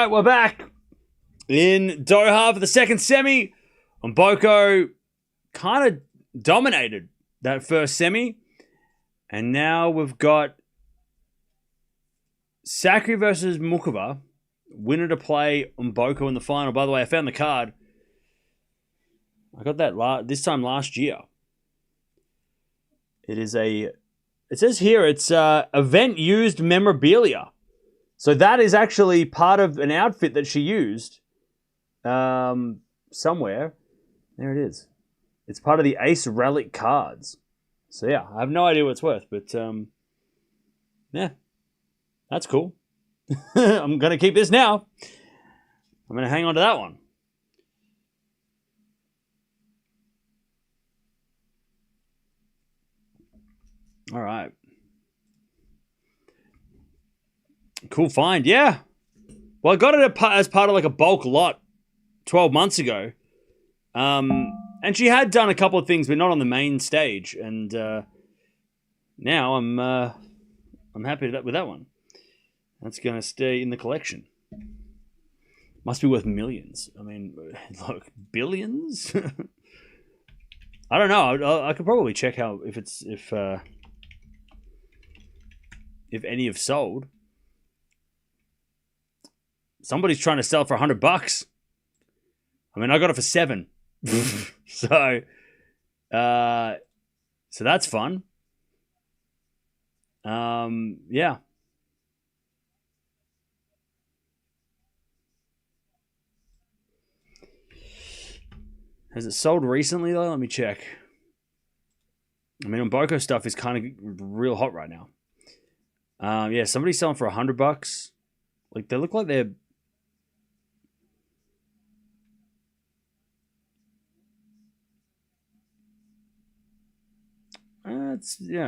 right, we're back in Doha for the second semi. Mboko kind of dominated that first semi. And now we've got Sakkari versus Muchova. Winner to play Mboko in the final. By the way, I found the card. I got that this time last year. It says here it's event used memorabilia. So that is actually part of an outfit that she used somewhere. There it is. It's part of the Ace Relic cards. So yeah, I have no idea what it's worth, but yeah, that's cool. I'm going to keep this now. I'm going to hang on to that one. All right. Cool find, yeah. Well, I got it as part of like a bulk lot 12 months ago. And she had done a couple of things, but not on the main stage. And now I'm happy with that one. That's going to stay in the collection. Must be worth millions. I mean, look, billions? I don't know. I could probably check out if any have sold. Somebody's trying to sell for $100. I mean, I got it for $7. So that's fun. Yeah. Has it sold recently though? Let me check. I mean, Mboko stuff is kind of real hot right now. Yeah, somebody's selling for $100. Like they look like they're.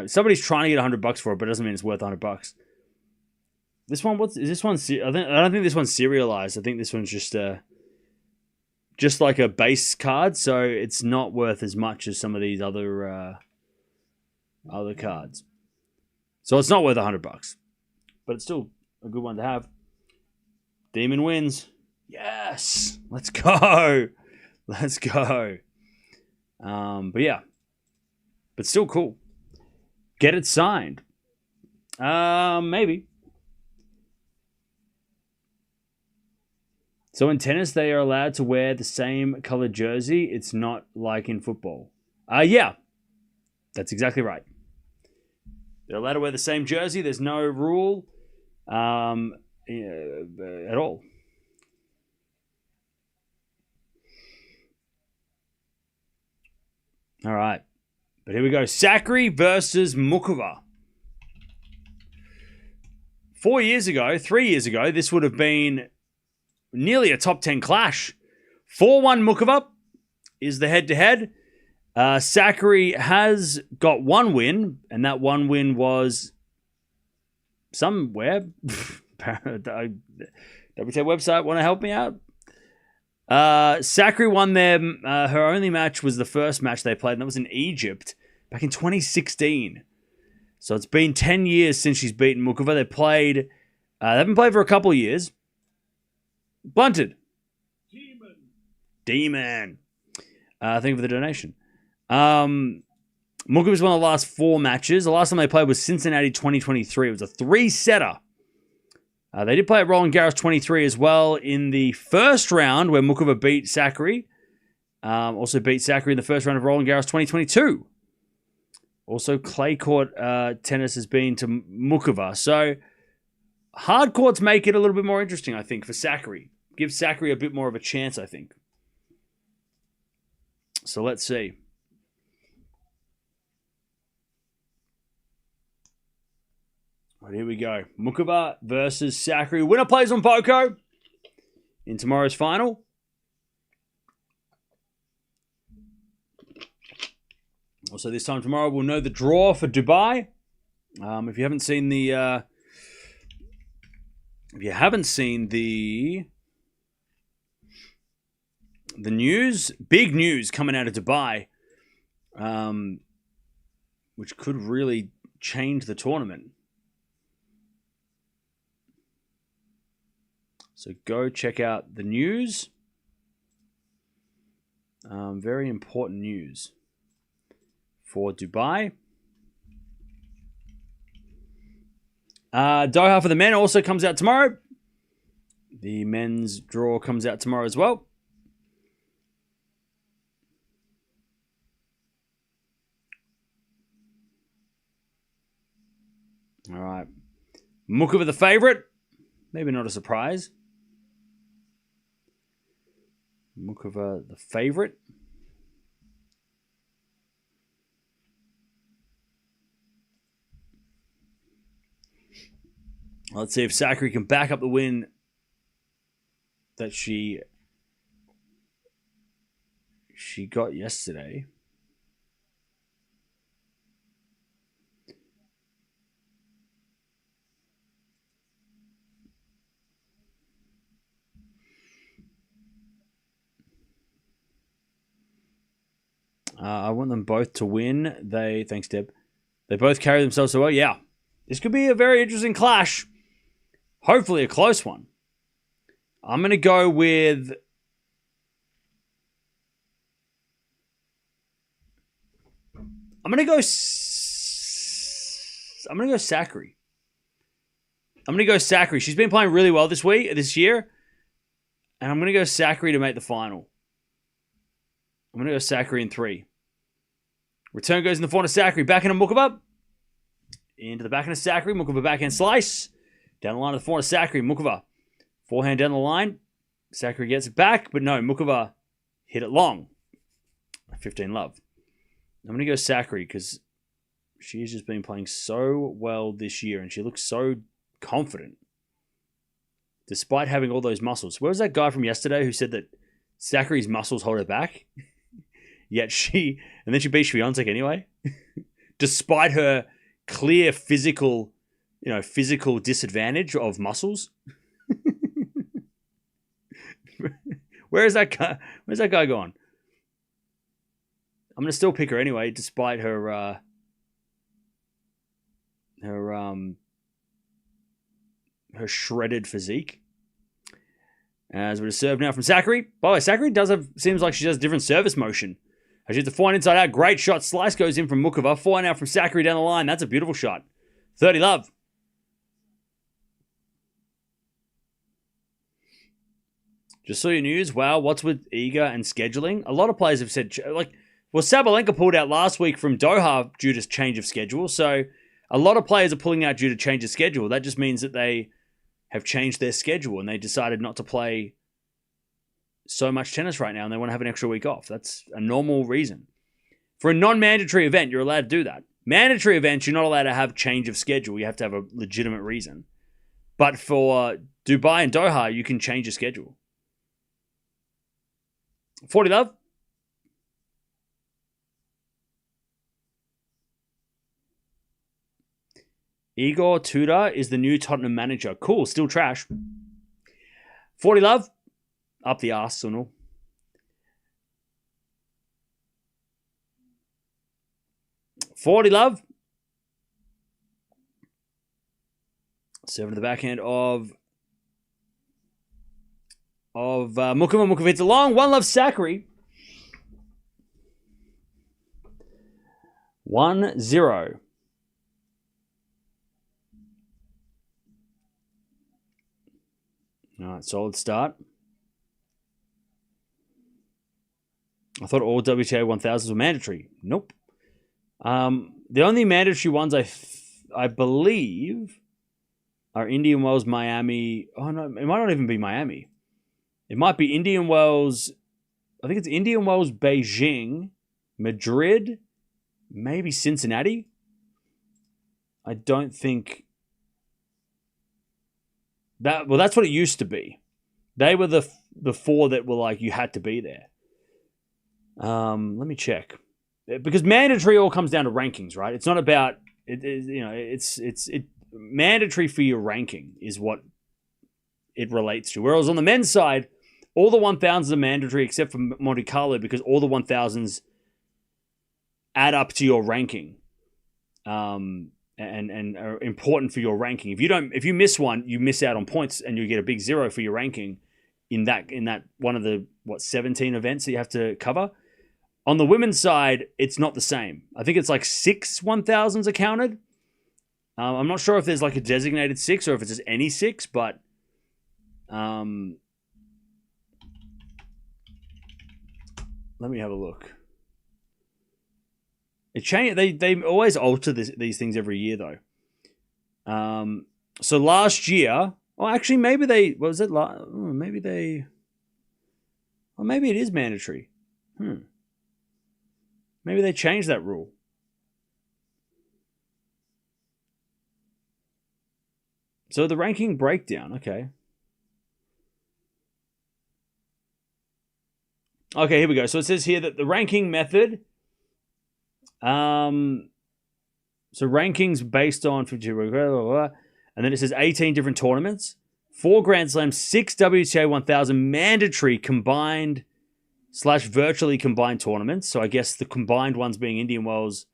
Somebody's trying to get $100 for it, but it doesn't mean it's worth $100. This one, is this one? I don't think this one's serialized. I think this one's just like a base card, so it's not worth as much as some of these other cards. So it's not worth $100, but it's still a good one to have. Demon wins. Yes, let's go. Let's go. But yeah. But still cool. Get it signed. Maybe. So in tennis, they are allowed to wear the same colored jersey. It's not like in football. Yeah. That's exactly right. They're allowed to wear the same jersey. There's no rule at all. All right. But here we go. Sakkari versus Muchova. 3 years ago, this would have been nearly a top 10 clash. 4-1 Muchova is the head-to-head. Sakkari has got one win, and that one win was somewhere. WTA website want to help me out? Sakkari won her only match was the first match they played, and that was in Egypt back in 2016. So it's been 10 years since she's beaten Muchova. They haven't played for a couple of years. Bunted. Demon. Thank you for the donation. Muchova's won the last 4 matches. The last time they played was Cincinnati 2023. It was a 3-setter. They did play at Roland Garros 23 as well in the first round where Muchova beat Sakkari. Also beat Sakkari in the first round of Roland Garros 2022. Also clay court tennis has been to Muchova. So hard courts make it a little bit more interesting, I think, for Sakkari. Give Sakkari a bit more of a chance, I think. So let's see. All right, here we go. Muchova versus Sakkari. Winner plays on Mboko in tomorrow's final. Also, this time tomorrow, we'll know the draw for Dubai. If you haven't seen the news, big news coming out of Dubai, which could really change the tournament. So go check out the news. Very important news for Dubai. Doha for the men also comes out tomorrow. The men's draw comes out tomorrow as well. All right. Muchova the favorite. Maybe not a surprise. Muchova the favorite. Let's see if Sakkari can back up the win that she got yesterday. I want them both to win. Thanks, Deb. They both carry themselves so well. Yeah, this could be a very interesting clash. Hopefully a close one. I'm going to go with... I'm going to go Sakkari. I'm going to go Sakkari. She's been playing really well this year. And I'm going to go Sakkari to make the final. I'm going to go Sakkari in 3. Return goes in the forehand of Sakkari. Backhand of Muchova. Into the backhand of Sakkari. Muchova backhand slice. Down the line of the forehand of Sakkari. Muchova. Forehand down the line. Sakkari gets it back. But no, Muchova hit it long. 15 love. I'm going to go Sakkari because she's just been playing so well this year. And she looks so confident. Despite having all those muscles. Where was that guy from yesterday who said that Sakkari's muscles hold her back? Yet she beat Swiatek anyway. Despite her clear physical disadvantage of muscles. Where's that guy gone? I'm gonna still pick her anyway, despite her shredded physique. As we serve now from Sakkari. By the way, Sakkari seems like she does different service motion. As she hits the forehand inside out. Great shot. Slice goes in from Muchova. Forehand out from Sakkari down the line. That's a beautiful shot. 30 love. Just saw your news. Wow, what's with Iga and scheduling? A lot of players have said, Sabalenka pulled out last week from Doha due to change of schedule. So a lot of players are pulling out due to change of schedule. That just means that they have changed their schedule and they decided not to play so much tennis right now and they want to have an extra week off. That's a normal reason. For a non-mandatory event, you're allowed to do that. Mandatory events, you're not allowed to have change of schedule. You have to have a legitimate reason. But for Dubai and Doha, you can change your schedule. 40 love. Igor Tudor is the new Tottenham manager. Cool, still trash. 40 love. Up the arse, Sunil. $40 love. Serving to the backhand of Muchova. Muchova hits along. 1 love Sakkari. 1-0. All right, solid start. I thought all WTA 1000s were mandatory. Nope. The only mandatory ones I believe are Indian Wells, Miami. Oh no, it might not even be Miami. It might be Indian Wells. I think it's Indian Wells, Beijing, Madrid, maybe Cincinnati. I don't think that. Well, that's what it used to be. They were the 4 that were like you had to be there. Let me check, because mandatory all comes down to rankings, right? It's not about it. It's mandatory for your ranking is what it relates to. Whereas on the men's side, all the 1000s are mandatory except for Monte Carlo because all the 1000s add up to your ranking. and are important for your ranking. If you miss one, you miss out on points and you get a big 0 for your ranking in that one of the 17 events that you have to cover. On the women's side, it's not the same. I think it's like 6 1000s are counted. I'm not sure if there's like a designated 6 or if it's just any 6, but let me have a look. It changed. They always alter these things every year though. So last year, actually maybe they maybe it is mandatory. Maybe they changed that rule. So the ranking breakdown, okay. Okay, here we go. So it says here that the ranking method, so rankings based on 52, and then it says 18 different tournaments, 4 Grand Slams, 6 WTA 1000 mandatory combined / virtually combined tournaments. So I guess the combined ones being Indian Wells,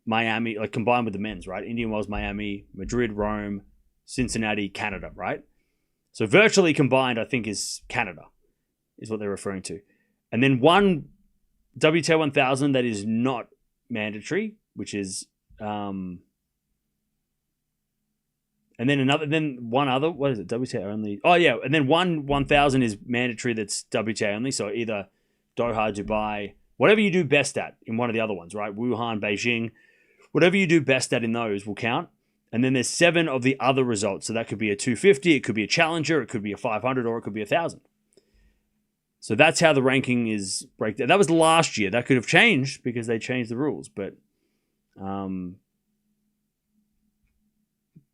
Miami, like combined with the men's, right? Indian Wells, Miami, Madrid, Rome, Cincinnati, Canada, right? So virtually combined, I think, is Canada, is what they're referring to. And then 1 WTA 1000 that is not mandatory, which is, and then one other, what is it? WTA only. Oh yeah, and then 1 1000 is mandatory that's WTA only. So either Doha, Dubai, whatever you do best at in one of the other ones, right? Wuhan, Beijing, whatever you do best at in those will count. And then there's 7 of the other results. So that could be a 250, it could be a challenger, it could be a 500, or it could be 1000. So that's how the ranking is breakdown. That was last year. That could have changed because they changed the rules, but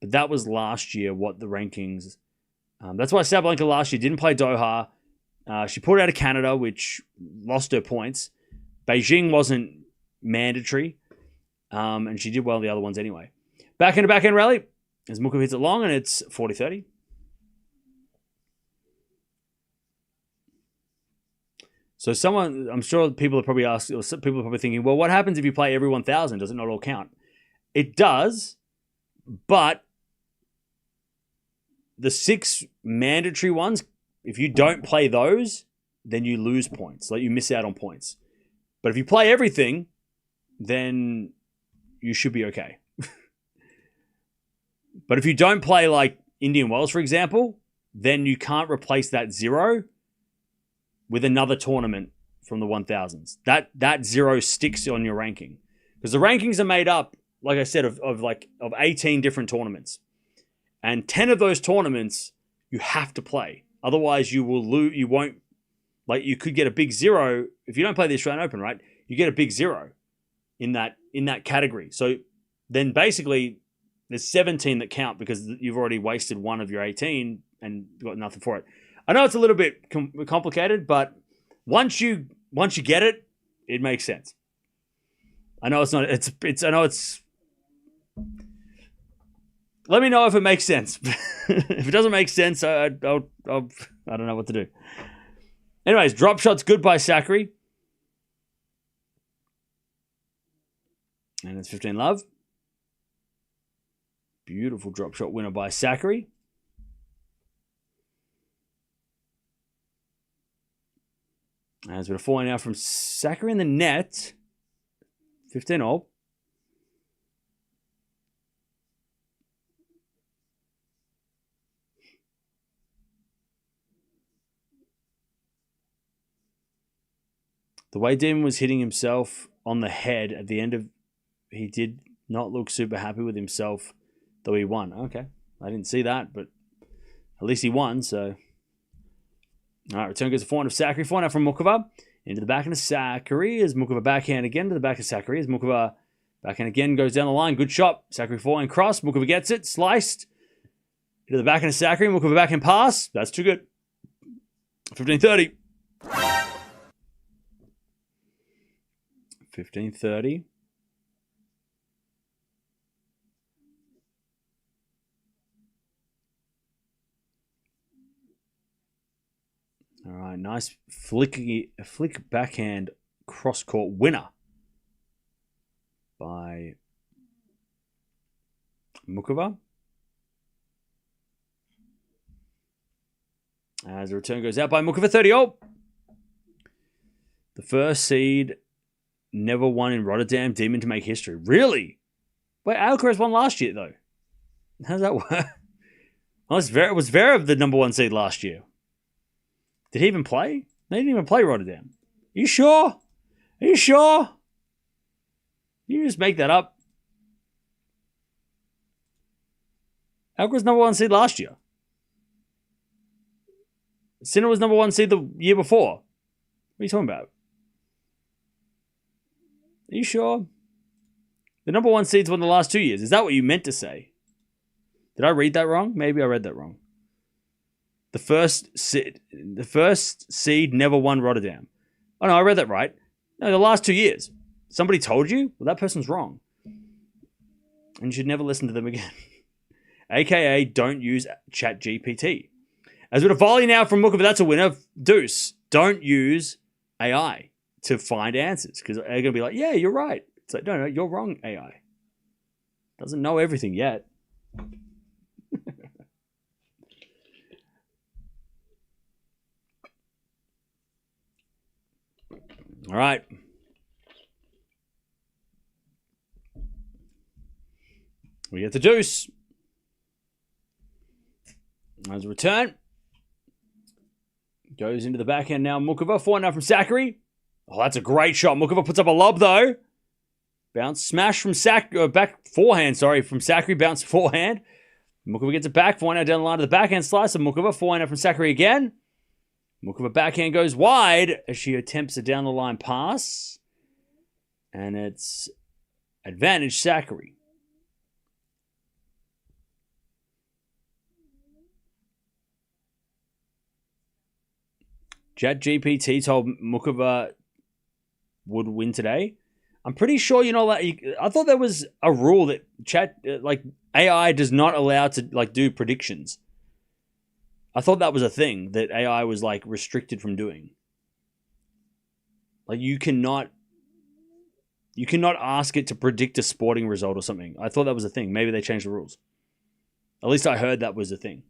that was last year what the rankings. That's why Sabalenka last year didn't play Doha. She pulled out of Canada, which lost her points. Beijing wasn't mandatory, and she did well in the other ones anyway. Back rally as Muchova hits it long, and it's 40-30. So I'm sure people are probably asking, or people are probably thinking, well, what happens if you play every 1000? Does it not all count? It does, but the 6 mandatory ones, if you don't play those, then you lose points. Like you miss out on points. But if you play everything, then you should be okay. But if you don't play like Indian Wells, for example, then you can't replace that 0 with another tournament from the 1000s. That 0 sticks on your ranking. Because the rankings are made up, like I said, of 18 different tournaments. And 10 of those tournaments you have to play. Otherwise you will lose, you won't, like you could get a big 0 if you don't play the Australian Open, right? You get a big 0 in that category. So then basically there's 17 that count because you've already wasted 1 of your 18 and got nothing for it. I know it's a little bit complicated, but once you get it, it makes sense. I know it's not. I know it's. Let me know if it makes sense. If it doesn't make sense, I don't know what to do. Anyways, drop shots good by Sakkari, and it's 15 love. Beautiful drop shot winner by Sakkari. As we're falling out from Sakkari in the net. 15 all. The way Demon was hitting himself on the head at the end of... He did not look super happy with himself, though he won. Okay, I didn't see that, but at least he won, so... All right, return goes to forehand of Sakkari. Forehand from Muchova. Into the backhand of Sakkari as Muchova backhand again to the back of Sakkari as Muchova backhand again goes down the line. Good shot. Sakkari forehand cross. Muchova gets it. Sliced. Into the backhand of Sakkari. Muchova backhand pass. That's too good. 15-30. 15-30. All right, nice flick backhand cross-court winner by Muchova. As the return goes out by Muchova 30-0. The first seed never won in Rotterdam. Demon to make history. Really? Wait, Alcaraz won last year, though. How does that work? Oh, was Zverev the number 1 seed last year? Did he even play? They didn't even play Rotterdam. Are you sure? Are you sure? You just make that up. Alcaraz number 1 seed last year. Sinner was number 1 seed the year before. What are you talking about? Are you sure? The number 1 seeds won the last 2 years. Is that what you meant to say? Did I read that wrong? Maybe I read that wrong. The first seed never won Rotterdam. Oh no, I read that right. No, the last 2 years. Somebody told you? Well, that person's wrong. And you should never listen to them again. AKA, don't use ChatGPT. As with a volley now from Muchova, that's a winner. Deuce, don't use AI to find answers. Because they're going to be like, yeah, you're right. It's like, no, you're wrong, AI. Doesn't know everything yet. All right. We get the deuce. As a return. Goes into the backhand now. Muchova, 4-0 from Sakkari. Oh, that's a great shot. Muchova puts up a lob, though. Bounce, smash from back forehand, from Sakkari. Bounce forehand. Muchova gets it back. 4-0 down the line to the backhand slice of Muchova. 4-0 from Sakkari again. Muchova backhand goes wide as she attempts a down the line pass. And it's advantage Sakkari. ChatGPT told Muchova would win today. I'm pretty sure you're not allowed. I thought there was a rule that AI does not allow to do predictions. I thought that was a thing that AI was restricted from doing. You cannot ask it to predict a sporting result or something. I thought that was a thing. Maybe they changed the rules. At least I heard that was a thing.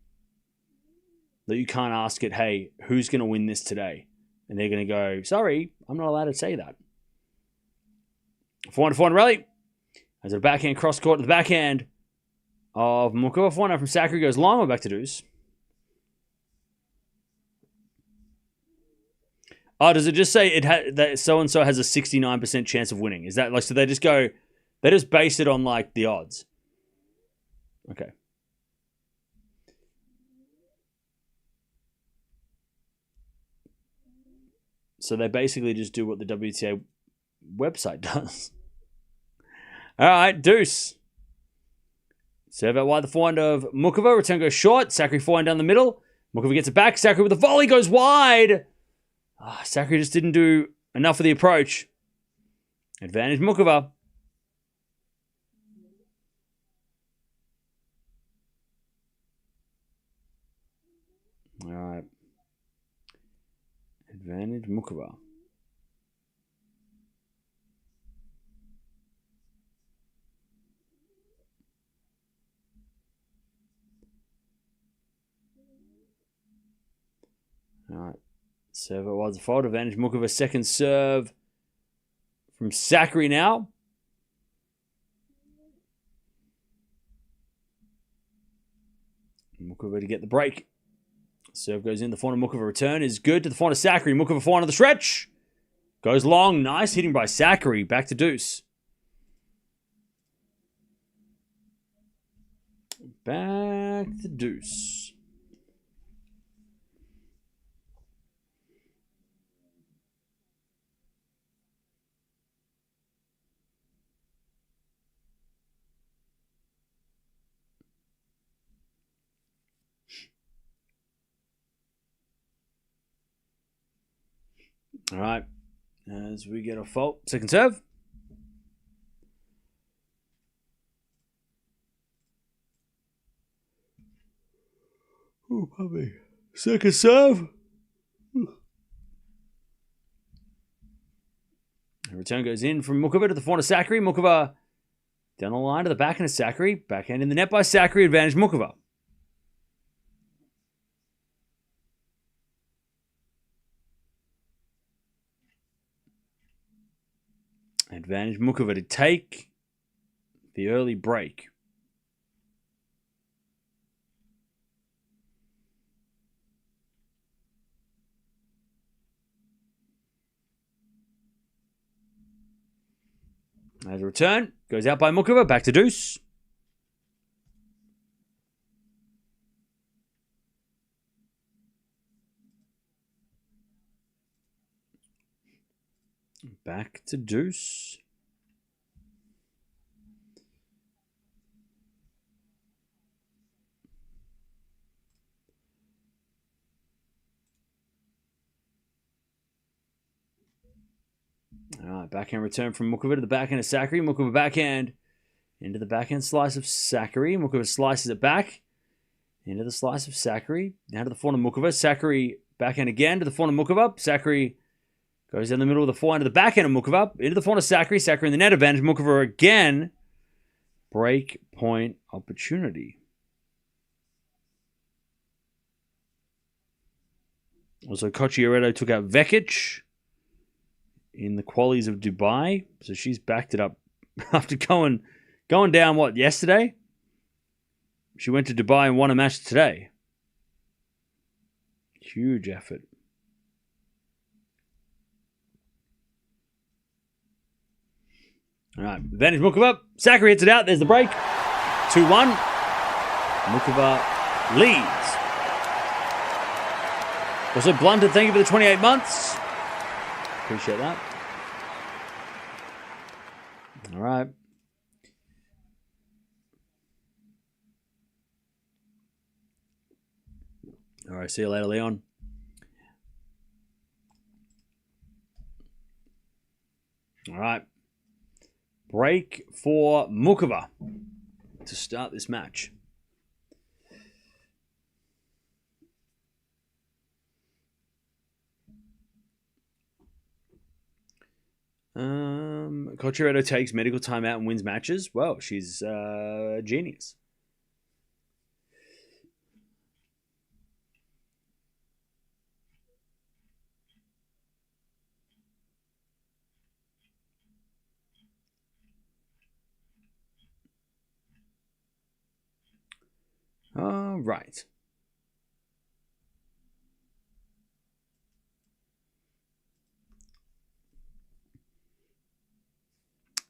That you can't ask it, hey, who's going to win this today? And they're going to go, sorry, I'm not allowed to say that. 4-4 rally. As a backhand cross court to the backhand of Muchova. 4-0 from Sakkari goes long. We're back to deuce. Oh, does it just say that so-and-so has a 69% chance of winning? Is that so they just base it on the odds? Okay. So they basically just do what the WTA website does. All right, deuce. Serve out wide the forehand of Muchova. Return goes short. Sakkari forehand down the middle. Muchova gets it back. Sakkari with a volley goes wide. Sakkari just didn't do enough of the approach. Advantage Muchova. All right. Advantage Muchova. All right. Serve it was a fault. Advantage Muchova. Second serve from Sakkari now. Muchova to get the break. Serve goes in. The forehand of Muchova return is good to the forehand of Sakkari. Muchova forehand of the stretch. Goes long. Nice hitting by Sakkari. Back to deuce. Back to deuce. All right, as we get a fault. Second serve. Oh, puppy. Second serve. The return goes in from Muchova to the forehand of Sakkari. Muchova Down the line to the backhand of Sakkari. Backhand in the net by Sakkari. Advantage Muchova. Advantage Muchova to take the early break. As a return, goes out by Muchova, back to deuce. Back to deuce. All right, backhand return from Muchova to the backhand of Sakkari. Muchova backhand into the backhand slice of Sakkari. Muchova slices it back into the slice of Sakkari. Now to the forehand of Muchova. Sakkari backhand again to the forehand of Muchova. Sakkari goes down the middle of the forehand to the backhand of Muchova. Into the forehand of Sakkari. Sakkari in the net advantage. Muchova again. Break point opportunity. Also, Cocchiaretto took out Vekic in the qualies of Dubai. So she's backed it up after going down, yesterday? She went to Dubai and won a match today. Huge effort. All right, advantage Muchova. Sakkari hits it out. There's the break. 2-1. Muchova leads. Also, Blunder, thank you for the 28 months. Appreciate that. All right. All right, see you later, Leon. All right. Break for Muchova to start this match. Cocchiaretto takes medical timeout and wins matches. Well, she's a genius. All right.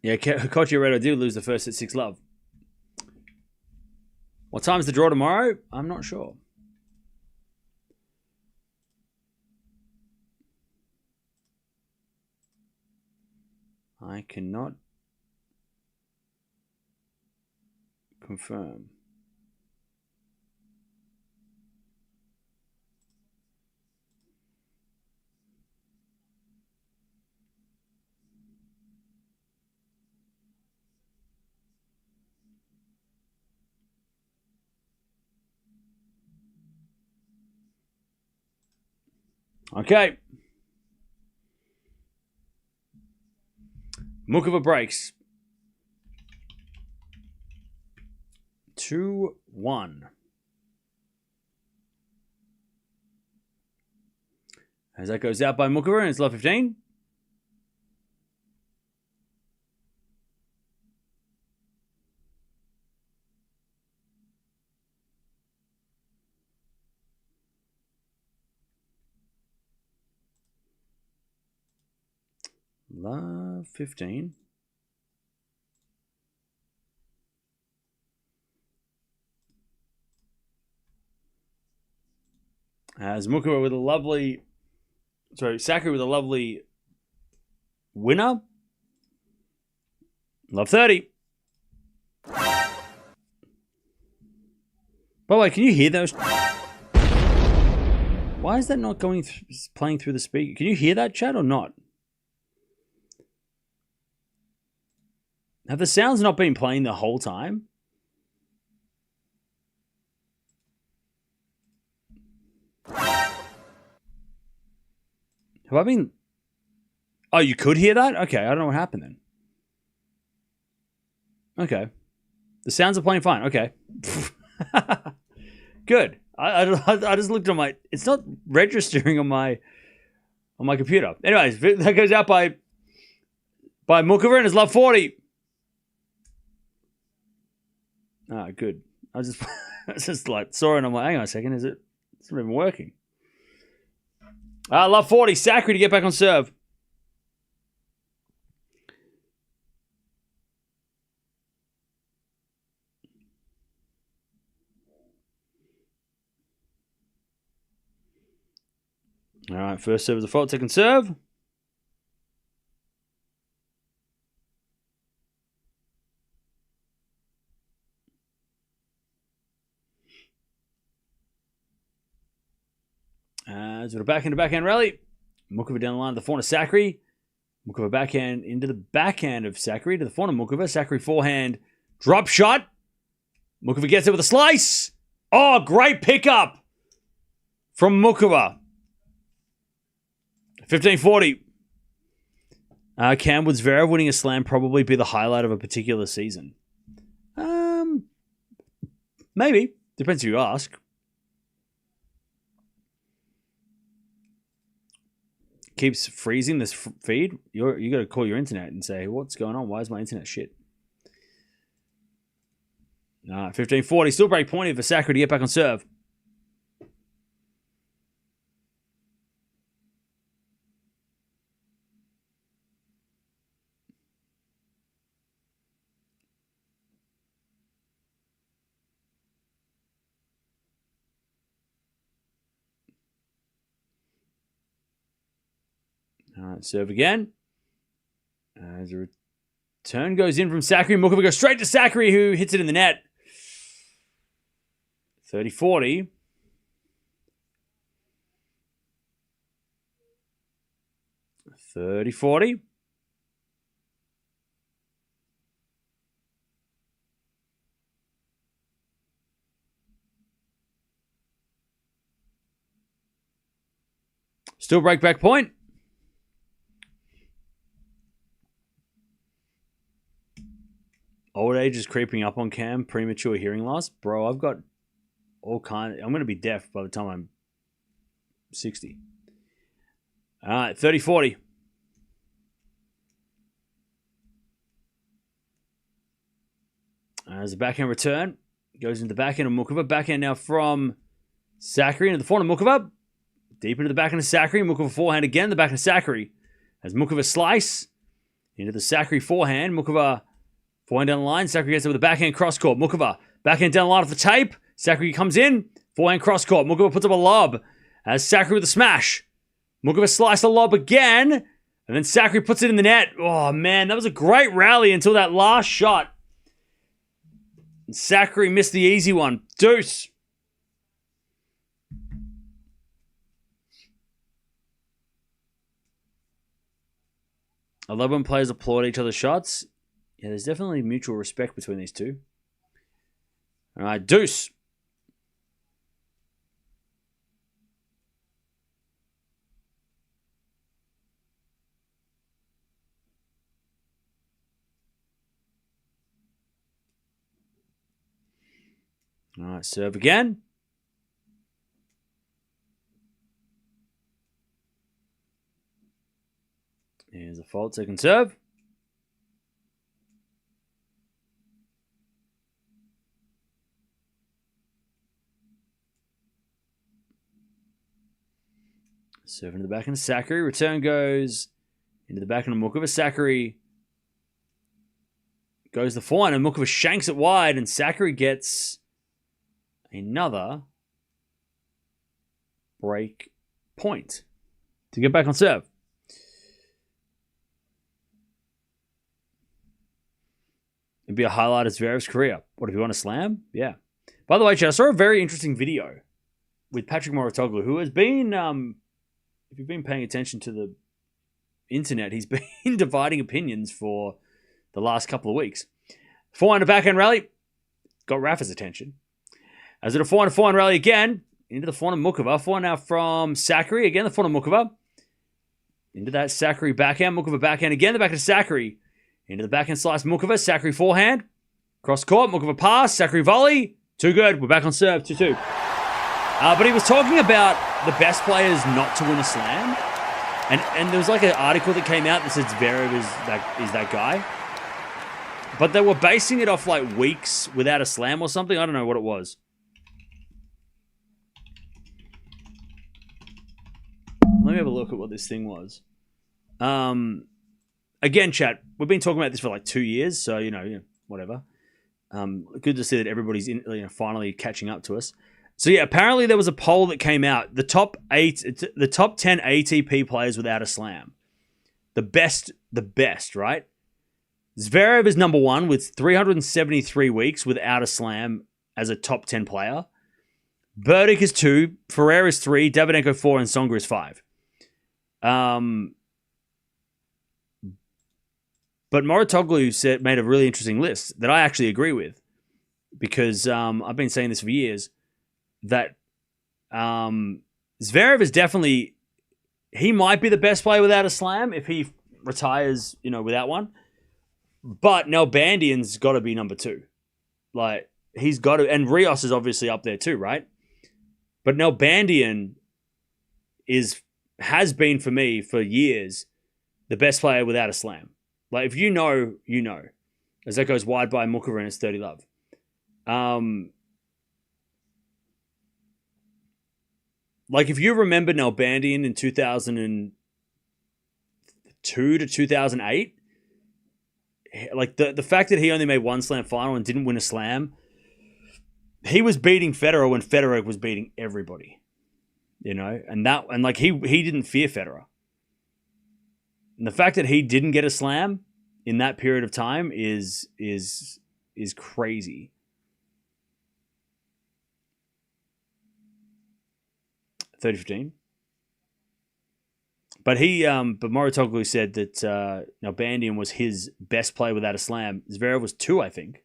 Yeah, Cocchiaretto did lose the first at 6-love. What time is the draw tomorrow? I'm not sure. I cannot confirm. Okay. Muchova breaks. 2-1. As that goes out by Muchova, and it's love 15. Love 15. As Muchova with a lovely... Sakkari with a lovely winner. Love 30. By the way, can you hear those? Why is that not playing through the speaker? Can you hear that, chat, or not? Have the sounds not been playing the whole time? Have I been... Oh, you could hear that? Okay, I don't know what happened then. Okay. The sounds are playing fine. Okay. Good. I just looked on my... It's not registering on my computer. Anyways, that goes out by Muchova and his love 40. Ah, good. I just like saw it and I'm like, hang on a second, it's not even working. Love 40, Sakkari to get back on serve. All right, first serve is a fault, second serve. Sort of backhand rally. Muchova down the line to the forehand of Sakkari. Muchova backhand into the backhand of Sakkari to the forehand of Muchova. Sakkari forehand drop shot. Muchova gets it with a slice. Oh, great pickup from Muchova. 15-40. Can would Zverev winning a slam probably be the highlight of a particular season? Maybe. Depends who you ask. Keeps freezing this feed. You got to call your internet and say, what's going on? Why is my internet shit? 15-40. Still break point for Sakkari to get back on serve. All right, serve again. As a return goes in from Sakkari. Muchova goes straight to Sakkari, who hits it in the net. 30-40. Still break back point. Old age is creeping up on Cam. Premature hearing loss. Bro, I've got all kinds. I'm going to be deaf by the time I'm 60. All right, 30-40. As a backhand return. Goes into the backhand of Muchova. Backhand now from Sakkari into the forehand of Muchova. Deep into the backhand of Sakkari. Muchova forehand again. The backhand of Sakkari. As Muchova slice. Into the Sakkari forehand. Muchova forehand down the line. Sakkari gets it with a backhand cross court. Muchova backhand down the line off the tape. Sakkari comes in. Forehand cross court. Muchova puts up a lob. As Sakkari with a smash. Muchova sliced the lob again. And then Sakkari puts it in the net. Oh, man. That was a great rally until that last shot. And Sakkari missed the easy one. Deuce. I love when players applaud each other's shots. Yeah, there's definitely mutual respect between these two. All right, deuce. All right, serve again. Here's a fault, second serve. Serve into the backhand of Sakkari. Return goes into the backhand of Muchova. Sakkari goes the forehand and Muchova shanks it wide and Sakkari gets another break point to get back on serve. It'd be a highlight of Zverev's career. What, if you want to slam? Yeah. By the way, I saw a very interesting video with Patrick Mouratoglou, who has been, if you've been paying attention to the internet, he's been dividing opinions for the last couple of weeks. Forehand to backhand rally. Got Rafa's attention. As it a forehand rally again. Into the forehand of Muchova. Forehand now from Sakkari. Again, the forehand of Muchova. Into that Sakkari backhand. Muchova backhand again. The backhand of Sakkari. Into the backhand slice. Muchova. Sakkari forehand. Cross court, Muchova pass, Sakkari volley. Too good. We're back on serve, 2-2. But he was talking about the best players not to win a slam. And there was like an article that came out that said Zverev is that guy. But they were basing it off like weeks without a slam or something. I don't know what it was. Let me have a look at what this thing was. Again, chat, we've been talking about this for like 2 years, so whatever. Good to see that everybody's finally catching up to us. So yeah, apparently there was a poll that came out. The top 10 ATP players without a slam. The best, right? Zverev is number 1 with 373 weeks without a slam as a top 10 player. Berdych is 2, Ferrer is 3, Davydenko 4, and Tsonga is 5. But Mouratoglou made a really interesting list that I actually agree with, because I've been saying this for years, that Zverev is definitely, he might be the best player without a slam if he retires, without one. But Nalbandian's got to be number 2. Like, he's got to, and Rios is obviously up there too, right? But Nalbandian has been for me for years the best player without a slam. Like, if you know, as that goes wide by Muchova and it's 30 love. Like, if you remember Nalbandian in 2002 to 2008, like the fact that he only made one slam final and didn't win a slam, he was beating Federer when Federer was beating everybody, and like he didn't fear Federer. And the fact that he didn't get a slam in that period of time is crazy. 30-15. But Mouratoglou said that Nalbandian was his best player without a slam. Zverev was 2, I think.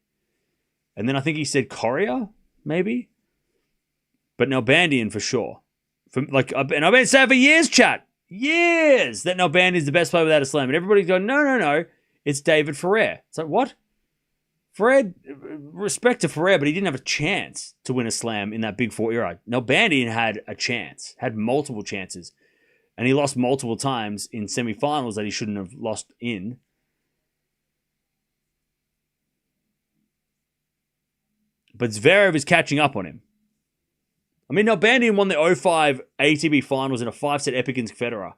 And then I think he said Coria, maybe. But Nalbandian for sure. And I've been saying for years, chat. Years that Nalbandian is the best player without a slam. And everybody's going, no. It's David Ferrer. It's like, what? Ferrer, respect to Ferrer, but he didn't have a chance to win a slam in that Big Four era. Nalbandian had a chance, had multiple chances. And he lost multiple times in semifinals that he shouldn't have lost in. But Zverev is catching up on him. I mean, Nalbandian won the 05 ATP finals in a 5-set epic against Federer.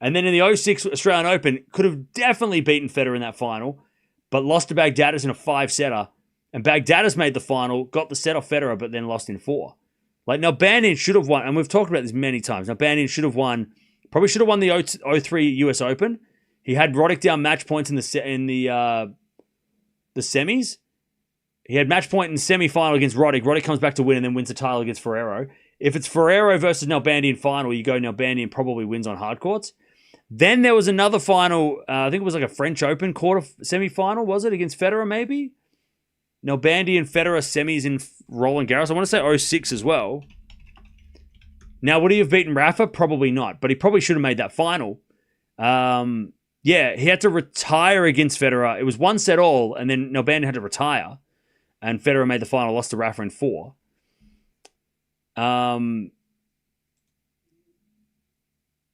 And then in the 06 Australian Open, could have definitely beaten Federer in that final, but lost to Baghdatis in a 5-setter. And Baghdatis made the final, got the set off Federer, but then lost in 4. Like, Nalbandian should have won, and we've talked about this many times. Nalbandian should have won, probably should have won the 03 US Open. He had Roddick down match points in the semis. He had match point in the semi-final against Roddick. Roddick comes back to win and then wins the title against Ferrero. If it's Ferrero versus Nalbandian final, you go Nalbandian probably wins on hard courts. Then there was another final, I think it was like a French Open quarter semi-final, was it? Against Federer, maybe? Nalbandian Federer semis in Roland Garros. I want to say 06 as well. Now, would he have beaten Rafa? Probably not, but he probably should have made that final. Yeah, he had to retire against Federer. It was 1 set all, and then Nalbandian had to retire. And Federer made the final, lost to Rafa in 4. And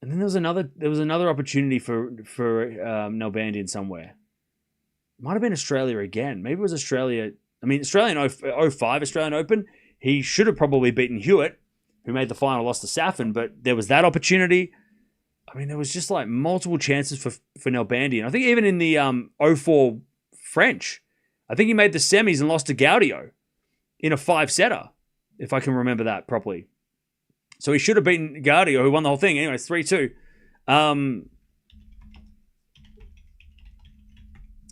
then there was another opportunity for Nalbandian somewhere. Might have been Australia again. Maybe it was Australia. I mean, Australian 05 Australian Open. He should have probably beaten Hewitt, who made the final, lost to Safin. But there was that opportunity. I mean, there was just like multiple chances for Nalbandian. I think even in the 04 French, I think he made the semis and lost to Gaudio in a 5-setter, if I can remember that properly. So he should have beaten Gaudio, who won the whole thing. Anyway, it's 3-2.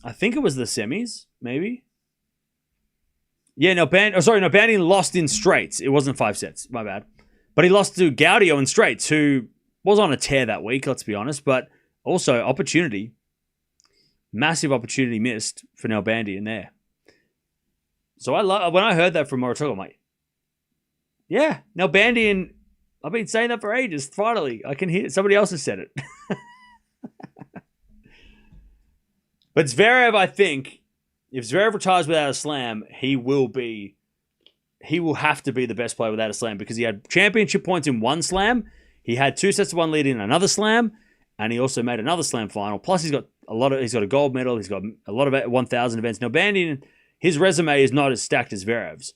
I think it was the semis, maybe. Yeah, Nalbandian lost in straights. It wasn't 5 sets, my bad. But he lost to Gaudio in straights, who was on a tear that week, let's be honest. But also, opportunity. Massive opportunity missed for Nalbandian there. So when I heard that from Mouratoglou, I'm like, yeah, Nalbandian, I've been saying that for ages. Finally, I can hear it. Somebody else has said it. But Zverev, I think, If Zverev retires without a slam, he will have to be the best player without a slam because he had championship points in one slam. He had 2 sets of 1 lead in another slam, and he also made another slam final. Plus, he's got a gold medal. He's got a lot of 1,000 events. Now, Bandin, his resume is not as stacked as Zverev's.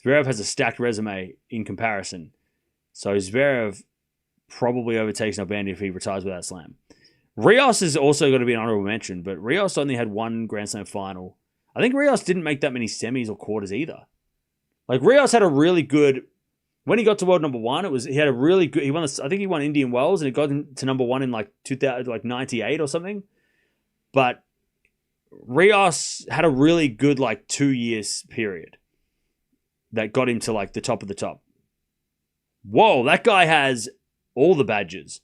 Zverev has a stacked resume in comparison. So Zverev probably overtakes Nalbandian if he retires without a slam. Rios is also going to be an honorable mention, but Rios only had 1 Grand Slam final. I think Rios didn't make that many semis or quarters either. Like Rios had a really good when he got to world number 1. He had a really good. I think he won Indian Wells and it got him to number 1 in like 2000, like 98 or something. But Rios had a really good like 2 years period that got him to like the top of the top. Whoa, that guy has all the badges.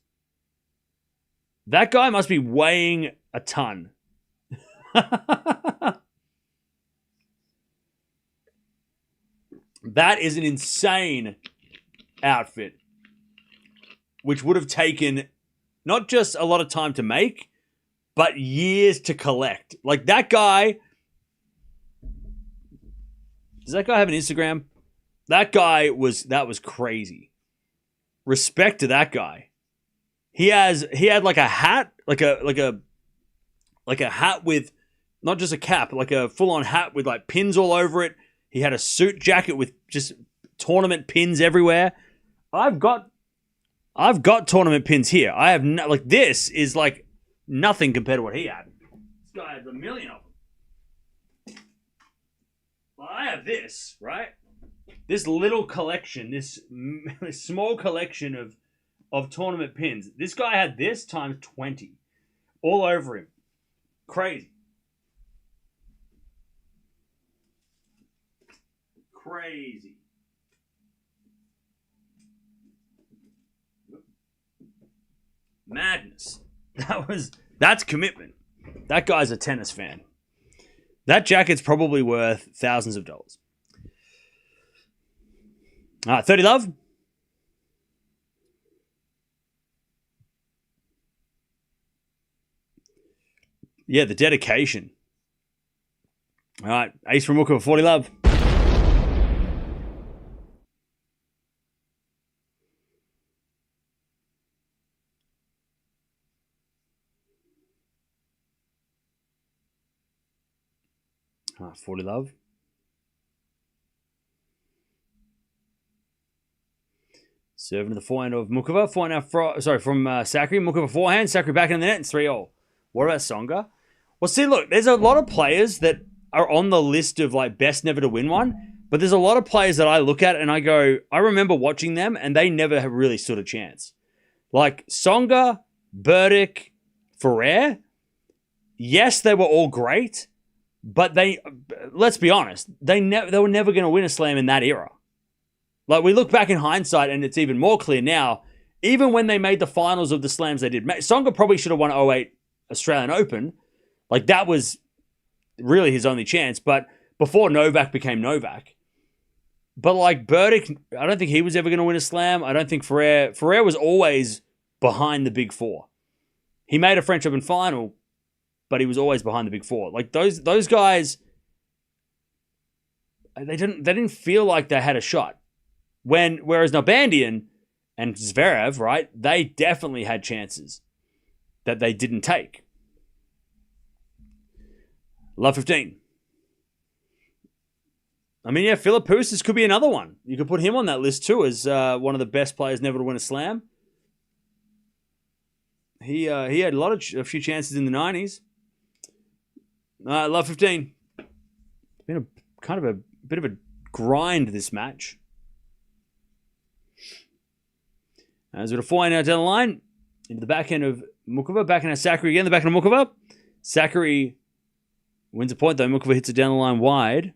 That guy must be weighing a ton. That is an insane outfit, which would have taken not just a lot of time to make, but years to collect. Like that guy. Does that guy have an Instagram? That was crazy. Respect to that guy. He had like a hat, like a hat with not just a cap, like a full-on hat with like pins all over it. He had a suit jacket with just tournament pins everywhere. I've got tournament pins here. I have this is like nothing compared to what he had. This guy had a million of them. Well, I have this, right? This little collection, this small collection of tournament pins. This guy had this times 20 all over him. Crazy. Crazy. Madness. That's commitment. That guy's a tennis fan. That jacket's probably worth thousands of dollars. All right, 30 love. Yeah, the dedication. All right, Ace from Muchova, 40 love. All right, 40 love. Serving to the forehand of Muchova. Forehand from Sakkari. Muchova forehand. Sakkari back in the net and 3-0. What about Tsonga? Well, see, look, there's a lot of players that are on the list of like best never to win one, but there's a lot of players that I look at and I go, I remember watching them and they never have really stood a chance. Like Tsonga, Burdick, Ferrer, yes, they were all great, but let's be honest, they were never going to win a slam in that era. Like, we look back in hindsight, and it's even more clear now, even when they made the finals of the slams they did. Tsonga probably should have won 08 Australian Open. Like, that was really his only chance. But before Novak became Novak. But, like, Burdick, I don't think he was ever going to win a slam. I don't think Ferrer was always behind the big four. He made a French Open final, but he was always behind the big four. Like, those guys, they didn't feel like they had a shot. Whereas Nalbandian and Zverev, right, they definitely had chances that they didn't take. Love 15. I mean, yeah, Philippoussis could be another one. You could put him on that list too as one of the best players never to win a slam. He had a few chances in the 90s. Love 15. It's been a bit of a grind this match. As with a forehand out down the line, into the backhand of Muchova, backhand of Sakkari again, the backhand of Muchova. Sakkari wins a point though. Muchova hits it down the line wide.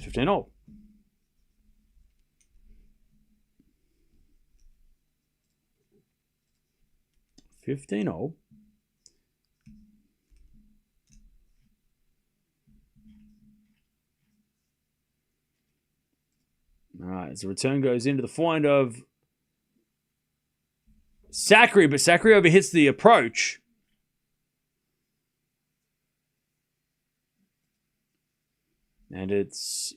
It's 15-0. All right, as the return goes into the forehand of Sakkari, but Sakkari overhits the approach. And it's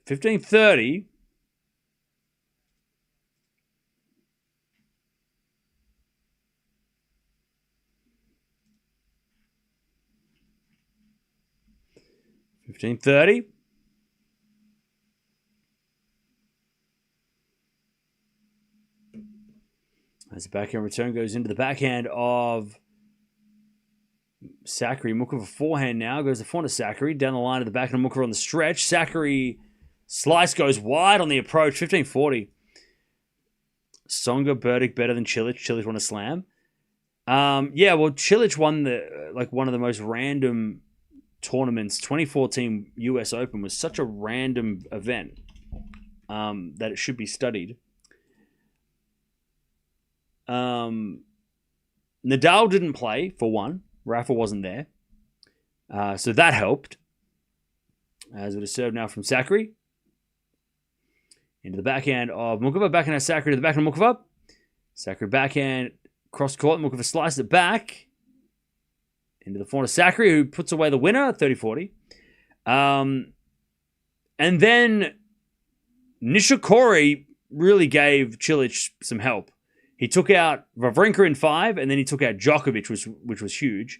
15-30. As the backhand return goes into the backhand of Sakkari. Muchova forehand now. Goes the forehand to Sakkari. Down the line of the backhand of Muchova on the stretch. Sakkari slice goes wide on the approach. 15-40. Tsonga, Berdych better than Cilic. Cilic won a slam. Yeah, well, Cilic won one of the most random tournaments. 2014 US Open was such a random event that it should be studied. Nadal didn't play, for one. Rafa wasn't there. So that helped. As it is served now from Sakkari. Into the backhand of Muchova. Backhand of Sakkari to the backhand of Muchova. Sakkari backhand. Cross court. Muchova sliced it back. Into the forehand of Sakkari, who puts away the winner, 30-40. And then Nishikori really gave Cilic some help. He took out Wawrinka in 5, and then he took out Djokovic, which was huge.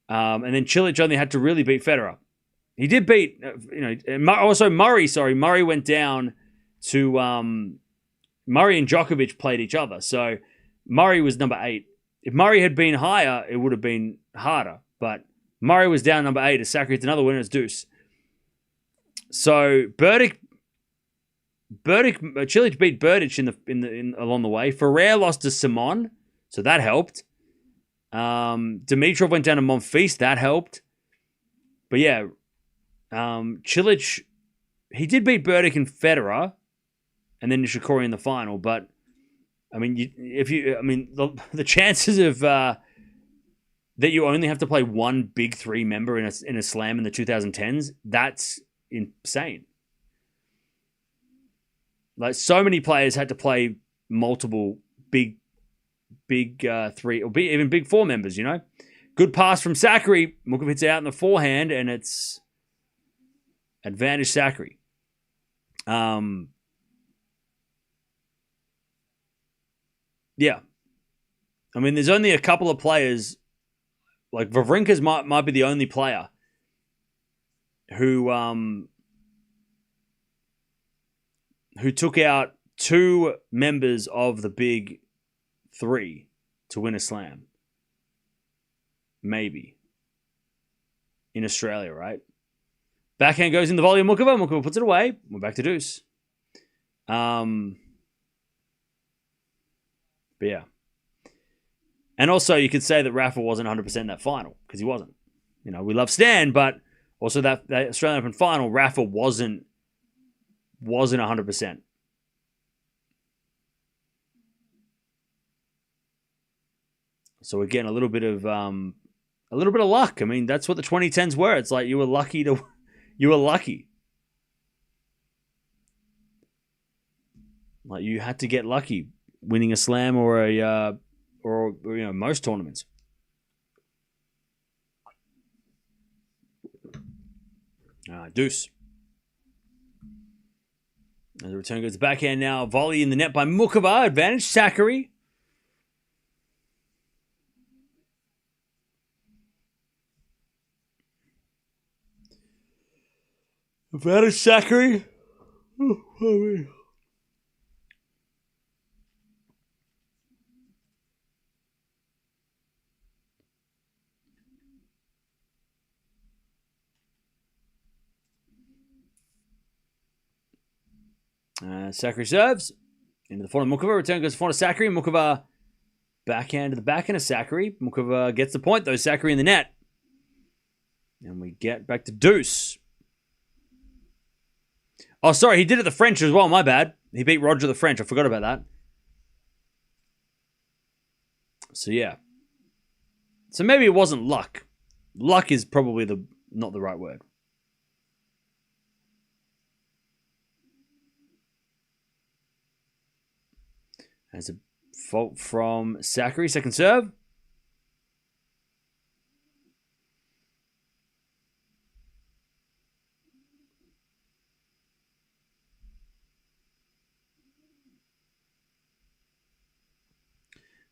And then Cilic only had to really beat Federer. He did beat, also Murray. Sorry, Murray went down to Murray and Djokovic played each other. So Murray was number 8. If Murray had been higher, it would have been harder. But Murray was down number 8. As Sakkari hits another winner, it's deuce. So Cilic beat Berdych along the way. Ferrer lost to Simon, so that helped. Dimitrov went down to Monfils, that helped. But yeah, Cilic, he did beat Berdych and Federer, and then Nishikori in the final. But I mean, the chances of that you only have to play one Big Three member in a slam in the 2010s, that's insane. Like, so many players had to play multiple big three, or even big 4 members, you know? Good pass from Sakkari. Muchova hits it out in the forehand, and it's advantage Sakkari. Yeah. I mean, there's only a couple of players, like Wawrinka's might be the only player who took out 2 members of the Big 3 to win a slam. Maybe. In Australia, right? Backhand goes in the volley of Muchova. Muchova puts it away. We're back to deuce. But yeah. And also, you could say that Rafa wasn't 100% in that final, because he wasn't. You know, we love Stan, but also that Australian Open final, Rafa wasn't 100%. So we're getting a little bit of luck. I mean, that's what the 2010s were. It's like you were lucky. Like, you had to get lucky winning a slam or most tournaments. Deuce. And the return goes backhand now. Volley in the net by Muchova. Advantage Sakkari. Advantage Sakkari. Sakkari serves. Into the forehand of Muchova. Return goes to forehand of Sakkari. Muchova backhand to the backhand of Sakkari. Muchova gets the point, though. Sakkari in the net. And we get back to deuce. Oh, sorry. He did it the French as well. My bad. He beat Roger the French. I forgot about that. So, yeah. So maybe it wasn't luck. Luck is probably not the right word. As Fault from Sakkari, second serve.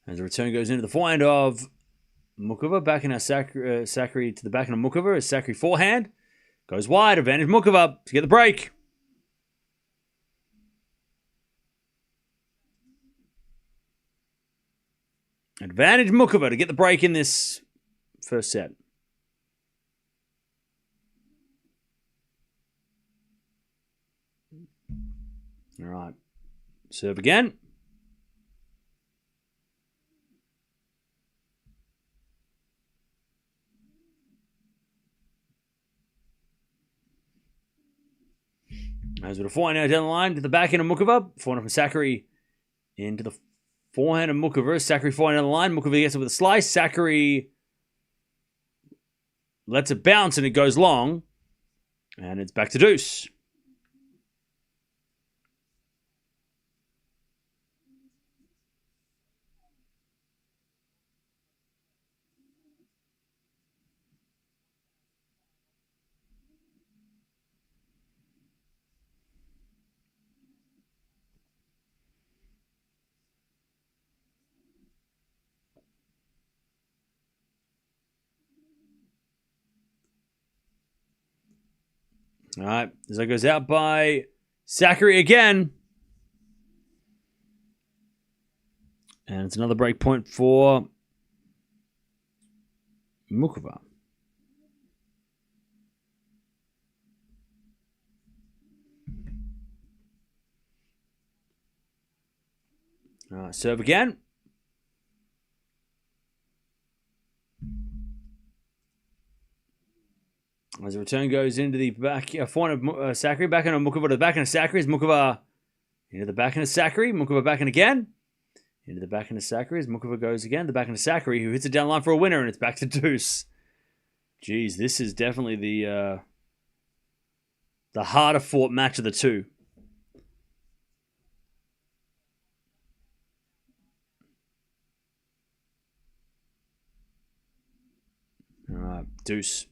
As the return goes into the forehand of Muchova, back in our Sakkari to the backhand of Muchova. A Sakkari forehand goes wide. Advantage Muchova to get the break. Advantage Muchova to get the break in this first set. All right. Serve again. As with a forehand now down the line to the backhand of Muchova. Forehand from Sakkari into the forehand of Muchova. Sakkari forehand down the line. Muchova gets it with a slice. Sakkari lets it bounce and it goes long. And it's back to deuce. All right, as that goes out by Sakkari again. And it's another break point for Muchova. All right, serve again. As the return goes into the back, forehand of Sakkari, backhand of Muchova to the backhand of Sakkari. Is Muchova into the backhand of Sakkari. Muchova backhand again. Into the backhand of Sakkari. As Muchova goes again. The backhand of Sakkari, who hits it down the line for a winner, and it's back to deuce. Jeez, this is definitely the harder fought match of the two. All right, deuce.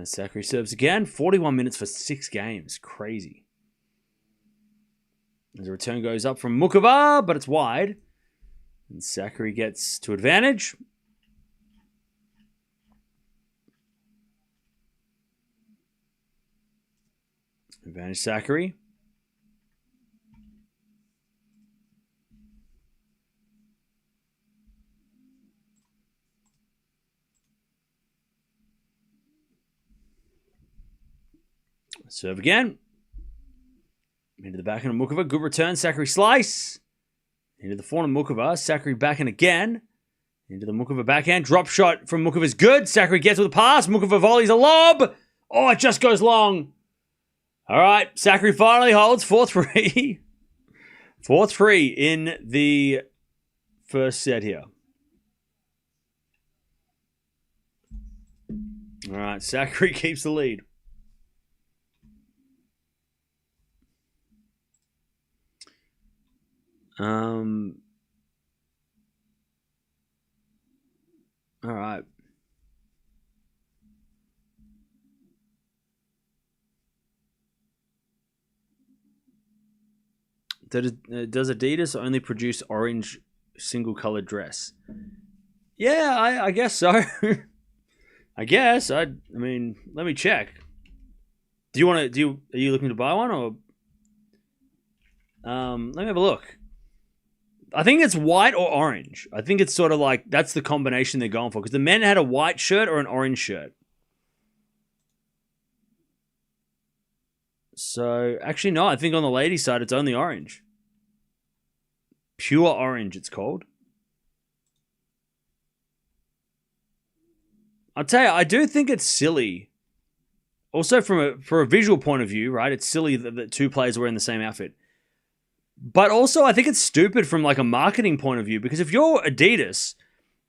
Sakkari serves again. 41 minutes for 6 games. Crazy. As the return goes up from Muchova, but it's wide. And Sakkari gets to advantage. Advantage Sakkari. Serve again. Into the backhand of Muchova. Good return. Sakkari slice. Into the forehand of Muchova. Sakkari backhand again. Into the Muchova backhand. Drop shot from Muchova is good. Sakkari gets with a pass. Muchova volleys a lob. Oh, it just goes long. All right. Sakkari finally holds 4-3. 4-3 in the first set here. All right. Sakkari keeps the lead. All right. Does Adidas only produce orange single-colored dress? Yeah, I guess so. I guess. I mean, let me check. Are you looking to buy one or? Let me have a look. I think it's white or orange. I think it's sort of like that's the combination they're going for because the men had a white shirt or an orange shirt. So actually, no. I think on the ladies' side, it's only orange. Pure orange, it's called. I'll tell you, I do think it's silly. Also, for a visual point of view, right? It's silly that two players are wearing the same outfit. But also, I think it's stupid from like a marketing point of view because if you're Adidas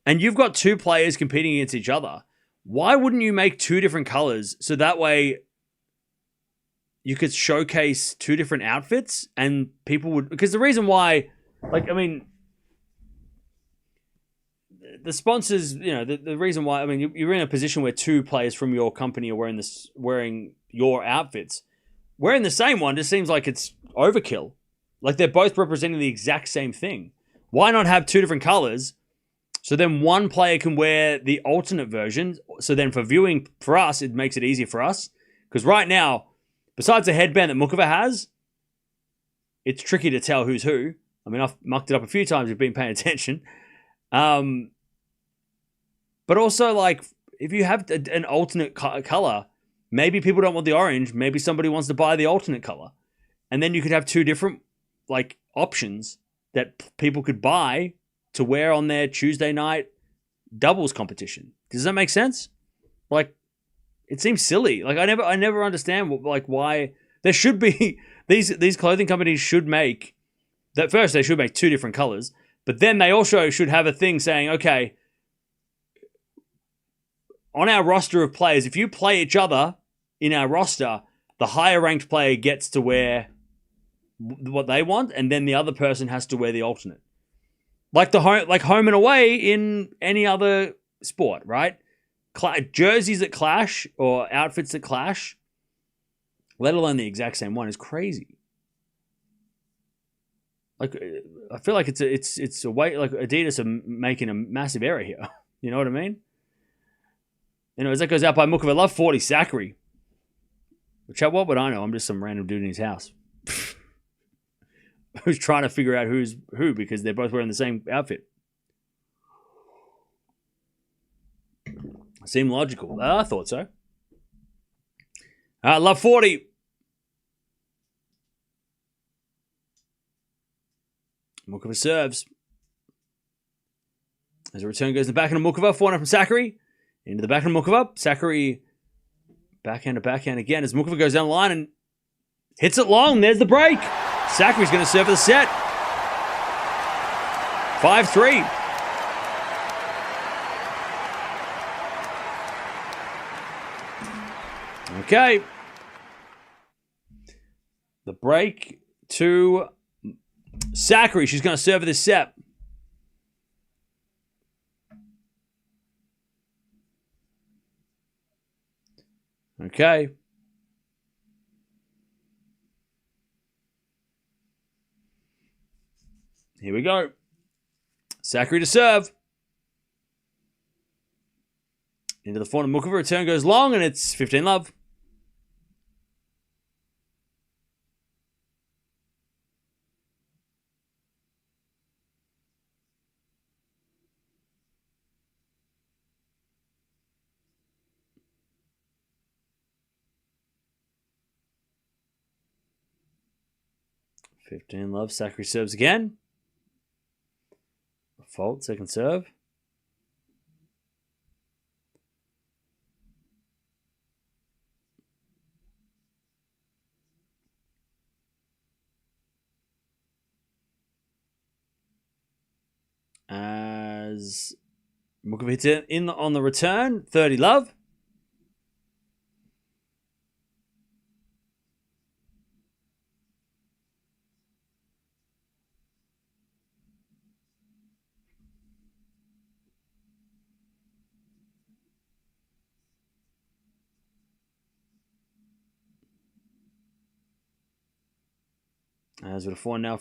and you've got two players competing against each other, why wouldn't you make two different colors so that way you could showcase two different outfits and people would... Because the reason why, like, I mean, the sponsors, you know, the reason why, I mean, you're in a position where two players from your company are wearing your outfits. Wearing the same one just seems like it's overkill. Like, they're both representing the exact same thing. Why not have two different colors? So then one player can wear the alternate version. So then for viewing, for us, it makes it easier for us. Because right now, besides the headband that Muchova has, it's tricky to tell who's who. I mean, I've mucked it up a few times. You've been paying attention. But also, like, if you have an alternate color, maybe people don't want the orange. Maybe somebody wants to buy the alternate color. And then you could have two different, like, options that people could buy to wear on their Tuesday night doubles competition. Does that make sense? Like, it seems silly. Like, I never understand why there should be these clothing companies should make that. First, they should make two different colors, but then they also should have a thing saying, okay, on our roster of players, if you play each other in our roster, the higher ranked player gets to wear what they want, and then the other person has to wear the alternate. Like home and away in any other sport, right? Jerseys that clash or outfits that clash, let alone the exact same one, is crazy. Like, I feel like it's a way, like, Adidas are making a massive error here. You know what I mean? Anyways, that goes out by Muchova. Love 40, Sakkari. Which, what would I know? I'm just some random dude in his house who's trying to figure out who's who because they're both wearing the same outfit. Seemed logical. I thought so. Love 40. Muchova serves. As a return goes in the backhand of Muchova. Forehand from Sakkari. Into the backhand of Muchova. Sakkari backhand to backhand again as Muchova goes down the line and hits it long. There's the break. Sakkari's going to serve the set. 5-3. Okay. The break to Sakkari. She's going to serve this set. Okay. Here we go. Sakkari to serve. Into the forehand of Muchova. Return goes long, and it's 15-love. Love. Sakkari serves again. Fault, second serve. As Muchova hits it on the return, 30-love. As with a 4 now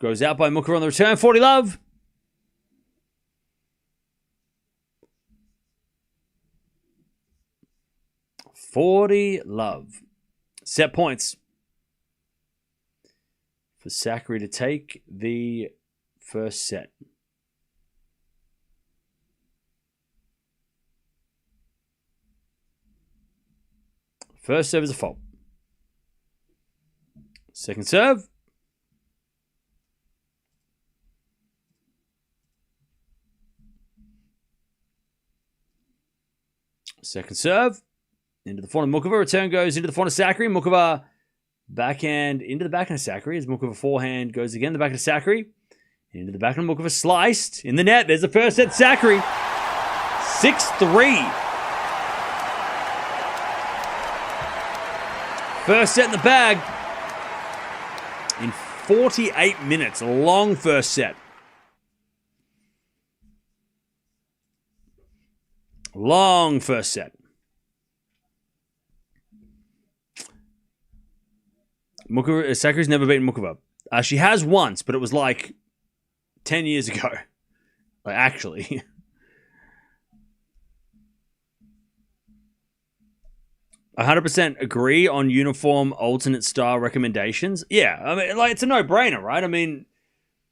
goes out by Muchova on the return. 40-love. Set points for Sakkari to take the first set. First serve is a fault. Second serve. Second serve. Into the forehand of Muchova. Return goes into the forehand of Sakkari. Muchova backhand into the backhand of Sakkari. As Muchova forehand goes again. The backhand of Sakkari. Into the backhand of Muchova. Sliced. In the net. There's the first set. Sakkari. 6-3. First set in the bag in 48 minutes. A long first set. Long first set. Sakkari's never beaten Muchova. She has once, but it was like 10 years ago. Like, actually. I 100% agree on uniform alternate style recommendations. Yeah, I mean, like, it's a no-brainer, right? I mean,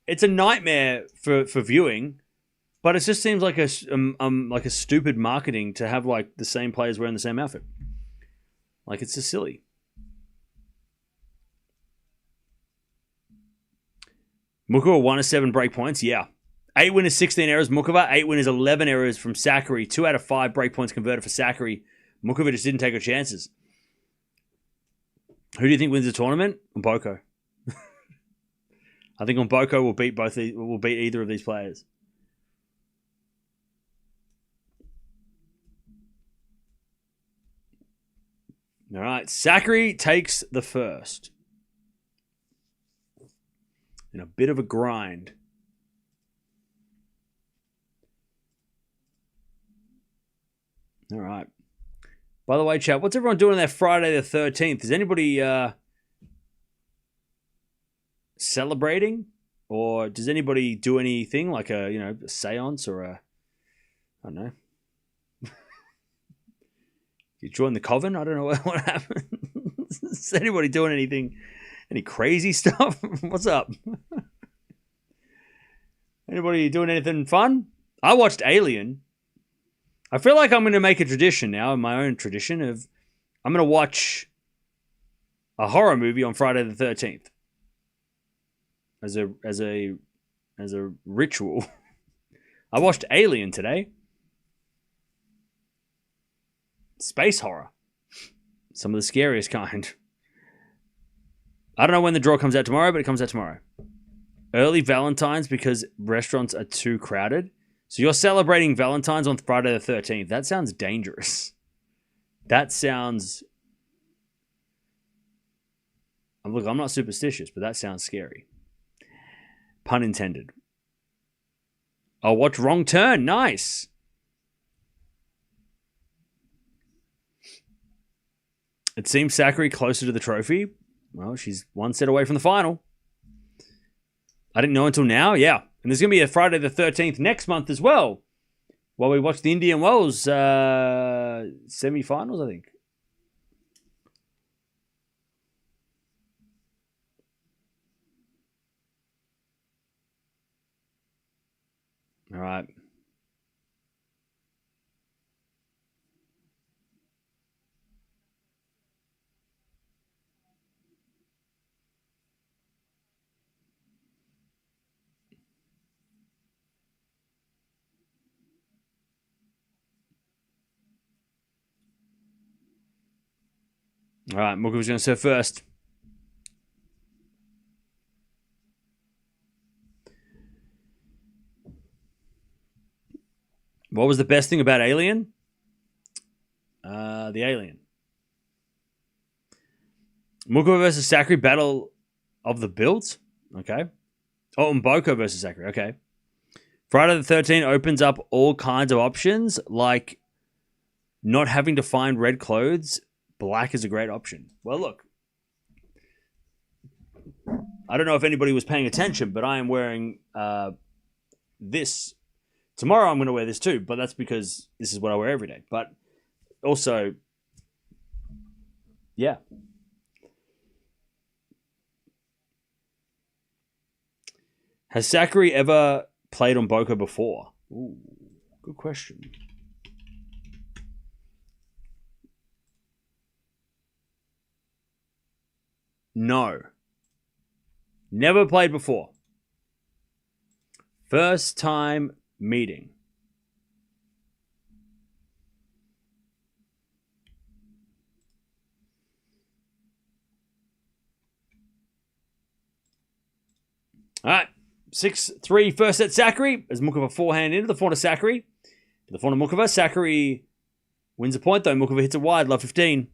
it's a nightmare for viewing, but it just seems like a stupid marketing to have like the same players wearing the same outfit. Like, it's just silly. Muchova 1 of 7 break points, yeah. 8 winners, 16 errors. Muchova 8 winners, 11 errors from Sakkari. 2 out of 5 break points converted for Sakkari. Muchova just didn't take her chances. Who do you think wins the tournament? Mboko. I think Mboko will beat either of these players. All right, Sakkari takes the first. In a bit of a grind. All right. By the way, chat, what's everyone doing on their Friday the 13th? Is anybody celebrating? Or does anybody do anything like a seance or I don't know. You join the coven? I don't know what happened. Is anybody doing anything? Any crazy stuff? What's up? Anybody doing anything fun? I watched Alien. I feel like I'm going to make a tradition now, my own tradition of I'm going to watch a horror movie on Friday the 13th as a ritual. I watched Alien today. Space horror. Some of the scariest kind. I don't know when the draw comes out tomorrow, but it comes out tomorrow. Early Valentine's because restaurants are too crowded. So you're celebrating Valentine's on Friday the 13th. That sounds dangerous. That sounds... Look, I'm not superstitious, but that sounds scary. Pun intended. Oh, watch Wrong Turn. Nice. It seems Sakkari closer to the trophy. Well, she's one set away from the final. I didn't know until now. Yeah. And there's going to be a Friday the 13th next month as well. While we watch the Indian Wells semi-finals, I think. All right. All right, Muchova's going to serve first. What was the best thing about Alien? The Alien. Muchova versus Sakkari, battle of the built. Okay. Oh, Mboko versus Sakkari. Okay. Friday the 13th opens up all kinds of options, like not having to find red clothes. Black is a great option. Well, look. I don't know if anybody was paying attention, but I am wearing this. Tomorrow I'm going to wear this too, but that's because this is what I wear every day. But also, yeah. Has Sakkari ever played on Mboko before? Ooh, good question. No. Never played before. First time meeting. All right. 6-3 first set Sakkari as Muchova forehand into the forehand of Sakkari. To the forehand of Muchova. Sakkari wins a point though. Muchova hits it wide. Love 15.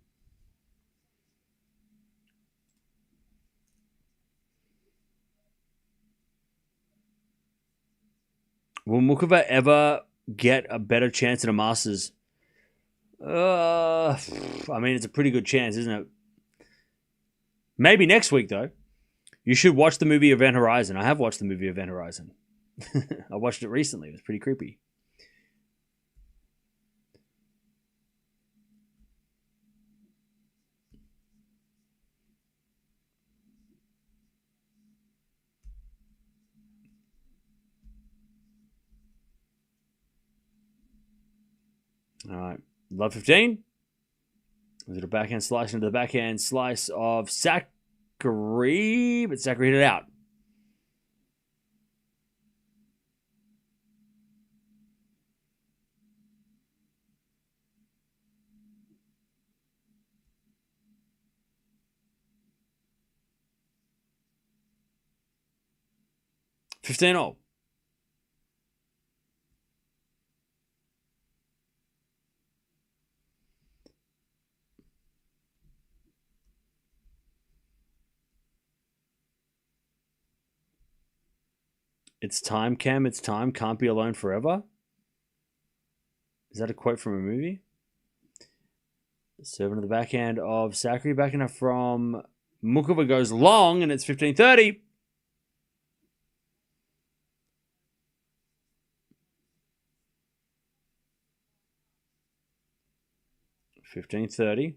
Will Muchova ever get a better chance at a Masters? I mean, it's a pretty good chance, isn't it? Maybe next week, though. You should watch the movie Event Horizon. I have watched the movie Event Horizon. I watched it recently. It was pretty creepy. All right. Love 15. Was it a backhand slice into the backhand slice of Sakkari? But Sakkari hit it out. Fifteen all. It's time, Cam. It's time. Can't be alone forever. Is that a quote from a movie? Serving to the backhand of Sakkari. Backhand from Muchova goes long, and it's 15-30. $15-30.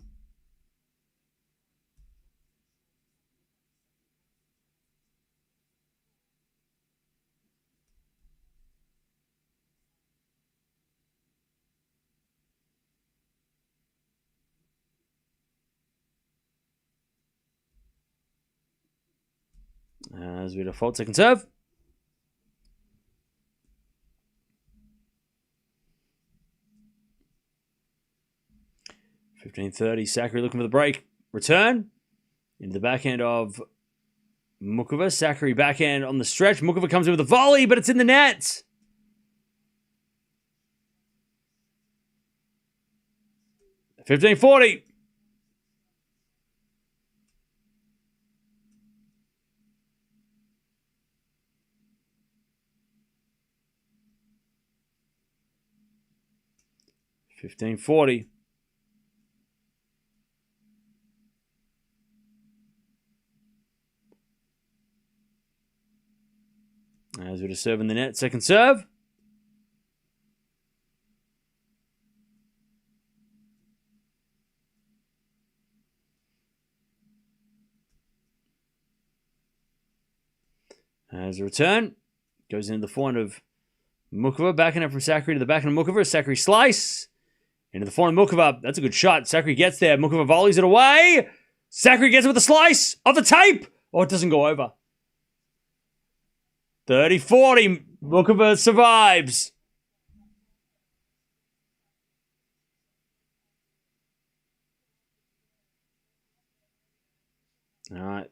As we default, second serve. $15-30. Sakkari looking for the break. Return. Into the backhand of Muchova. Sakkari backhand on the stretch. Muchova comes in with a volley, but it's in the net. $15-40. $15-40. As we're just serving the net. Second serve. As a return. Goes into the forehand of Muchova. Backhand from Sakkari to the backhand of Muchova. Sakkari slice. Into the forehand of Muchova. That's a good shot. Sakkari gets there. Muchova volleys it away. Sakkari gets it with a slice of the tape. Oh, it doesn't go over. 30-40. Muchova survives. All right.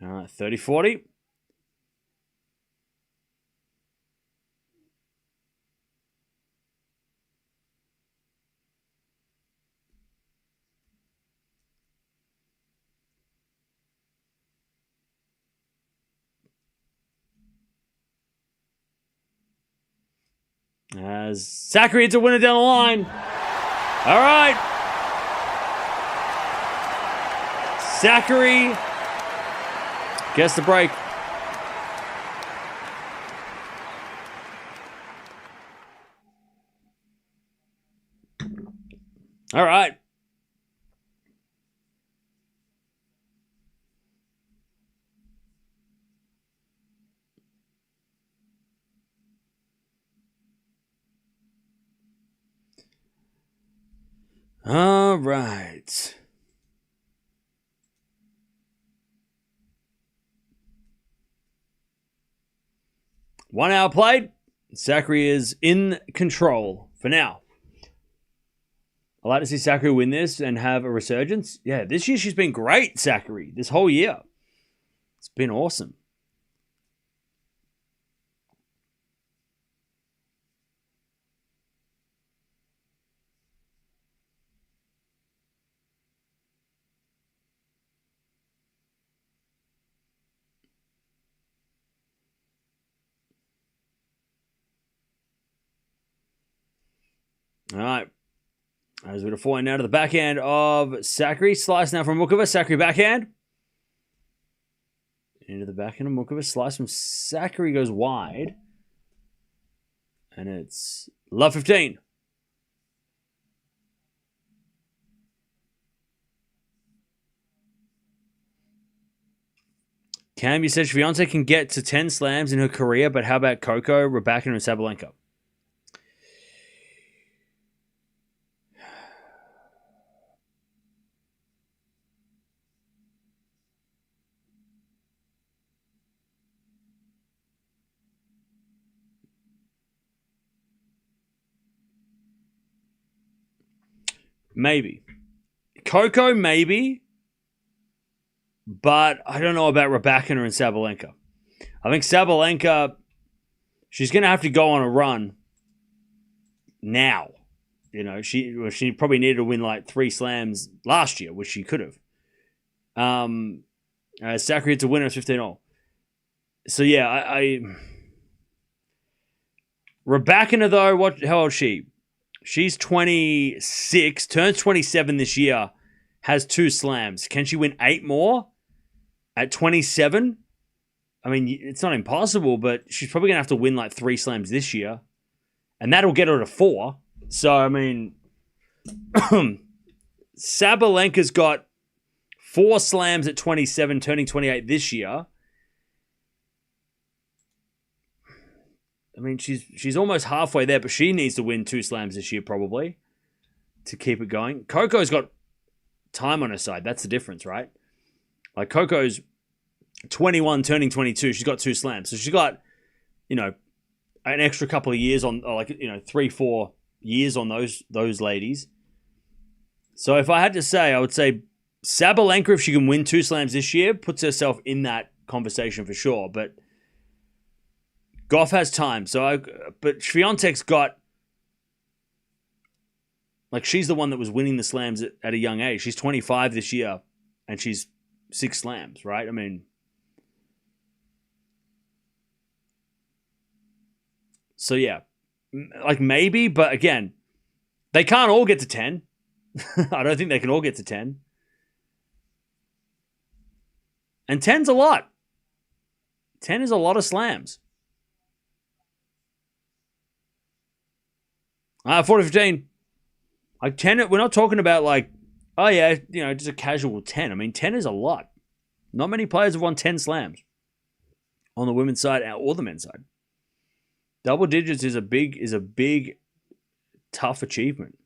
30-40. As Sakkari hits a winner down the line. All right. Sakkari gets the break. All right. All right. One hour played. Sakkari is in control for now. I'd like to see Sakkari win this and have a resurgence. Yeah, this year she's been great, Sakkari. This whole year. It's been awesome. All right. As we go forward now to the backhand of Sakkari. Slice now from Muchova. Sakkari backhand. Into the backhand of Muchova. Slice from Sakkari goes wide. And it's love 15. Cam, you said Swiatek can get to 10 slams in her career, but how about Coco, Raducanu, and Sabalenka? Maybe. Coco, maybe. But I don't know about Raducanu and Sabalenka. I think Sabalenka, she's going to have to go on a run now. You know, she probably needed to win like 3 slams last year, which she could have. Sakkari to winner 15-all. So yeah, Raducanu though, how old is she? She's 26, turns 27 this year, has 2 slams. Can she win 8 more at 27? I mean, it's not impossible, but she's probably going to have to win like 3 slams this year. And that'll get her to 4. So, I mean, Sabalenka's got 4 slams at 27, turning 28 this year. I mean, she's almost halfway there, but she needs to win 2 slams this year probably to keep it going. Coco's got time on her side. That's the difference, right? Like Coco's 21, turning 22. She's got 2 slams. So she's got, you know, an extra couple of years on, like, you know, 3-4 years on those ladies. So if I had to say, I would say Sabalenka, if she can win 2 slams this year, puts herself in that conversation for sure. But Gauff has time. But Swiatek's got, like, she's the one that was winning the slams at a young age. She's 25 this year, and she's 6 slams, right? I mean, so yeah, like maybe, but again, they can't all get to 10. I don't think they can all get to 10. And 10's a lot. 10 is a lot of slams. 40-15. Like 10, we're not talking about like, oh yeah, you know, just a casual 10. I mean, 10 is a lot. Not many players have won 10 slams on the women's side or the men's side. Double digits is a big, tough achievement.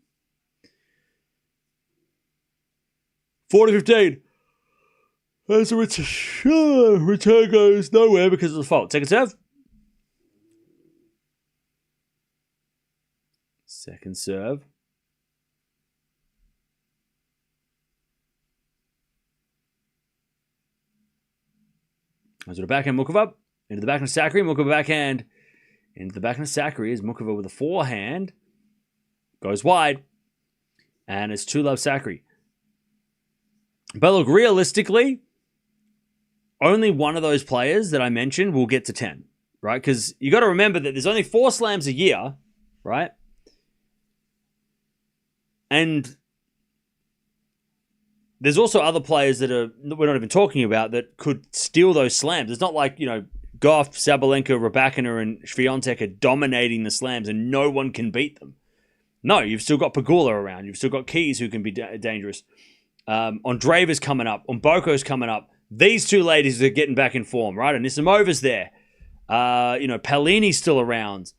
40-15. As a return goes nowhere because of the fault. Second serve. Second serve. As to the backhand, Muchova. Into the backhand, Sakkari. Muchova backhand. Into the backhand, Sakkari is Muchova with a forehand. Goes wide. And it's 2-love Sakkari. But look, realistically, only one of those players that I mentioned will get to 10, right? Because you got to remember that there's only 4 slams a year, right? And there's also other players that we're not even talking about that could steal those slams. It's not like, you know, Gauff, Sabalenka, Raducanu, and Swiatek are dominating the slams and no one can beat them. No, you've still got Pegula around. You've still got Keys who can be dangerous. Andreeva's coming up. Mboko's coming up. These 2 ladies are getting back in form, right? Anisimova's there. You know, Palini's still around.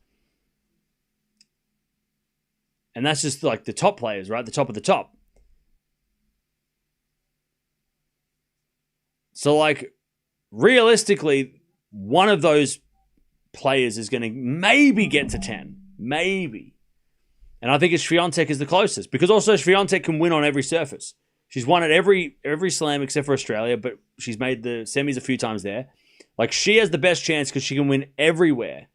And that's just like the top players, right? The top of the top. So, like, realistically, one of those players is going to maybe get to 10. Maybe. And I think Swiatek is the closest. Because also Swiatek can win on every surface. She's won at every slam except for Australia, but she's made the semis a few times there. Like, she has the best chance because she can win everywhere.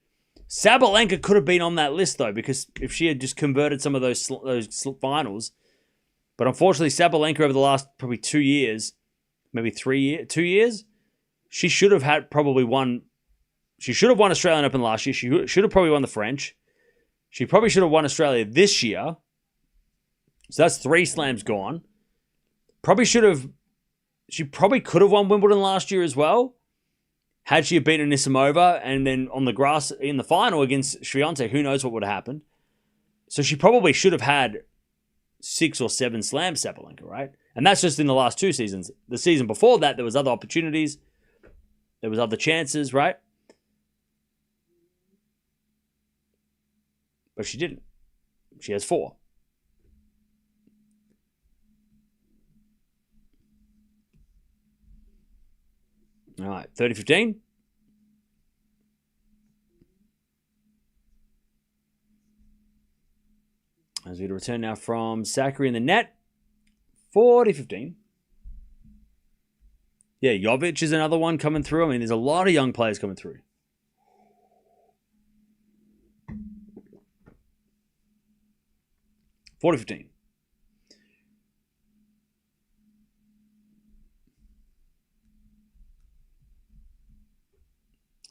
Sabalenka could have been on that list, though, because if she had just converted some of those finals. But unfortunately, Sabalenka over the last probably 2 years, maybe 2 years, she should have won. She won Australian Open last year. She should have probably won the French. She probably should have won Australia this year, So that's 3 slams gone. She probably could have won Wimbledon last year as well. Had she beaten Anisimova and then on the grass in the final against Swiatek, who knows what would have happened. So she probably should have had 6 or 7 slams, Sabalenka, right? And that's just in the last 2 seasons. The season before that, there was other opportunities. There was other chances, right? But she didn't. She has 4. All right, 30-15. As we return now from Sakkari in the net. 40-15. Yeah, Jovic is another one coming through. I mean, there's a lot of young players coming through. $40-15.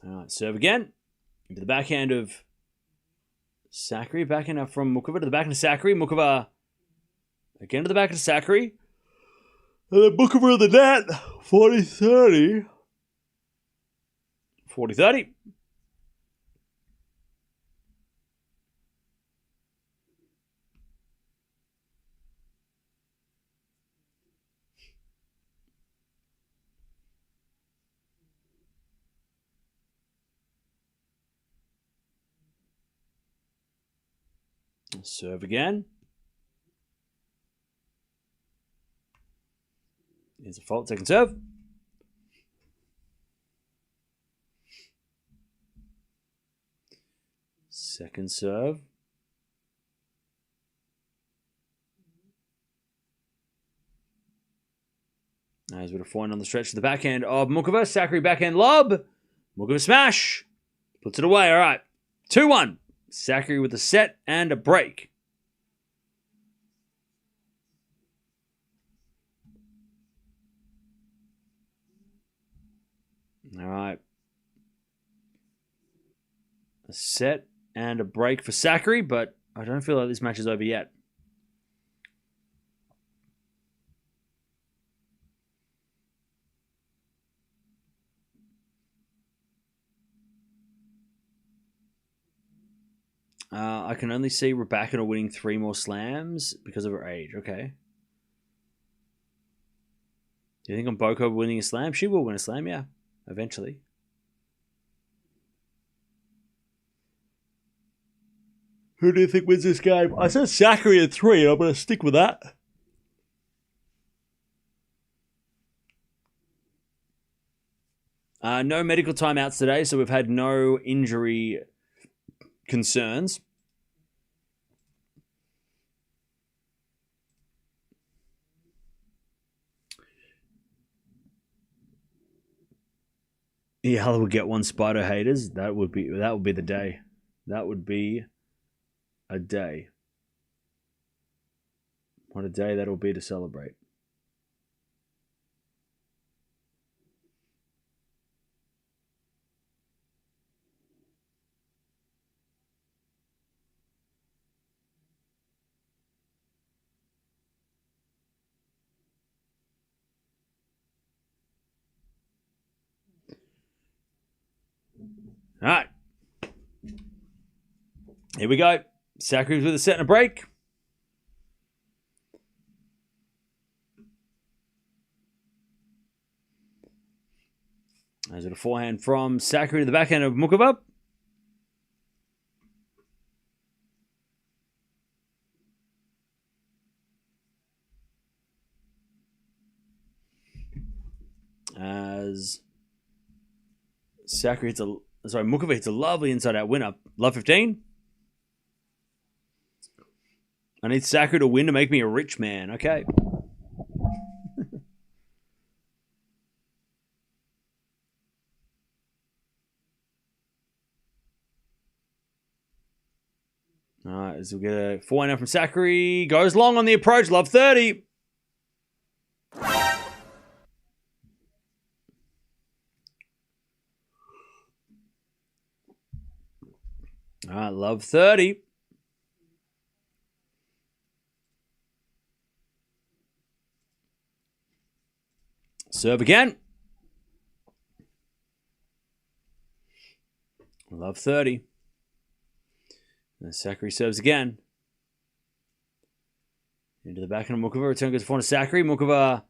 All right, serve again. Into the backhand of Sakkari. Backhand up from Muchova to the backhand of Sakkari. Muchova again to the backhand of Sakkari. And then Muchova in the net. 40-30. 40-30. Serve again. Here's a fault. Second serve. Second serve. As with a 4 on the stretch to the backhand of Muchova. Sakkari backhand lob. Muchova smash. Puts it away. All right. 2-1. Sakkari with a set and a break. All right. A set and a break for Sakkari, but I don't feel like this match is over yet. I can only see Raducanu winning 3 more slams because of her age. Okay. Do you think on Boko winning a slam? She will win a slam, yeah. Eventually. Who do you think wins this game? I said Sakkari at 3, and I'm going to stick with that. No medical timeouts today, so we've had no injury concerns. Eala would get 1 Spider haters. That would be the day. That would be a day. What a day that'll be to celebrate. All right. Here we go. Sakkari's with a set and a break. As it a forehand from Sakkari to the backhand of Muchova. As Sakkari hits Muchova hits a lovely inside out winner. Love 15. I need Sakkari to win to make me a rich man. Okay. All right, as we get a 4-1 from Sakkari. Goes long on the approach. Love 30. All right, love 30. Serve again. Love 30. And Sakkari serves again. Into the backhand of Muchova. Return goes to forehand of Sakkari. Muchova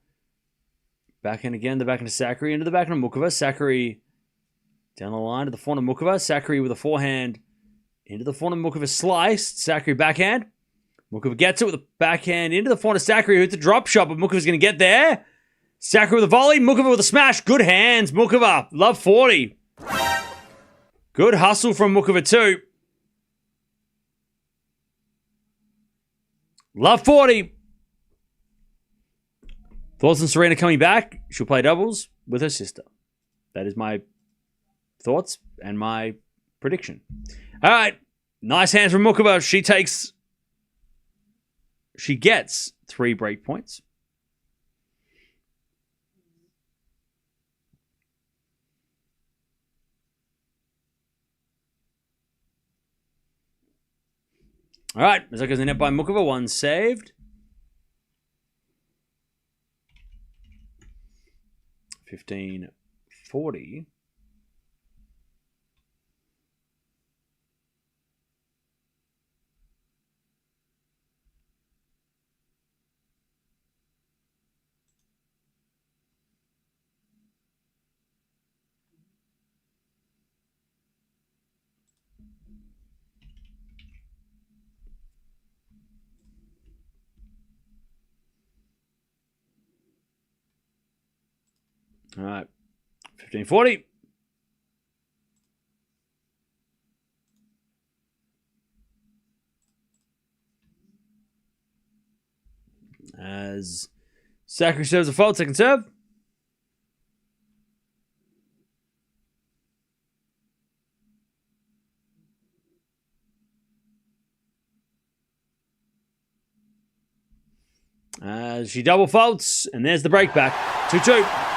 backhand again. The backhand of Sakkari. Into the backhand of Muchova. Sakkari down the line to the forehand of Muchova. Sakkari with a forehand. Into the forehand of Muchova. Sliced. Sakkari backhand. Muchova gets it with a backhand. Into the forehand of Sakkari. Who hits a drop shot, but Muchova's going to get there. Sakkari with a volley. Muchova with a smash. Good hands. Muchova. Love 40. Good hustle from Muchova too. Love 40. Thoughts on Serena coming back? She'll play doubles with her sister. That is my thoughts and my prediction. All right. Nice hands from Muchova. She gets 3 break points. All right, as that goes in net by Muchova, 1 saved. 15-40. All right, 15-40. As Sakkari serves a fault, second serve. As she double faults, and there's the break back. 2-2.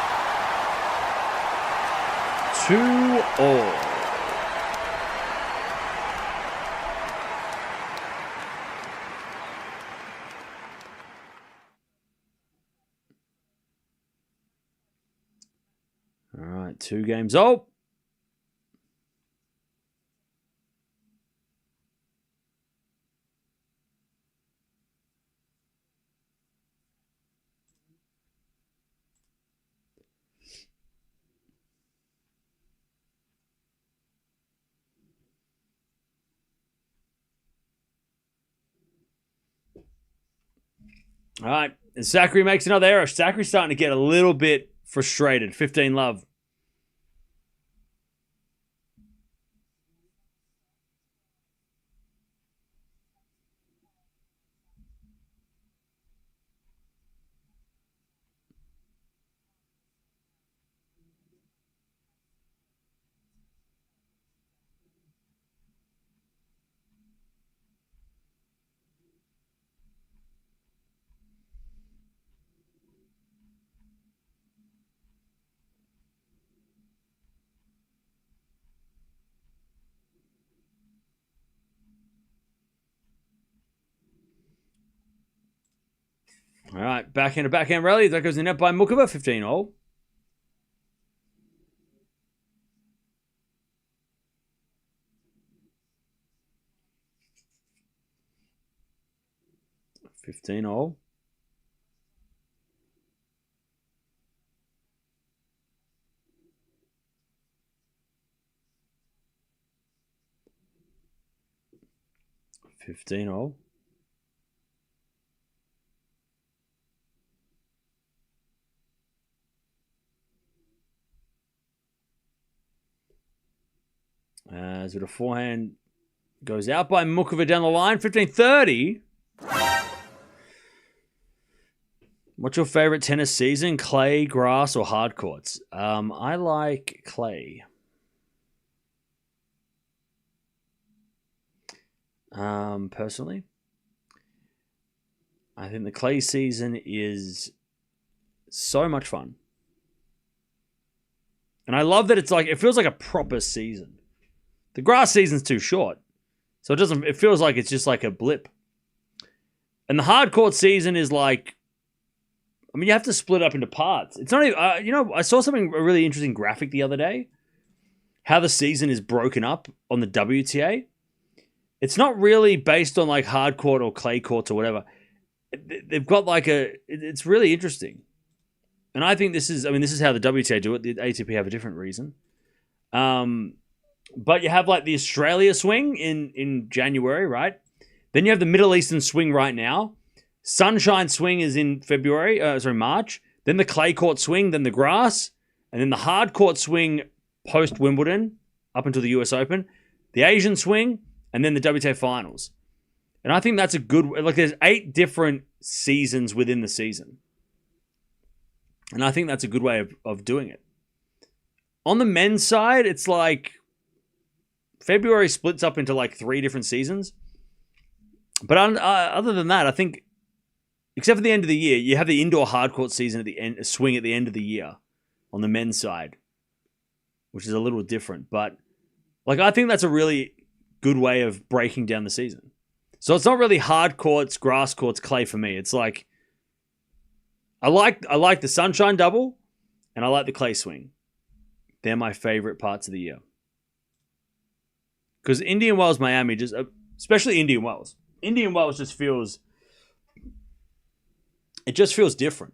2-all. All right, 2 games all. All right, and Sakkari makes another error. Sakkari's starting to get a little bit frustrated. 15 love. All right, backhand to backhand rally. That goes in net by Muchova, 15-all. $15-all. $15-all. As with a forehand goes out by Muchova down the line, 15-30. What's your favorite tennis season? Clay, grass, or hard courts? I like clay. Personally, I think the clay season is so much fun. And I love that it feels like a proper season. The grass season's too short. So it feels like it's just like a blip. And the hard court season is like, I mean, you have to split up into parts. It's not even, I saw a really interesting graphic the other day, how the season is broken up on the WTA. It's not really based on like hard court or clay courts or whatever. They've got like it's really interesting. And I think this is how the WTA do it. The ATP have a different reason. But you have like the Australia swing in January, right? Then you have the Middle Eastern swing right now. Sunshine swing is in March. Then the clay court swing, then the grass, and then the hard court swing post Wimbledon up until the US Open, the Asian swing, and then the WTA finals. And I think that's a good, like there's 8 different seasons within the season. And I think that's a good way of doing it. On the men's side, it's like February splits up into like 3 different seasons. But other than that, I think, except for the end of the year, you have the indoor hard court season at the end, swing at the end of the year on the men's side, which is a little different. But like, I think that's a really good way of breaking down the season. So it's not really hard courts, grass courts, clay for me. It's like, I like the sunshine double and I like the clay swing. They're my favorite parts of the year. Because Indian Wells, Miami, especially Indian Wells. Indian Wells just feels different,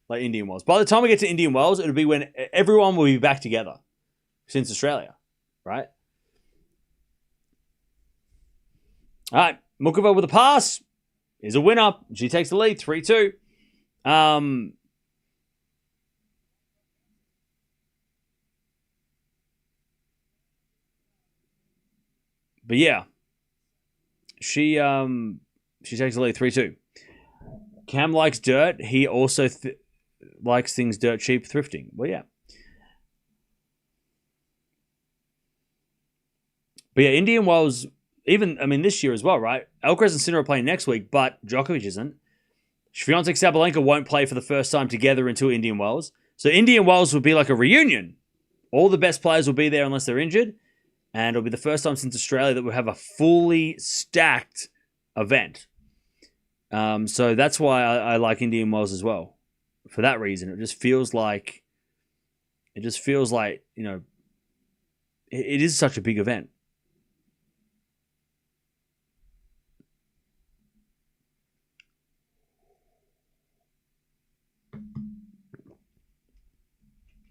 like Indian Wells. By the time we get to Indian Wells, it'll be when everyone will be back together since Australia, right? All right, Muchova with a pass is a winner. She takes the lead, 3-2. But yeah, she takes the lead 3-2. Cam likes dirt. He also likes things dirt cheap, thrifting. Well, yeah. But yeah, Indian Wells, this year as well, right? Alcaraz and Sinner are playing next week, but Djokovic isn't. Swiatek Sabalenka won't play for the first time together until Indian Wells. So Indian Wells will be like a reunion. All the best players will be there unless they're injured. And it'll be the first time since Australia that we'll have a fully stacked event. So that's why I like Indian Wells as well. For that reason, it just feels like, it is such a big event.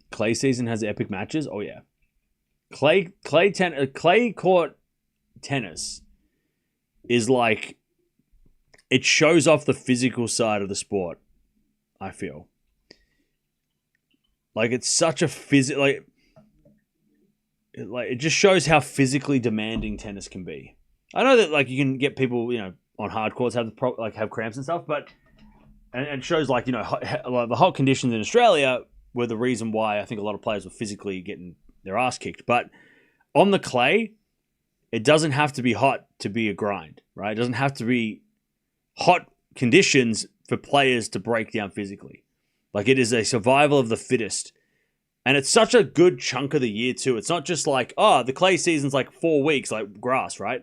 Clay season has epic matches. Oh yeah, clay court tennis is like, it shows off the physical side of the sport. I feel like it's such a it just shows how physically demanding tennis can be. I know that like you can get people on hard courts have cramps and stuff, but and it shows like the hot conditions in Australia were the reason why I think a lot of players were physically getting their ass kicked. But on the clay, it doesn't have to be hot to be a grind, right? It doesn't have to be hot conditions for players to break down physically. Like, it is a survival of the fittest. And it's such a good chunk of the year too. It's not just like, the clay season's like 4 weeks, like grass, right?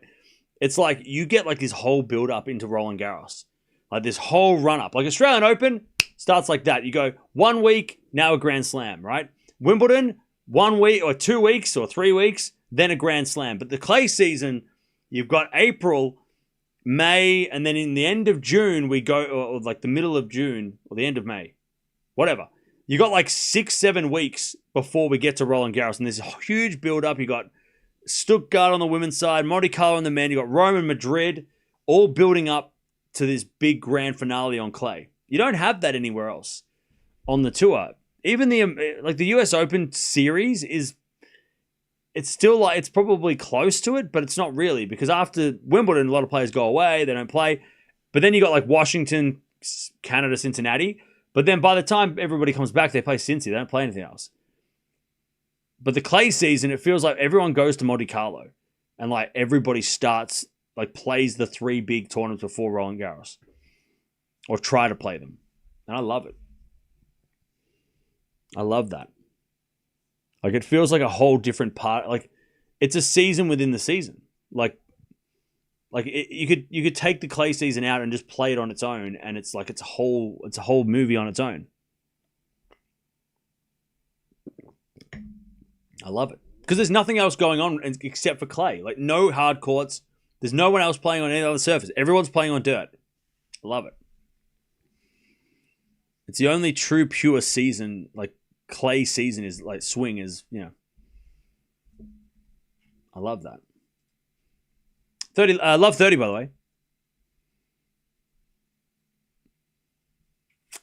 It's like you get like this whole build up into Roland Garros. Like this whole run up. Like Australian Open starts like that. You go 1 week, now a Grand Slam, right? Wimbledon, 1 week or 2 weeks or 3 weeks, then a Grand Slam. But the clay season, you've got April, May, and then in the end of June, we go, or like the middle of June, or the end of May, whatever. You got like 6-7 weeks before we get to Roland Garros, and there's a huge build-up. You got Stuttgart on the women's side, Monte Carlo on the men, you got Rome and Madrid, all building up to this big grand finale on clay. You don't have that anywhere else on the tour. Even the US Open series it's still like, it's probably close to it, but it's not really, because after Wimbledon, a lot of players go away, they don't play. But then you got like Washington, Canada, Cincinnati. But then by the time everybody comes back, they play Cincy. They don't play anything else. But the clay season, it feels like everyone goes to Monte Carlo and like everybody starts, like plays the 3 big tournaments before Roland Garros, or try to play them. And I love it. I love that. Like, it feels like a whole different part. Like, it's a season within the season. You could take the clay season out and just play it on its own, and it's like it's a whole movie on its own. I love it. Because there's nothing else going on except for clay. Like, no hard courts. There's no one else playing on any other surface. Everyone's playing on dirt. I love it. It's the only true pure season, like clay season is like swing is, you know. I love that. 30, love 30, by the way.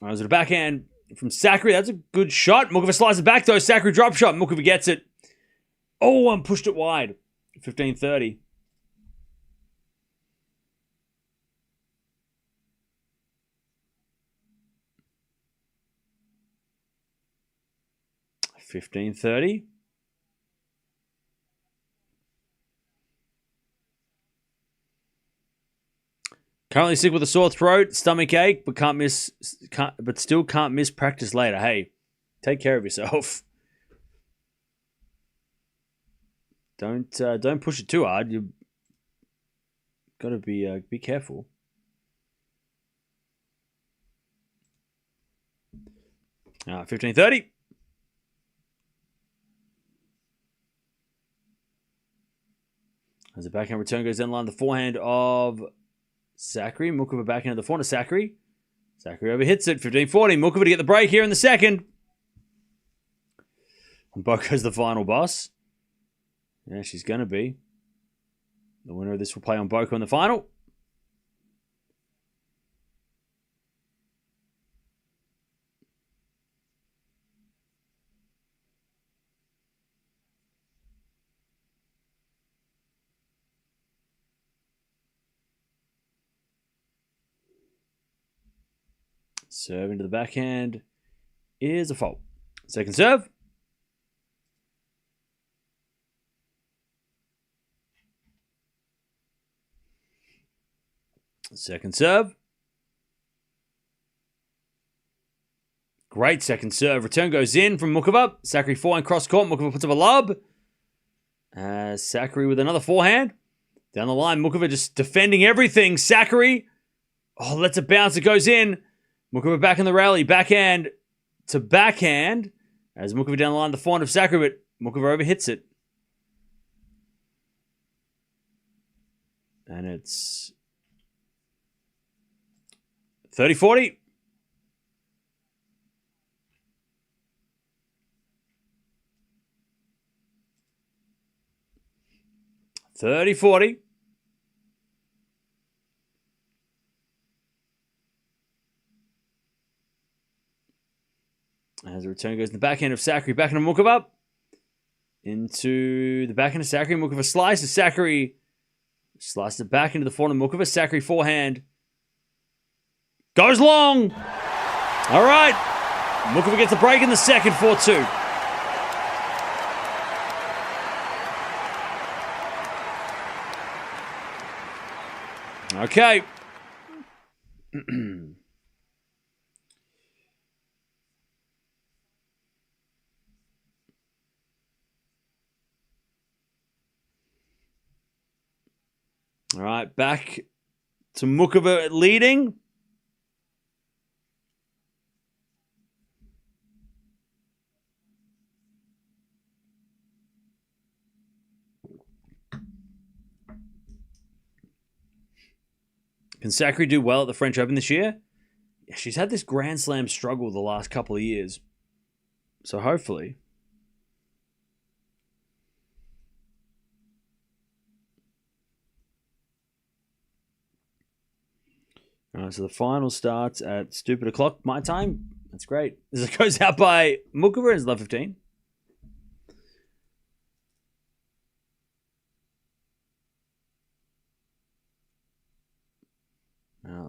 I was at a backhand from Sakkari. That's a good shot. Muchova slices back, though. Sakkari drop shot. Muchova gets it. Oh, and pushed it wide. 15-30. Currently sick with a sore throat, stomach ache, but still can't miss practice later. Hey, take care of yourself. Don't push it too hard. You got to be careful. All right, 15-30. As the backhand return goes down the line, the forehand of Sakkari. Muchova backhand of the forehand of Sakkari. Sakkari overhits it. 15-40. Muchova to get the break here in the second. And Boko's the final boss. Yeah, she's going to be. The winner of this will play on Boko in the final. Serve into the backhand is a fault. Second serve. Second serve. Great second serve. Return goes in from Muchova. Sakkari forehand cross court. Muchova puts up a lob. Sakkari with another forehand. Down the line, Muchova just defending everything. Sakkari. Oh, lets it bounce. It goes in. Muchova back in the rally. Backhand to backhand. As Muchova down the line, the forehand of Sakkari, but Muchova overhits it. And it's 30-40. As the return goes in the backhand of Sakkari, backhand of Muchova. Into the backhand of Sakkari. Muchova slices. Sakkari slices it back into the forehand of Muchova. Sakkari forehand. Goes long. All right. Muchova gets a break in the second, 4-2. Okay. All right, back to Muchova leading. Can Sakkari do well at the French Open this year? Yeah, she's had this Grand Slam struggle the last couple of years. So hopefully. All right, so the final starts at stupid o'clock my time. That's great. This goes out by Muchova as love 15.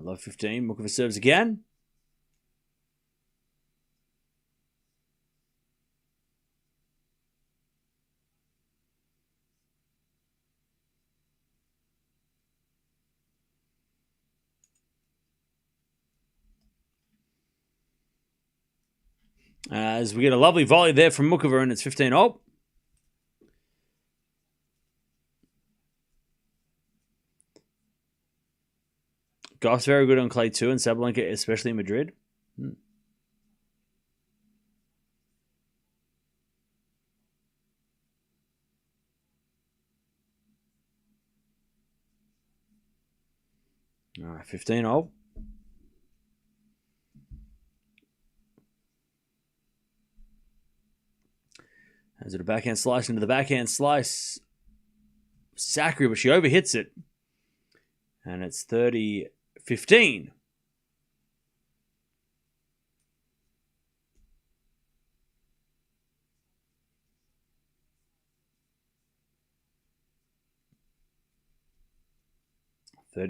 Love 15. Muchova serves again. As we get a lovely volley there from Muchova, and it's 15-0. Gauff's very good on clay too, and Sabalenka, especially in Madrid. All right, 15 all. As it a backhand slice into the backhand slice. Sakkari, but she overhits it. And it's 30-15. As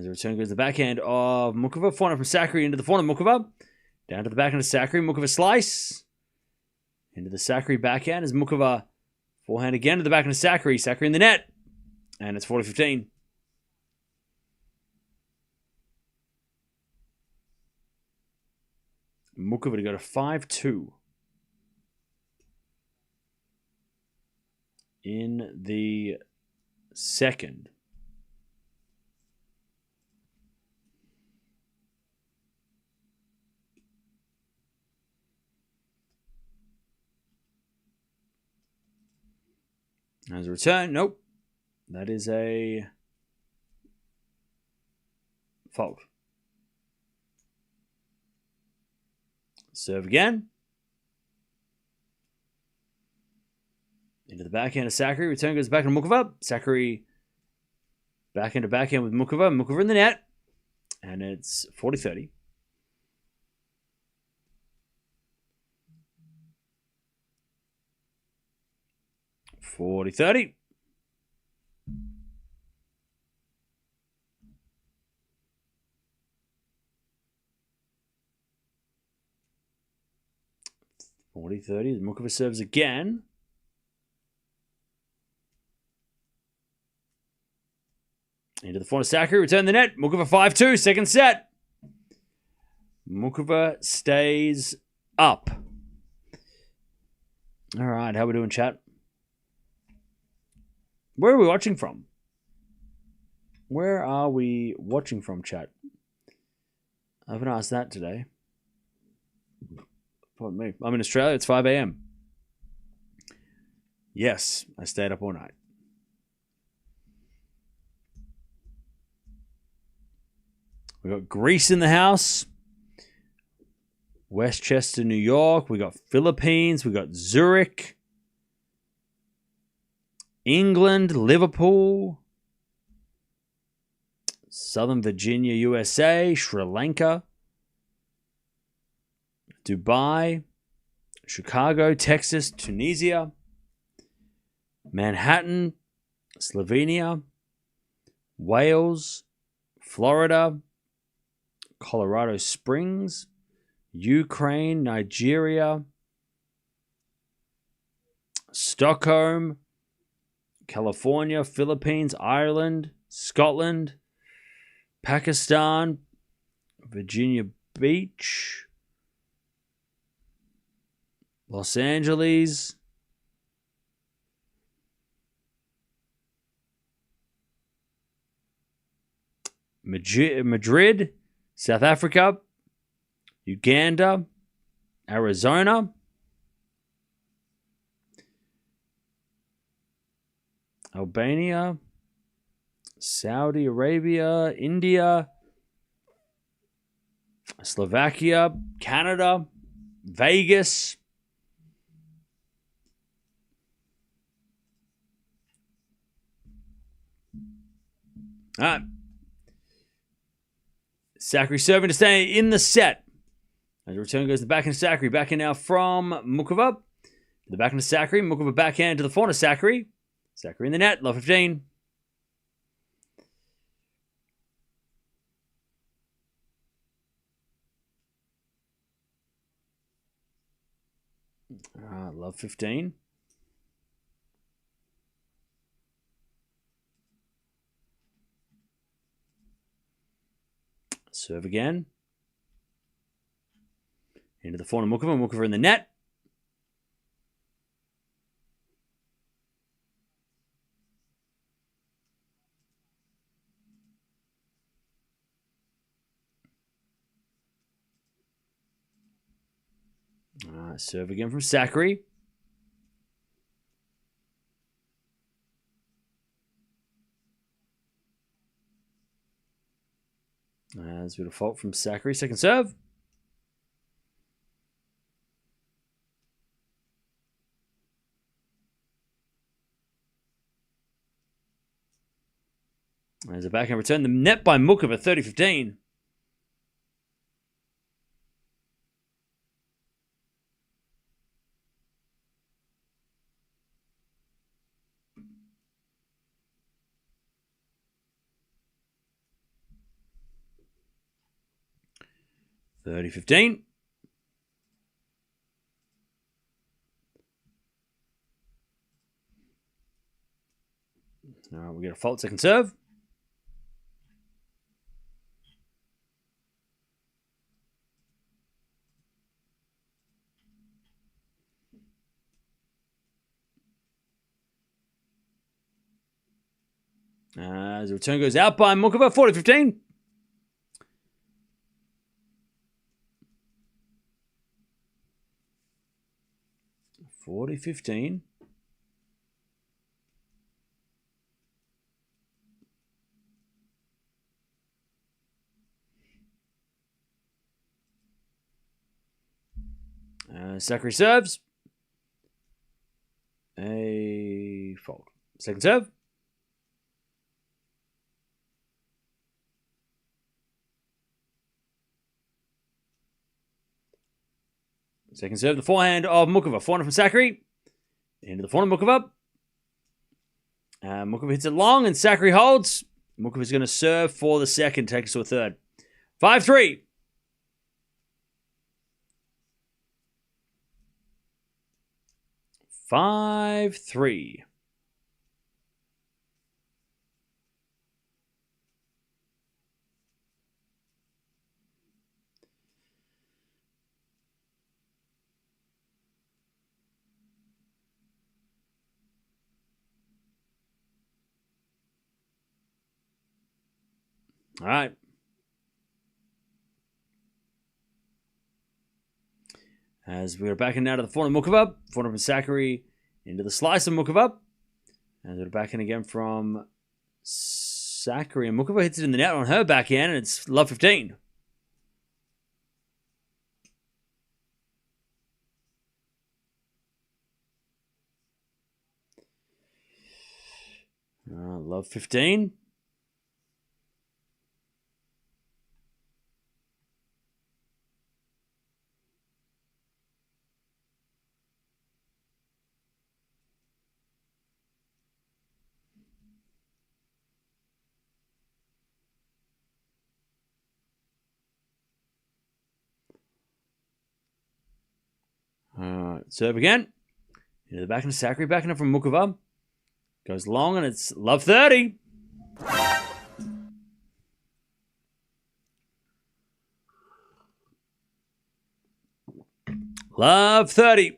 the return goes to the backhand of Muchova. Forehand from Sakkari into the forehand of Muchova. Down to the backhand of Sakkari. Muchova slice. Into the Sakkari backhand as Muchova forehand again to the backhand of Sakkari. Sakkari in the net. And it's 40-15. Muchova to go to 5-2. In the second. As a return, nope. That is a fault. Serve again. Into the backhand of Sakkari. Return goes back to Muchova. Sakkari backhand to backhand with Muchova. Muchova in the net. And it's 40-30. $40-30. Muchova serves again. Into the forehand of Sakkari. Return the net. Muchova 5-2. Second set. Muchova stays up. All right. How are we doing, chat? Where are we watching from? Where are we watching from, chat? I haven't asked that today. Pardon me. I'm in Australia. It's 5 a.m. Yes, I stayed up all night. We got Greece in the house. Westchester, New York. We got Philippines. We got Zurich. England, Liverpool. Southern Virginia, USA. Sri Lanka. Dubai. Chicago, Texas, Tunisia. Manhattan, Slovenia. Wales. Florida. Colorado Springs, Ukraine, Nigeria, Stockholm, California, Philippines, Ireland, Scotland, Pakistan, Virginia Beach, Los Angeles, Madrid, South Africa, Uganda, Arizona, Albania, Saudi Arabia, India, Slovakia, Canada, Vegas, all right. Sakkari serving to stay in the set. As the return goes to the backhand of Sakkari. Backhand now from Muchova. To the backhand of Sakkari. Muchova backhand to the forehand of Sakkari. Sakkari in the net. Love 15. Love 15. Serve again. Into the forehand of Muchova. Muchova in the net. Serve again from Sakkari. As we default from Sakkari. Second serve. There's a backhand return. The net by Muchova, 30-15. All right, we get a fault. Second serve. As the return goes out by Muchova, 40-15. Sakkari serves. A fault. Second serve. Second serve, the forehand of Muchova. Forehand from Sakkari. Into the forehand of Muchova. Muchova hits it long and Sakkari holds. Muchova's going to serve for the second, take us to a third. 5-3. All right. As we are backing now to the forehand of Muchova. Forehand from Sakkari into the slice of Muchova. As we're backing again from Sakkari. And Muchova hits it in the net on her backhand, and it's love 15. Love 15. Serve again. Into the backhand of Sakkari. Backhand from Muchova. Goes long and it's love 30. Love 30.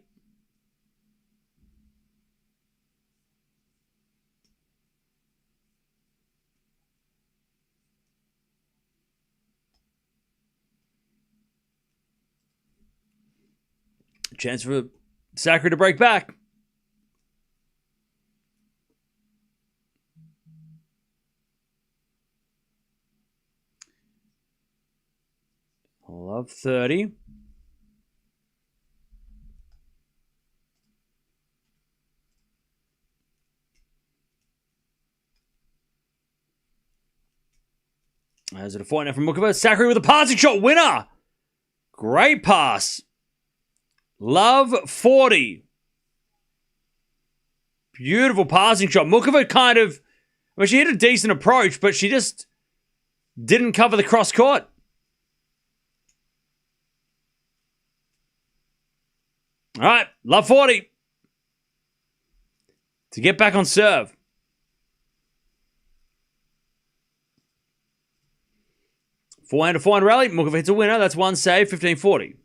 Chance for Sakkari to break back. Love 30. As it a point now from Muchova. Sakkari with a passing shot. Winner. Great pass. Love 40. Beautiful passing shot. Muchova kind of, well, she hit a decent approach, but she just didn't cover the cross court. All right, love 40. To get back on serve. Forehand to forehand rally. Muchova hits a winner. That's one save, 15-40.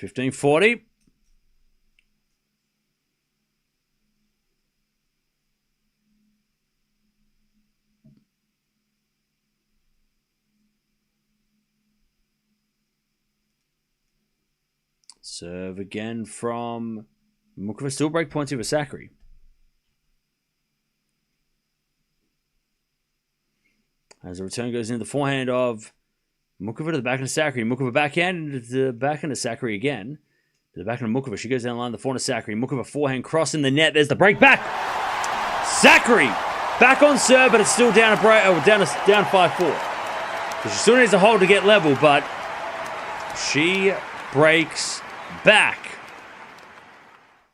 $15.40. Serve again from Muchova. Still break points here for Sakkari. As the return goes into the forehand of Muchova to the backhand of Sakkari. Muchova backhand into the backhand of Sakkari again. To the backhand of Muchova. She goes down the line, the forehand of Sakkari. Muchova forehand cross in the net. There's the break back. Sakkari back on serve, but it's still down 5-4. So she still needs a hold to get level, but she breaks back.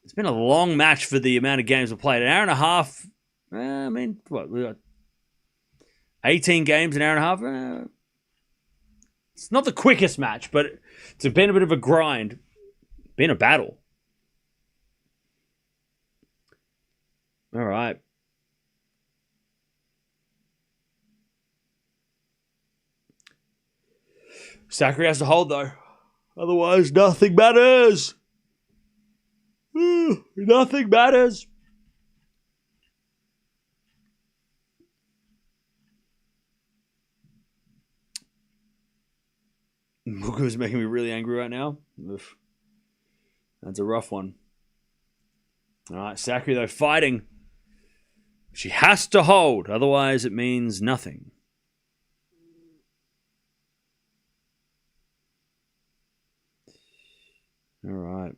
It's been a long match for the amount of games we've played. An hour and a half. We got 18 games, an hour and a half. It's not the quickest match, but it's been a bit of a grind. Been a battle. All right. Sakkari has to hold, though. Otherwise, nothing matters. Nothing matters. Mukova's making me really angry right now. Oof. That's a rough one. All right, Sakkari, though, fighting. She has to hold. Otherwise, it means nothing. All right.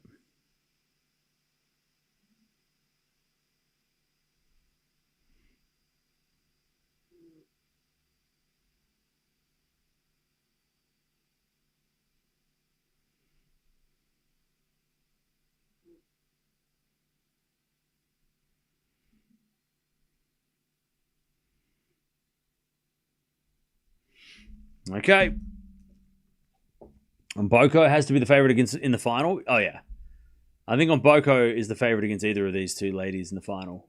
Okay. Mboko has to be the favorite against in the final. Oh, yeah. I think Mboko is the favorite against either of these two ladies in the final.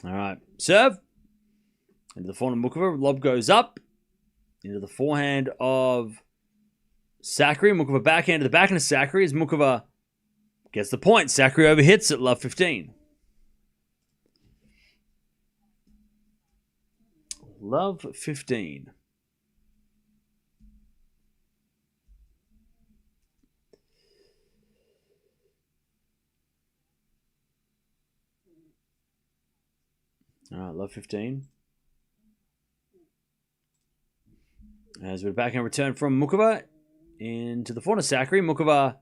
All right. Serve. Into the forehand of Muchova. Lob goes up. Into the forehand of Sakkari. Muchova backhand to the backhand of Sakkari as Muchova gets the point. Sakkari overhits at love 15. Love 15. All right, love 15. As we're back and return from Muchova into the forehand of Sakkari. Muchova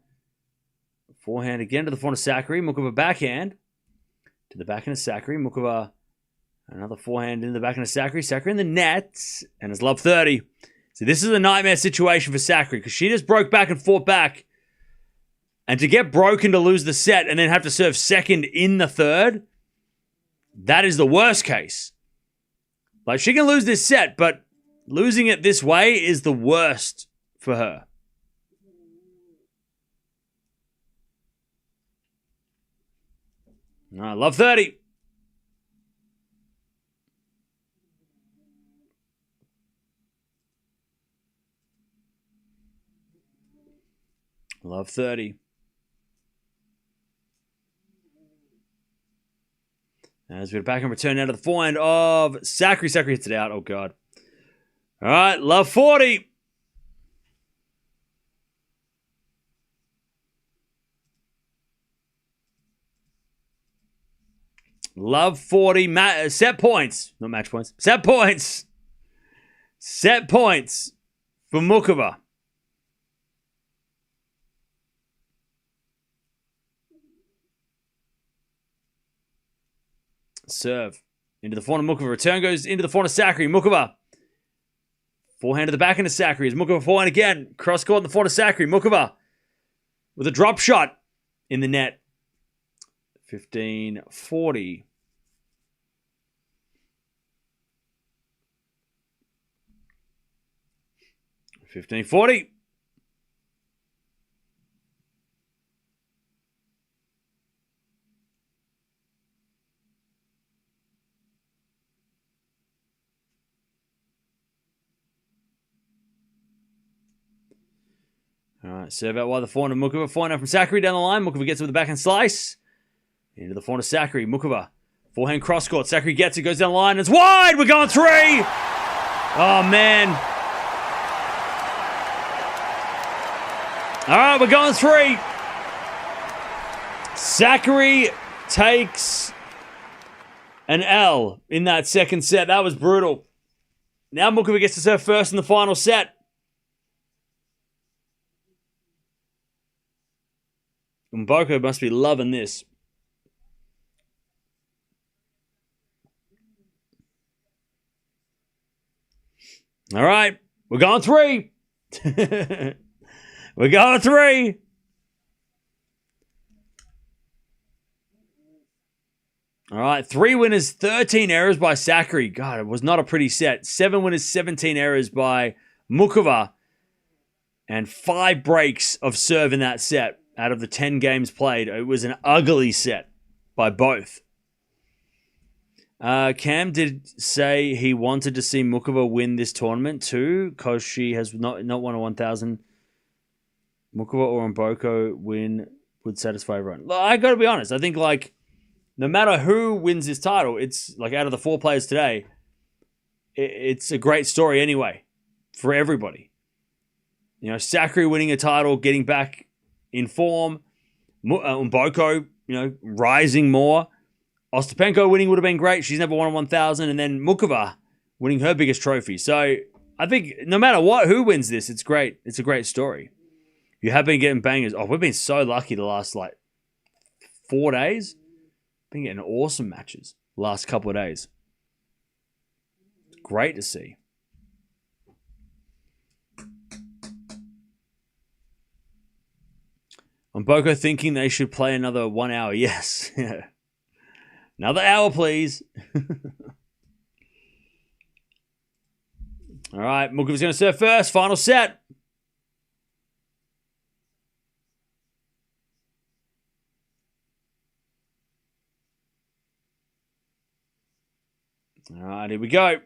forehand again to the forehand of Sakkari. Muchova backhand to the backhand of Sakkari. Muchova another forehand into the backhand of Sakkari. Sakkari in the net. And it's love 30. So this is a nightmare situation for Sakkari because she just broke back and fought back. And to get broken to lose the set and then have to serve second in the third, that is the worst case. Like, she can lose this set, but losing it this way is the worst for her. All right, love 30. Love 30. As we're back and return now to the forehand of Sakkari. Sakkari hits it out. Oh, God. All right, love 40. Love 40. Set points. Not match points. Set points. Set points for Muchova. Serve. Into the forehand of Muchova. Return goes into the forehand of Sakkari. Muchova. Forehand to the backhand of Sakkari. As Muchova forehand again. Cross court in the forehand of Sakkari. Muchova with a drop shot in the net. 15-40. $15-40. All right, serve out wide the forehand of Muchova. Forehand out from Sakkari down the line. Muchova gets it with the backhand slice. Into the forehand of Sakkari. Muchova. Forehand cross court. Sakkari gets it, goes down the line. It's wide. We're going 3. Oh, man. All right, we're going 3. Sakkari takes an L in that second set. That was brutal. Now Muchova gets to serve first in the final set. Mboko must be loving this. All right, we're going 3. We're going 3. All right, 3 winners, 13 errors by Sakkari. God, it was not a pretty set. 7 winners, 17 errors by Muchova. And 5 breaks of serve in that set out of the 10 games played. It was an ugly set by both. Cam did say he wanted to see Muchova win this tournament too, because she has not won a 1,000. Muchova or Mboko win would satisfy everyone. I got to be honest. I think, like, no matter who wins this title, it's like out of the 4 players today, it's a great story anyway for everybody. You know, Sakkari winning a title, getting back in form. Mboko, you know, rising more. Ostapenko winning would have been great. She's never won a 1,000. And then Muchova winning her biggest trophy. So I think no matter who wins this, it's great. It's a great story. You have been getting bangers. Oh, we've been so lucky the last, 4 days. Been getting awesome matches the last couple of days. It's great to see. Mboko thinking they should play another 1 hour. Yes. Another hour, please. All right, Muchova's going to serve first. Final set. All right, here we go.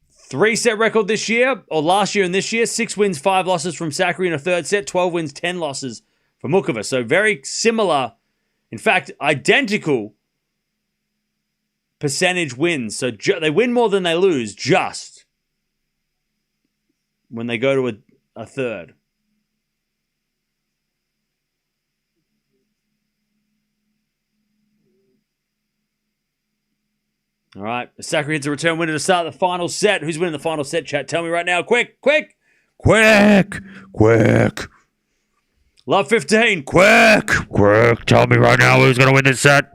Three-set record this year, or last year and this year. 6 wins, 5 losses from Sakkari in a third set. 12 wins, 10 losses for Muchova. So very similar, in fact, identical percentage wins. So they win more than they lose just when they go to a third. All right, Sakkari hits a return winner to start the final set. Who's winning the final set, chat? Tell me right now. Quick. Love 15. Quick. Tell me right now who's going to win this set.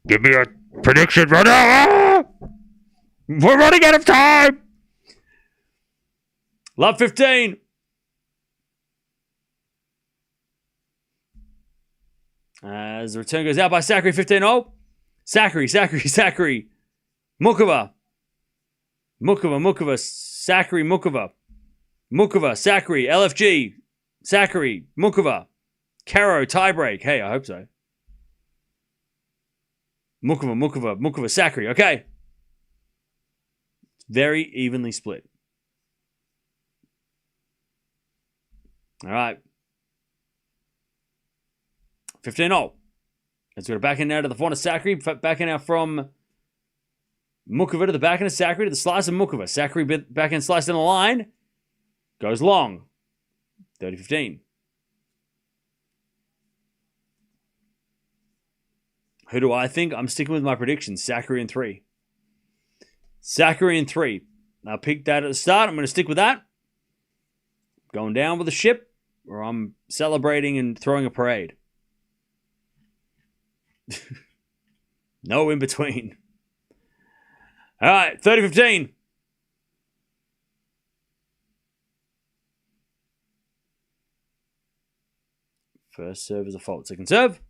Give me a prediction right now. We're running out of time. Love 15. As the return goes out by Sakkari, 15-0. Sakkari. Muchova, Sakkari, Muchova, Sakkari, LFG, Sakkari, Muchova, Caro, tiebreak. Hey, I hope so. Muchova, Sakkari. Okay. Very evenly split. All right. 15-0. Let's go back in now to the front of Sakkari. Back in now from Muchova to the back end of Sakkari to the slice of Muchova. Sakkari back end slice in the line. Goes long. 30-15. Who do I think? I'm sticking with my prediction. Sakkari in 3. Sakkari in 3. I picked that at the start. I'm going to stick with that. Going down with the ship, or I'm celebrating and throwing a parade. No in between. All right, 30-15. First serve is a fault. Second serve.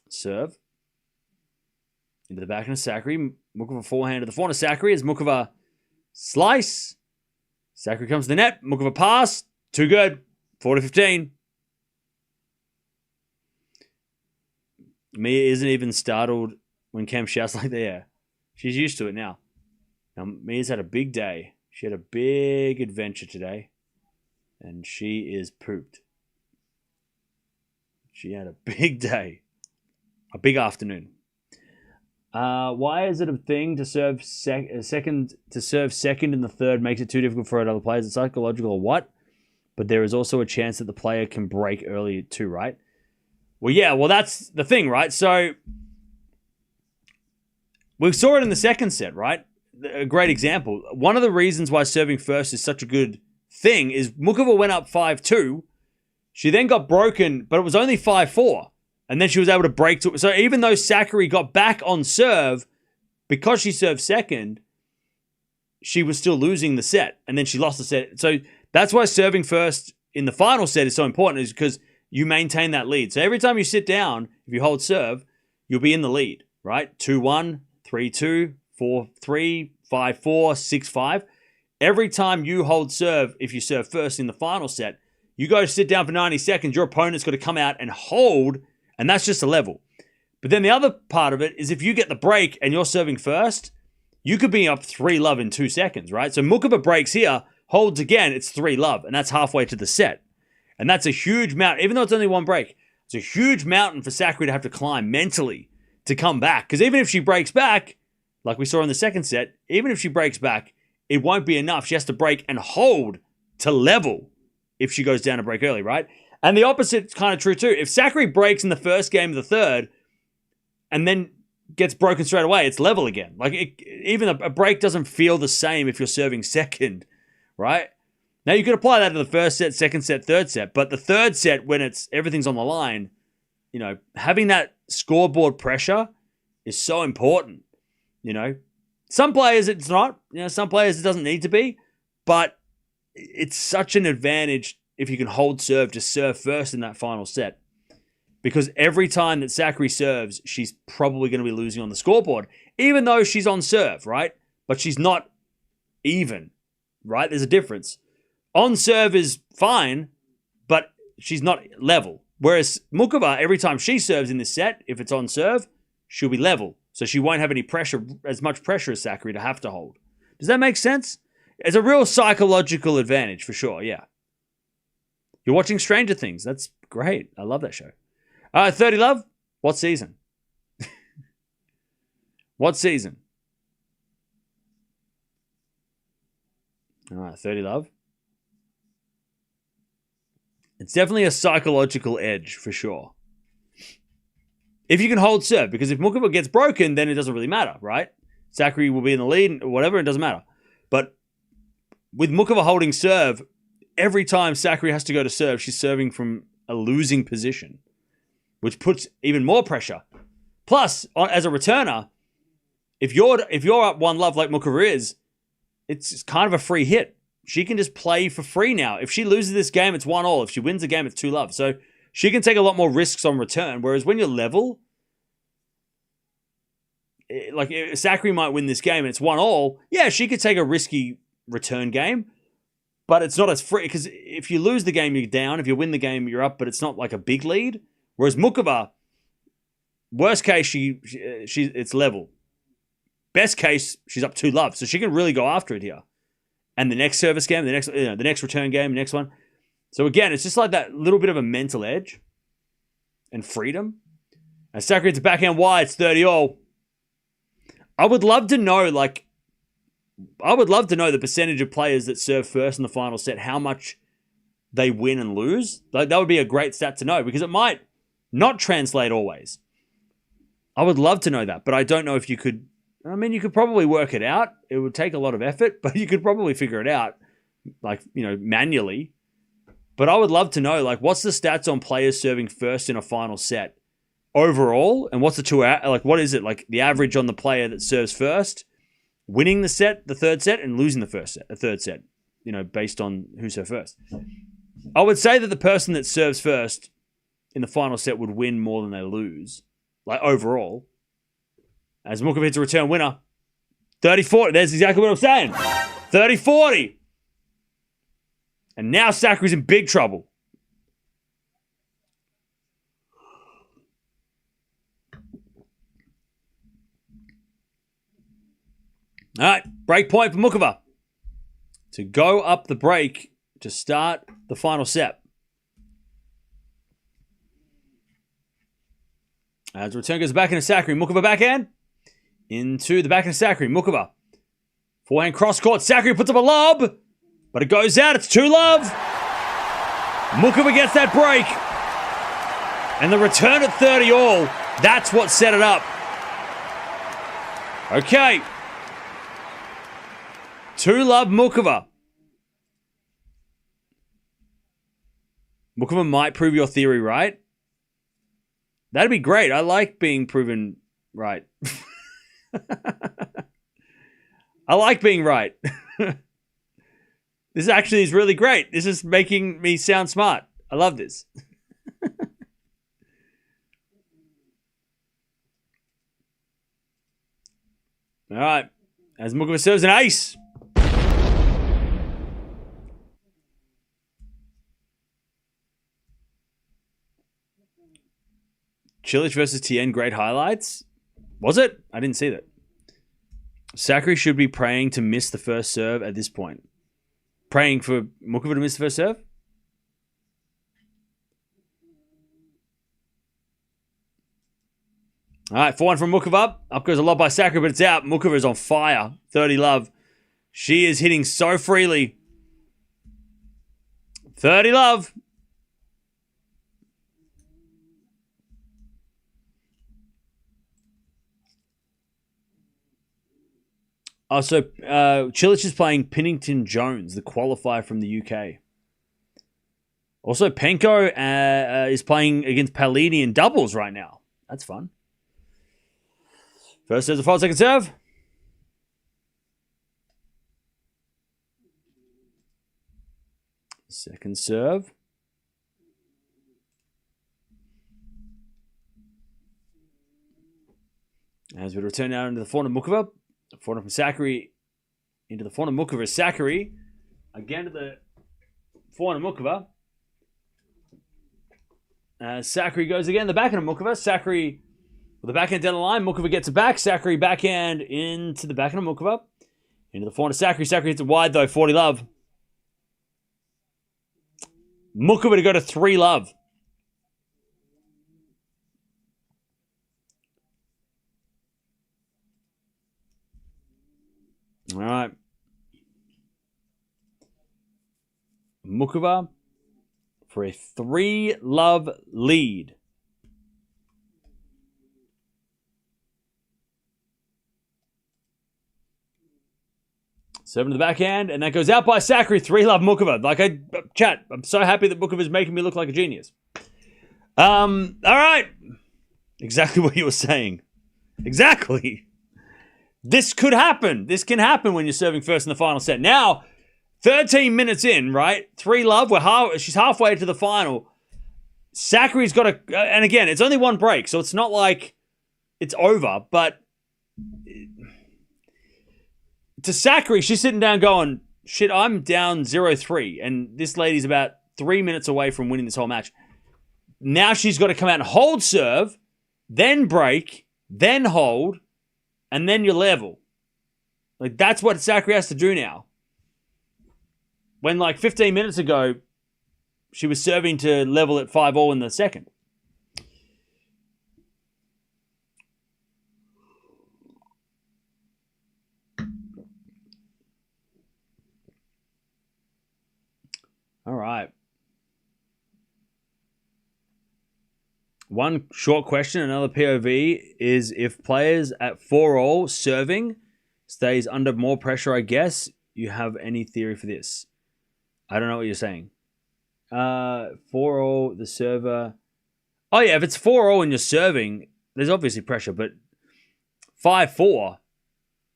Serve. Into the back end of Sakkari. Muchova forehand to the front of Sakkari as Muchova slice. Sakkari comes to the net. Muchova pass. Too good. 40-15. Mia isn't even startled when Cam shouts like that. Yeah. She's used to it now. Now, Mia's had a big day. She had a big adventure today. And she is pooped. She had a big day. A big afternoon. Why is it a thing to serve second in the third makes it too difficult for other players? It's psychological or what? But there is also a chance that the player can break early too, right? Well, yeah, that's the thing, right? So we saw it in the second set, right? A great example. One of the reasons why serving first is such a good thing is Muchova went up 5-2. She then got broken, but it was only 5-4. And then she was able to break to it. So even though Sakkari got back on serve, because she served second, she was still losing the set. And then she lost the set. So that's why serving first in the final set is so important, is because you maintain that lead. So every time you sit down, if you hold serve, you'll be in the lead, right? 2-1, 3-2, 4-3, 5-4, 6-5. Every time you hold serve, if you serve first in the final set, you go to sit down for 90 seconds, your opponent's got to come out and hold, and that's just a level. But then the other part of it is if you get the break and you're serving first, you could be up 3-love in 2 seconds, right? So Muchova breaks here, holds again, it's 3-love, and that's halfway to the set. And that's a huge mountain, even though it's only one break. It's a huge mountain for Sakkari to have to climb mentally to come back. Because even if she breaks back, like we saw in the second set, even if she breaks back, it won't be enough. She has to break and hold to level if she goes down a break early, right? And the opposite's kind of true too. If Sakkari breaks in the first game of the third and then gets broken straight away, it's level again. Like even a break doesn't feel the same if you're serving second, right? Now you could apply that to the first set, second set, third set, but the third set when everything's on the line, having that scoreboard pressure is so important. Some players it's not. Some players it doesn't need to be, but it's such an advantage if you can hold serve, just serve first in that final set. Because every time that Sakkari serves, she's probably going to be losing on the scoreboard, even though she's on serve, right? But she's not even, right? There's a difference. On serve is fine, but she's not level. Whereas Muchova, every time she serves in this set, if it's on serve, she'll be level. So she won't have any pressure, as much pressure as Sakkari to have to hold. Does that make sense? It's a real psychological advantage for sure, yeah. You're watching Stranger Things. That's great. I love that show. 30 Love, what season? What season? All right, 30 Love. It's definitely a psychological edge for sure. If you can hold serve, because if Muchova gets broken, then it doesn't really matter, right? Sakkari will be in the lead or whatever, it doesn't matter. But with Muchova holding serve, every time Sakkari has to go to serve, she's serving from a losing position, which puts even more pressure. Plus, as a returner, if you're up 1-love like Muchova is, it's kind of a free hit. She can just play for free now. If she loses this game, it's 1-all. If she wins the game, it's 2-love. So she can take a lot more risks on return. Whereas when you're level, like Sakkari might win this game and it's 1-all. Yeah, she could take a risky return game, but it's not as free. Because if you lose the game, you're down. If you win the game, you're up. But it's not like a big lead. Whereas Muchova, worst case, it's level. Best case, she's up 2-love. So she can really go after it here. And the next service game, the next return game, the next one. So again, it's just like that little bit of a mental edge and freedom. And Sakkari hits a backhand wide, it's 30-all. I would love to know the percentage of players that serve first in the final set, how much they win and lose. Like that would be a great stat to know because it might not translate always. I would love to know that, but I don't know if you could. I mean, you could probably work it out. It would take a lot of effort, but you could probably figure it out, manually. But I would love to know, what's the stats on players serving first in a final set overall, and what's the what is it, the average on the player that serves first, winning the third set, and losing the third set, based on who served first. I would say that the person that serves first in the final set would win more than they lose, overall. As Muchova hits a return winner. 30-40. That's exactly what I'm saying. 30-40. And now Sakkari's in big trouble. All right. Break point for Muchova. To go up the break to start the final set. As the return goes back into Sakkari. Muchova backhand. Into the backhand of Sakkari. Muchova. Forehand cross court. Sakkari puts up a lob. But it goes out. It's 2-love. Muchova gets that break. And the return at 30-all. That's what set it up. Okay. 2-love Muchova. Muchova might prove your theory right. That'd be great. I like being proven right. I like being right. This actually is really great. This is making me sound smart. I love this. All right. As Muchova serves an ace. Cilic versus Tien, great highlights. Was it? I didn't see that. Sakkari should be praying to miss the first serve at this point. Praying for Muchova to miss the first serve? All right, 4-1 from Muchova. Up goes a lob by Sakkari, but it's out. Muchova is on fire. 30-love. She is hitting so freely. 30-love. Oh, so Cilic is playing Pennington Jones, the qualifier from the UK. Also, Penko is playing against Palini in doubles right now. That's fun. First serve, a fault, second serve. Second serve. As we return now into the forehand of Muchova. Forehand from Sakkari into the forehand of Muchova. Sakkari again to the forehand of Muchova. Sakkari goes again. The backhand of Muchova. Sakkari with the backhand down the line. Muchova gets it back. Sakkari backhand into the backhand of Muchova. Into the forehand of Sakkari. Sakkari hits it wide though. 40-love. Muchova to go to 3-love. All right. Muchova for a 3-love lead. Seven to the backhand, and that goes out by Sakkari. 3-love Muchova. Chat, I'm so happy that Muchova is making me look like a genius. All right. Exactly what you were saying. Exactly. This could happen. This can happen when you're serving first in the final set. Now, 13 minutes in, right? 3-love. She's halfway to the final. Sakkari's got a... And again, it's only one break, so it's not like it's over. But to Sakkari, she's sitting down going, shit, I'm down 0-3. And this lady's about 3 minutes away from winning this whole match. Now she's got to come out and hold serve, then break, then hold, and then you're level. Like, that's what Sakkari has to do now. When, 15 minutes ago, she was serving to level at 5-all in the second. All right. One short question, another POV, is if players at 4-all serving stays under more pressure, I guess, you have any theory for this? I don't know what you're saying. 4-all, the server... Oh yeah, if it's 4-all and you're serving, there's obviously pressure, but 5-4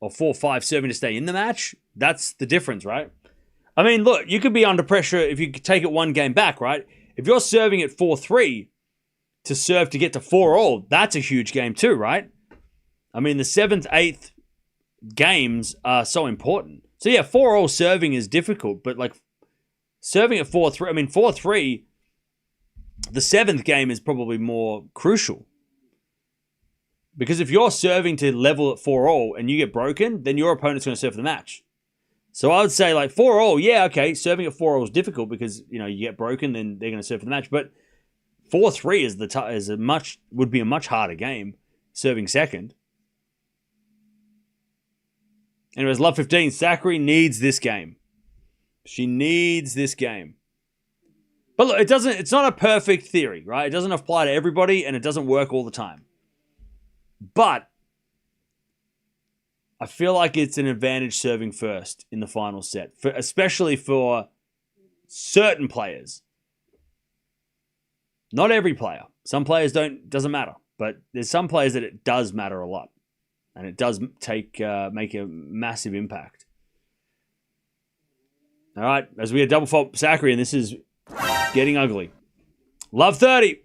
or 4-5 serving to stay in the match, that's the difference, right? I mean, look, you could be under pressure if you take it one game back, right? If you're serving at 4-3 to serve to get to 4-all, that's a huge game too, right? I mean, the 7th, 8th games are so important. So yeah, 4-all serving is difficult, but serving at 4-3, I mean, 4-3, the 7th game is probably more crucial. Because if you're serving to level at 4-all and you get broken, then your opponent's going to serve for the match. So I would say 4-all, yeah, okay, serving at 4-all is difficult because, you get broken, then they're going to serve for the match. But 4-3 would be a much harder game, serving second. Anyways, love 15. Sakkari needs this game. She needs this game. But look, it's not a perfect theory, right? It doesn't apply to everybody, and it doesn't work all the time. But I feel like it's an advantage serving first in the final set, especially for certain players. Not every player. Some players doesn't matter, but there's some players that it does matter a lot, and it does make a massive impact. All right, as we had double fault Sakkari, and this is getting ugly. Love 30.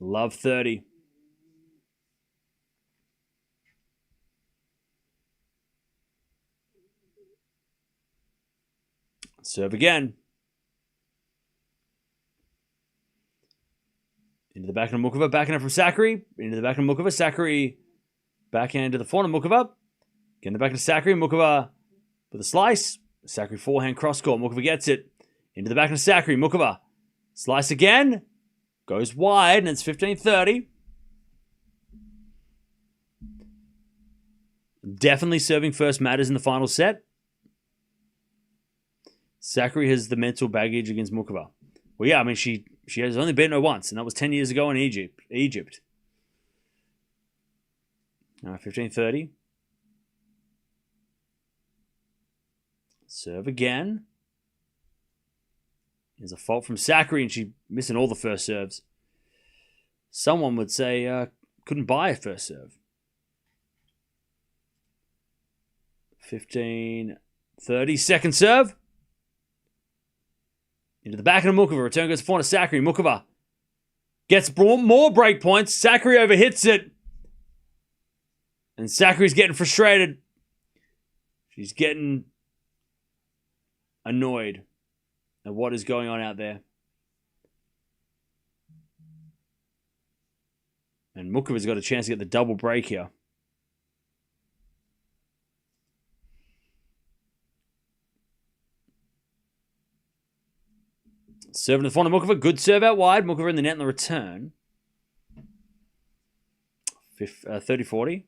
Love 30. Serve again. Into the backhand of Muchova. Backhand from Sakkari. Into the backhand of Muchova. Sakkari. Backhand to the forehand of Muchova. Again, the backhand of Sakkari. Muchova with a slice. Sakkari forehand cross court. Muchova gets it. Into the backhand of Sakkari. Muchova. Slice again. Goes wide, and it's 15-30. Definitely serving first matters in the final set. Sakkari has the mental baggage against Muchova. Well, yeah, I mean, she has only beaten her once, and that was 10 years ago in Egypt. All right, 15-30. Serve again. There's a fault from Sakkari, and she's missing all the first serves. Someone would say couldn't buy a first serve. 15-30. Second serve. Into the backhand of Muchova. Return goes to forehand of Sakkari. Muchova gets more break points. Sakkari overhits it. And Sakkari's getting frustrated. She's getting annoyed at what is going on out there. And Muchova's got a chance to get the double break here. Serving to the front of Muchova. Good serve out wide. Muchova in the net in the return. 30-40.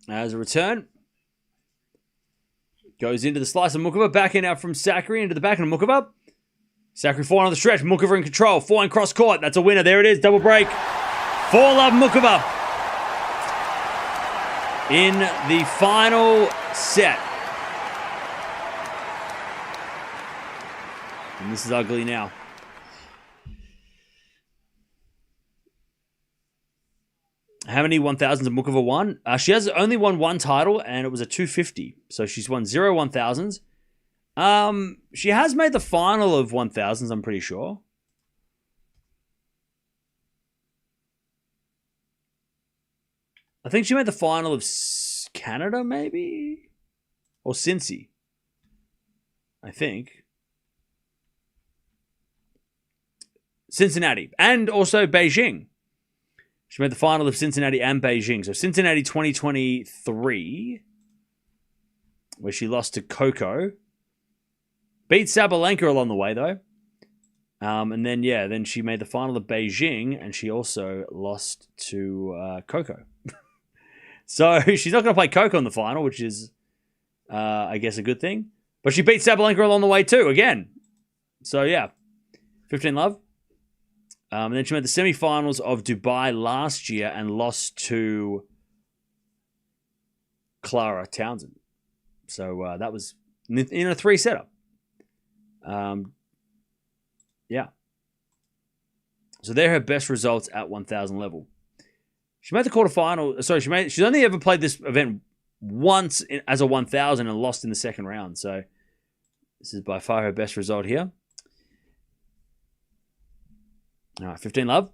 As a return. Goes into the slice of Muchova. Backhand out from Sakkari into the backhand of Muchova. Sakkari forehand on the stretch. Muchova in control. Forehand cross court. That's a winner. There it is. Double break. 4-love Muchova. In the final set. And this is ugly now. How many 1000s have Muchova won? She has only won one title, and it was a 250. So she's won 0 1000s. She has made the final of 1000s, I'm pretty sure. I think she made the final of Canada, maybe? Or Cincy. I think. Cincinnati. And also Beijing. She made the final of Cincinnati and Beijing. So Cincinnati 2023, where she lost to Coco. Beat Sabalenka along the way, though. And then she made the final of Beijing, and she also lost to Coco. So she's not going to play Coco in the final, which is, I guess, a good thing. But she beat Sabalenka along the way, too, again. So, yeah. 15-love. And then she made the semifinals of Dubai last year and lost to Clara Townsend. So that was in a 3 setup. Yeah. So they're her best results at 1000 level. She made the quarterfinal. Sorry, she's only ever played this event once as a 1000 and lost in the second round. So this is by far her best result here. All right, 15-love.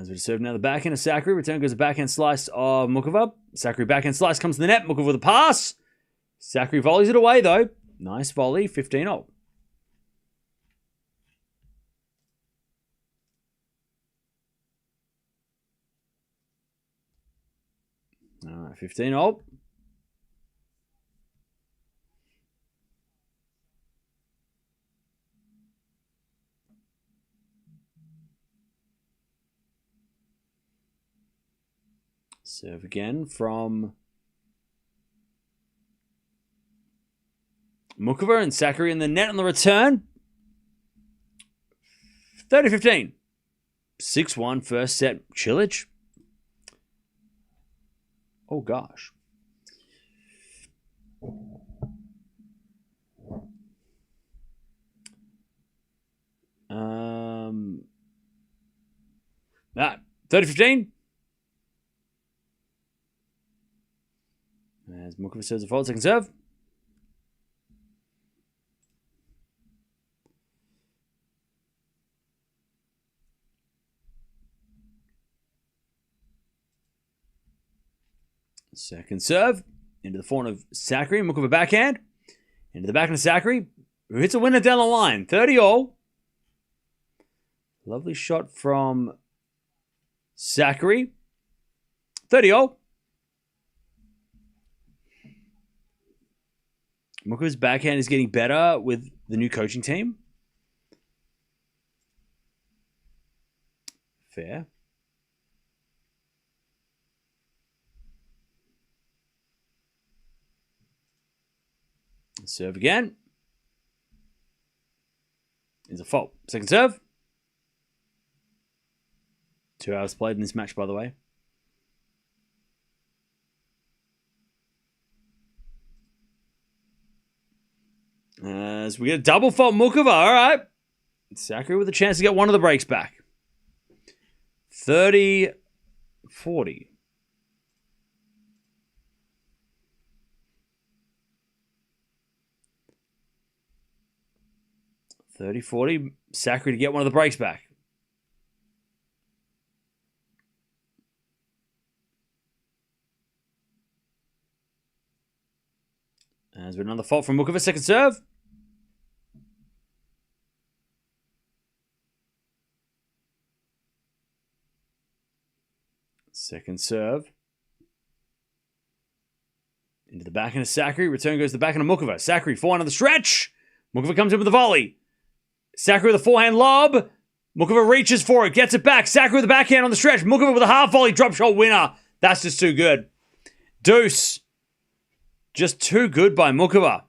As we serve now the backhand of Sakkari. Return goes the backhand slice of Muchova. Sakkari backhand slice comes to the net. Muchova with a pass. Sakkari volleys it away though. Nice volley. 15-0. All right, 15-0. Serve again from Muchova and Sakkari in the net on the return. 30-15. 6-1 first set. Cilic. Oh, gosh. Ah, 30-15. As Muchova serves a fault, second serve. Second serve. Into the forehand of Sakkari. Muchova backhand. Into the backhand of Sakkari, who hits a winner down the line. 30-all. Lovely shot from Sakkari. 30-all. Muchova's backhand is getting better with the new coaching team. Fair. Serve again. Is a fault. Second serve. 2 hours played in this match, by the way. As we get a double fault, Muchova. All right. Sakkari with a chance to get one of the breaks back. 30-40. 30-40. Sakkari to get one of the breaks back. As with another fault from Muchova. Second serve. Second serve. Into the backhand of Sakkari. Return goes to the backhand of Muchova. Sakkari, forehand on the stretch. Muchova comes in with the volley. Sakkari with a forehand lob. Muchova reaches for it. Gets it back. Sakkari with the backhand on the stretch. Muchova with a half volley. Drop shot winner. That's just too good. Deuce. Just too good by Muchova.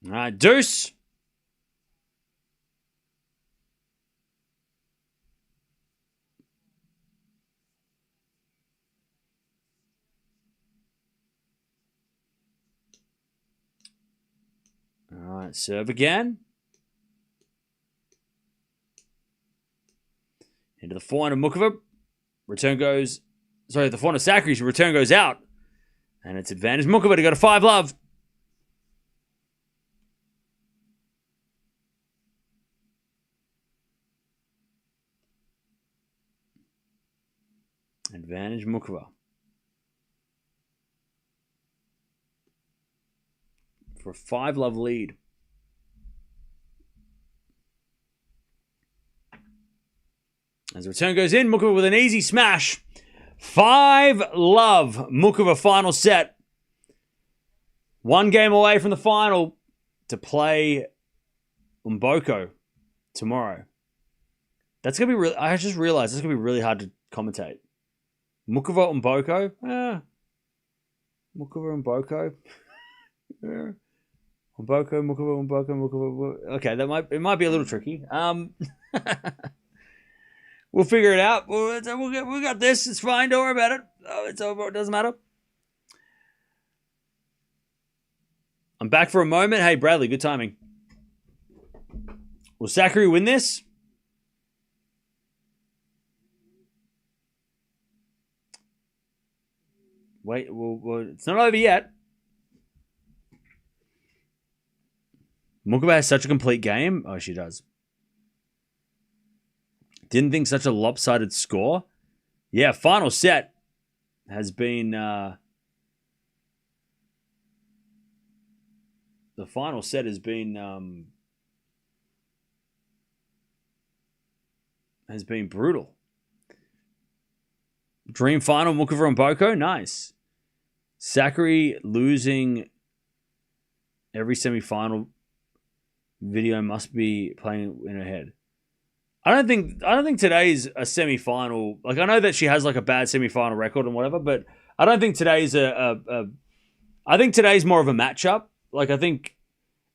All right, deuce. All right, serve again. Into the forehand of Muchova. Return goes... Sorry, the forehand of Sakkari's return goes out. And it's advantage Muchova to go to 5-love. Advantage Muchova. For a 5-love lead. As the return goes in, Muchova with an easy smash. 5-love. Muchova final set. 1 game away from the final to play Mboko tomorrow. That's going to be really... I just realized that's going to be really hard to commentate. Muchova Mboko? Muchova Mboko? Mboko, Muchova, Mboko. Okay, it might be a little tricky. We'll we got this. It's fine. Don't worry about it. Oh, it's over. It doesn't matter. I'm back for a moment. Hey, Bradley, good timing. Will Sakkari win this? Wait, well, it's not over yet. Muchova has such a complete game. Oh, she does. Didn't think such a lopsided score. Yeah, final set has been... the final set has been brutal. Dream final, Muchova and Boko. Nice. Sakkari losing every semi-final video must be playing in her head. I don't think today's a semi-final. Like, I know that she has like a bad semi-final record and whatever, but I don't think today's I think today's more of a matchup. Like, I think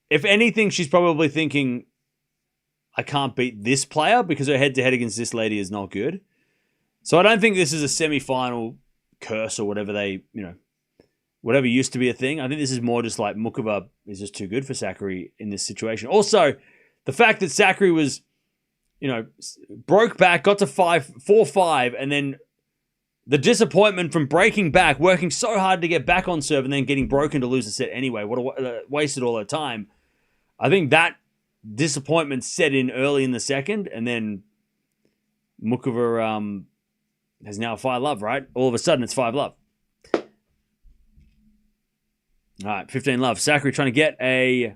if anything, she's probably thinking, I can't beat this player because her head-to-head against this lady is not good. So I don't think this is a semi-final curse or whatever whatever used to be a thing. I think this is more just like Muchova is just too good for Sakkari in this situation. Also, the fact that Sakkari was, broke back, got to 4-5, and then the disappointment from breaking back, working so hard to get back on serve, and then getting broken to lose the set anyway. Wasted all her time. I think that disappointment set in early in the second, and then Muchova has now 5-love, right? All of a sudden, it's 5-love. All right, 15-love. Sakkari trying to get a...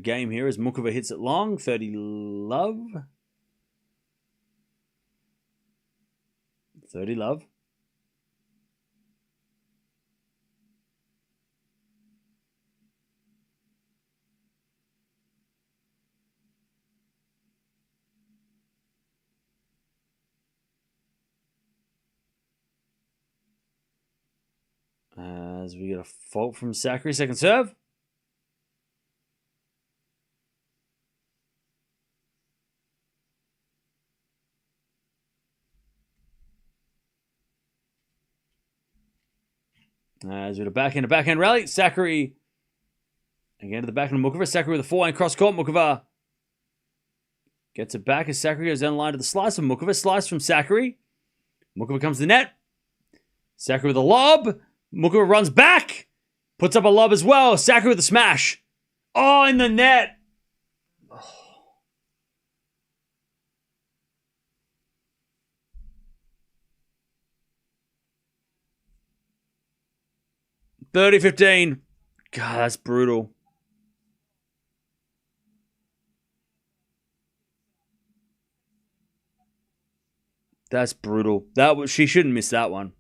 game here as Muchova hits it long. 30-love. 30-love. As we get a fault from Sakkari. Second serve. As we get a backhand rally. Sakkari again to the backhand of Muchova. Sakkari with a forehand cross court. Muchova gets it back as Sakkari goes down the line to the slice of Muchova. Slice from Sakkari. Muchova comes to the net. Sakkari with a lob. Muchova runs back. Puts up a lob as well. Sakkari with a smash. Oh, in the net. Oh. 30-15. God, that's brutal. That's brutal. She shouldn't miss that one.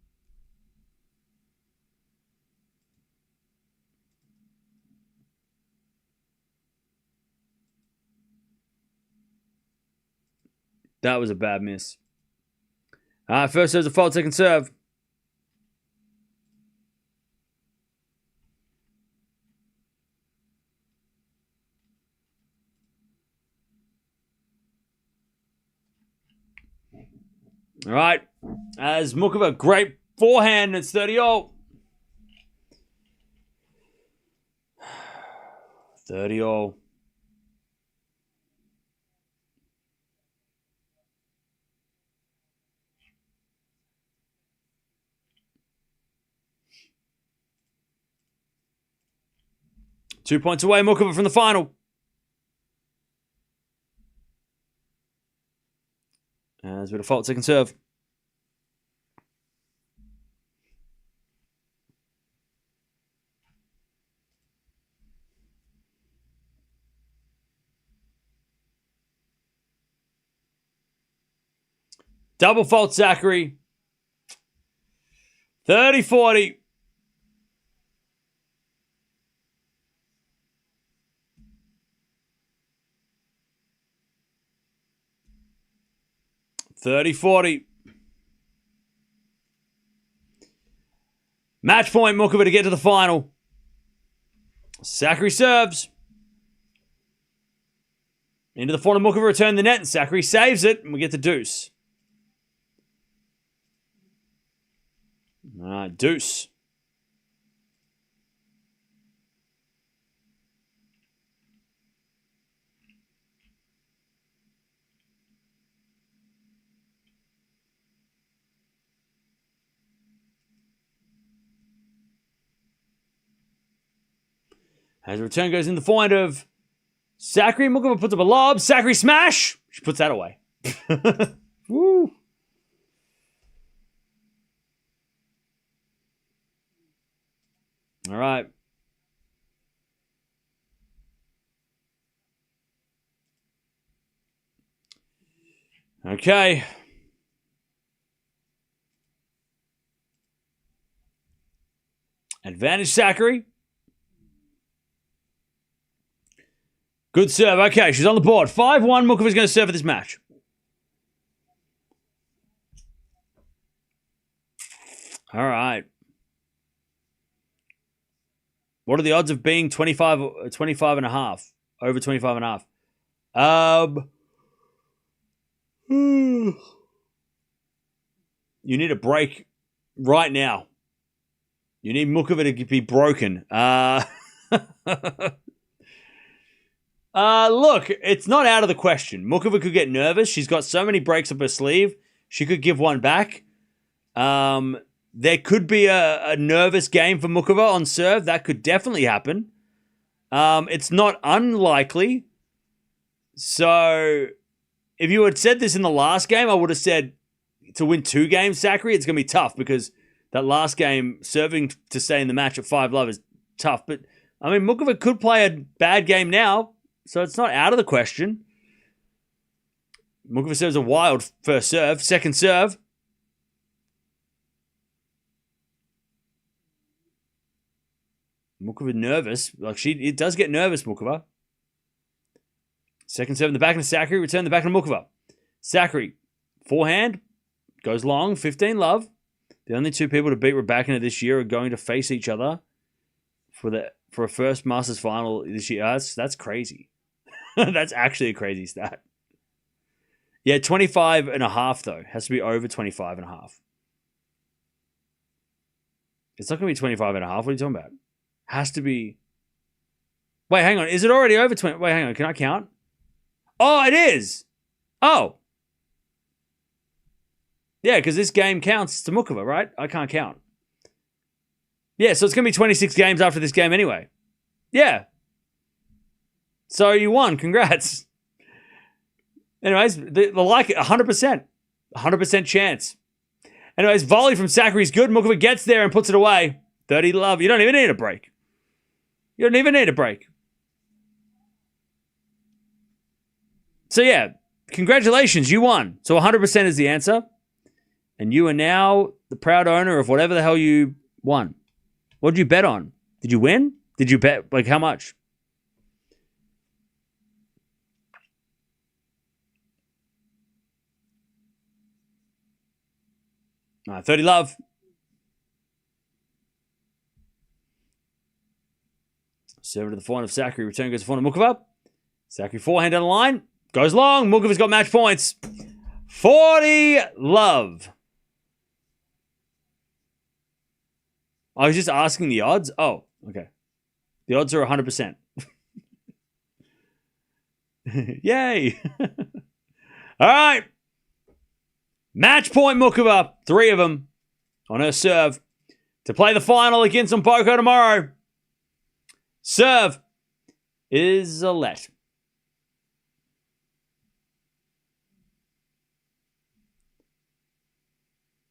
That was a bad miss. First serve's a fault, second serve. All right. As Muchova, great forehand. It's 30-all. 30-all. Two points away, Muchova from the final. As we default, second serve. Double fault, Sakkari. 30-40. Match point, Muchova to get to the final. Sakkari serves. Into the forehand, Muchova return the net, and Sakkari saves it, and we get the deuce. All right, deuce. As the return goes in the forehand of Sakkari, Muchova puts up a lob. Sakkari smash. She puts that away. Woo. All right. Okay. Advantage Sakkari. Good serve. Okay, she's on the board. 5-1. Muchova's going to serve for this match. All right. What are the odds of being 25 and a half? Over 25 and a half. You need a break right now. You need Muchova to be broken. Look, it's not out of the question. Muchova could get nervous. She's got so many breaks up her sleeve. She could give one back. There could be a nervous game for Muchova on serve. That could definitely happen. It's not unlikely. So, if you had said this in the last game, I would have said to win 2 games, Sakkari, it's going to be tough because that last game, serving to stay in the match at 5-love is tough. But, I mean, Muchova could play a bad game now, so it's not out of the question. Muchova serves a wild first serve. Second serve. Muchova nervous. It does get nervous, Muchova. Second serve in the back of Sakkari. Return the back of Muchova. Sakkari, forehand. Goes long. 15-love. The only 2 people to beat Raducanu this year are going to face each other for a first Masters final this year. That's crazy. That's actually a crazy stat. Yeah, 25 and a half, though. Has to be over 25 and a half. It's not going to be 25 and a half. What are you talking about? Has to be... Wait, hang on. Is it already over 20? Wait, hang on. Can I count? Oh, it is! Oh. Yeah, because this game counts to Muchova, right? I can't count. Yeah, so it's going to be 26 games after this game anyway. Yeah. So you won. Congrats. Anyways, they like it. 100%. 100% chance. Anyways, volley from Sakkari's good. Muchova gets there and puts it away. 30-love. You don't even need a break. You don't even need a break. So yeah, congratulations. You won. So 100% is the answer. And you are now the proud owner of whatever the hell you won. What did you bet on? Did you win? Did you bet, like, how much? All right, 30-love. Serve to the forehand of Sakkari. Return goes to the forehand of Muchova. Sakkari forehand down the line. Goes long. Muchova's got match points. 40-love. I was just asking the odds. Oh, okay. The odds are 100%. Yay. All right. Match point Muchova. 3 of them on her serve to play the final against Mboko tomorrow. Serve is a let.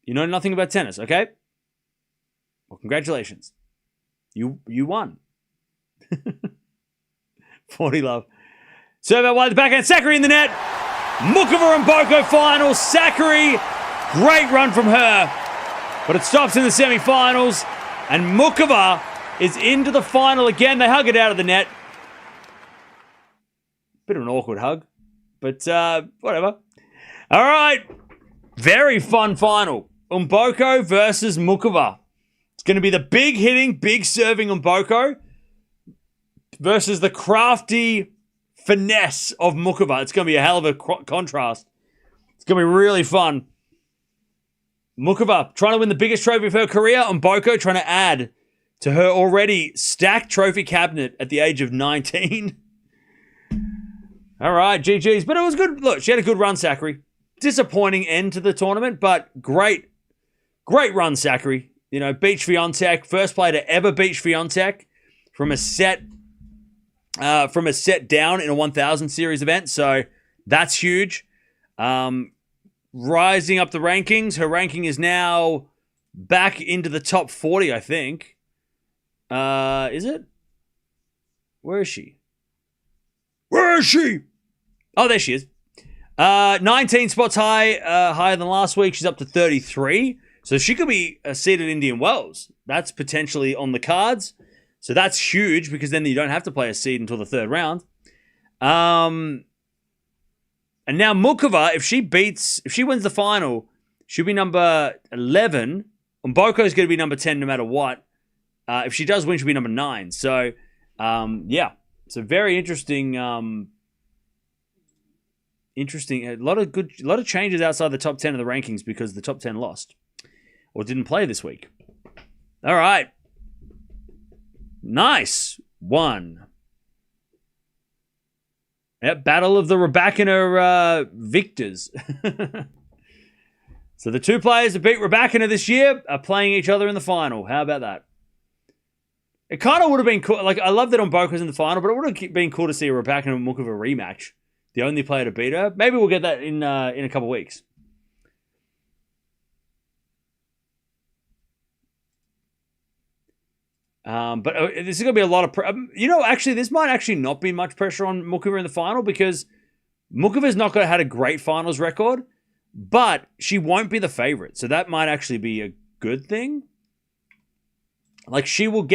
You know nothing about tennis, okay? Well, congratulations. You won. 40-love. Serve out wide the backhand. Sakkari in the net. Muchova and Mboko final. Sakkari, great run from her. But it stops in the semi-finals. And Muchova is into the final again. They hug it out of the net. Bit of an awkward hug. But whatever. All right. Very fun final. Mboko versus Muchova. It's going to be the big hitting, big serving Mboko versus the crafty finesse of Muchova. It's going to be a hell of a contrast. It's going to be really fun. Muchova trying to win the biggest trophy of her career. Mboko trying to add to her already stacked trophy cabinet at the age of 19. All right, GG's. But it was good. Look, she had a good run, Sakkari. Disappointing end to the tournament, but great run, Sakkari. You know, beat Swiatek. First player to ever beat Swiatek from a set from a set down in a 1,000 series event. So that's huge. Rising up the rankings. Her ranking is now back into the top 40, I think. Is it? Where is she? Where is she? Oh, there she is. 19 spots higher than last week. She's up to 33. So she could be a seeded Indian Wells. That's potentially on the cards. So that's huge because then you don't have to play a seed until the third round. And now Muchova, if she wins the final, she'll be number 11. Mboko is going to be number 10 no matter what. If she does win, she'll be number 9. So, yeah. It's a very interesting, a lot of changes outside the top 10 of the rankings because the top 10 lost or didn't play this week. All right. Nice one. Yep, Battle of the Raducanu victors. So the two players that beat Raducanu this year are playing each other in the final. How about that? It kind of would have been cool. Like, I love that Mboko's in the final, but it would have been cool to see a Raducanu and Muchova rematch. The only player to beat her. Maybe we'll get that in a couple of weeks. But this is going to be a lot of... actually, this might actually not be much pressure on Muchova in the final because Muchova's not going to have a great finals record, but she won't be the favorite. So that might actually be a good thing. Like, she won't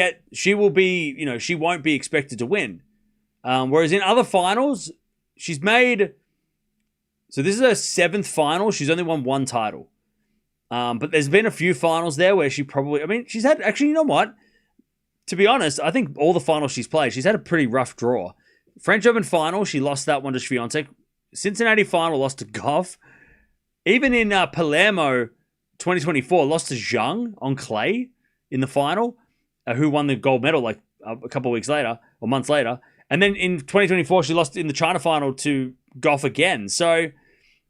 be expected to win. Whereas in other finals, she's made... So this is her 7th final. She's only won 1 title. But there's been a few finals there where she probably... I mean, she's had... Actually, you know what? To be honest, I think all the finals she's played, she's had a pretty rough draw. French Open final, she lost that one to Swiatek. Cincinnati final, lost to Gauff. Even in Palermo 2024, lost to Zhang on clay in the final, who won the gold medal like a couple of weeks later, or months later. And then in 2024, she lost in the China final to Gauff again. So,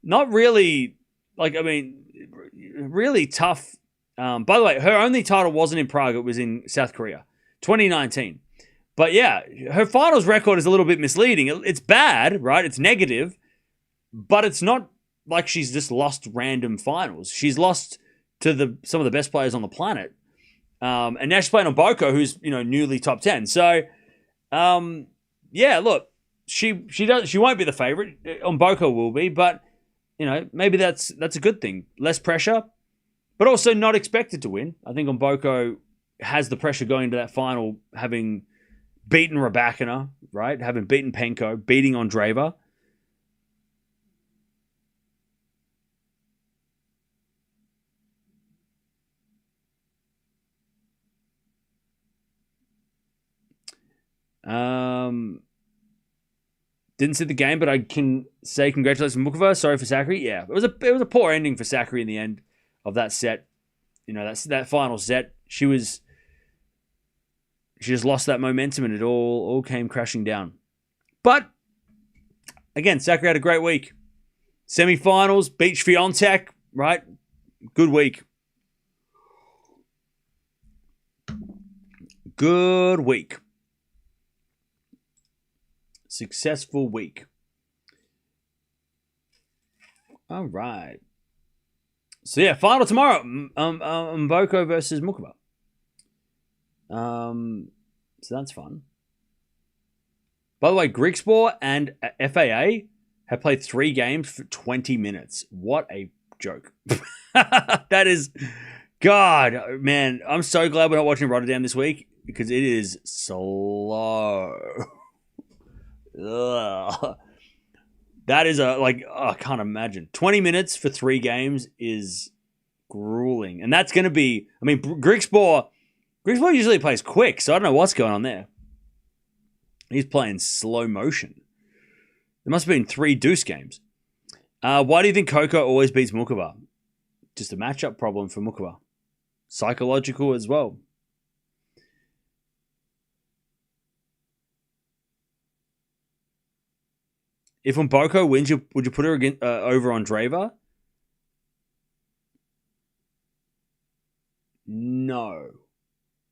not really, really tough. By the way, her only title wasn't in Prague, it was in South Korea. 2019. But yeah, her finals record is a little bit misleading. It's bad, right? It's negative, but it's not like she's just lost random finals. She's lost to some of the best players on the planet. And now she's playing on Boko, who's, newly top 10. So, yeah, look, she won't be the favorite. On Boko will be, but, maybe that's a good thing. Less pressure, but also not expected to win. I think on Boko has the pressure going into that final, having beaten Raducanu, right? Having beaten Penko, beating Andreeva. Didn't see the game, but I can say congratulations to Muchova. Sorry for Sakkari. Yeah, it was a poor ending for Sakkari in the end of that set. That final set. She just lost that momentum and it all came crashing down. But, again, Sakkari had a great week. Semi-finals, beat Swiatek, right? Good week. Good week. Successful week. All right. So, yeah, final tomorrow. Mboko versus Muchova. So that's fun. By the way, Grigspor and FAA have played 3 games for 20 minutes. What a joke. That is... God, man, I'm so glad we're not watching Rotterdam this week because it is slow. Ugh. That is I can't imagine. 20 minutes for 3 games is grueling. And that's going to be... I mean, Grigspor usually plays quick, so I don't know what's going on there. He's playing slow motion. There must have been 3 deuce games. Why do you think Coco always beats Muchova? Just a matchup problem for Muchova. Psychological as well. If Mboko wins, would you put her over Andreeva? No.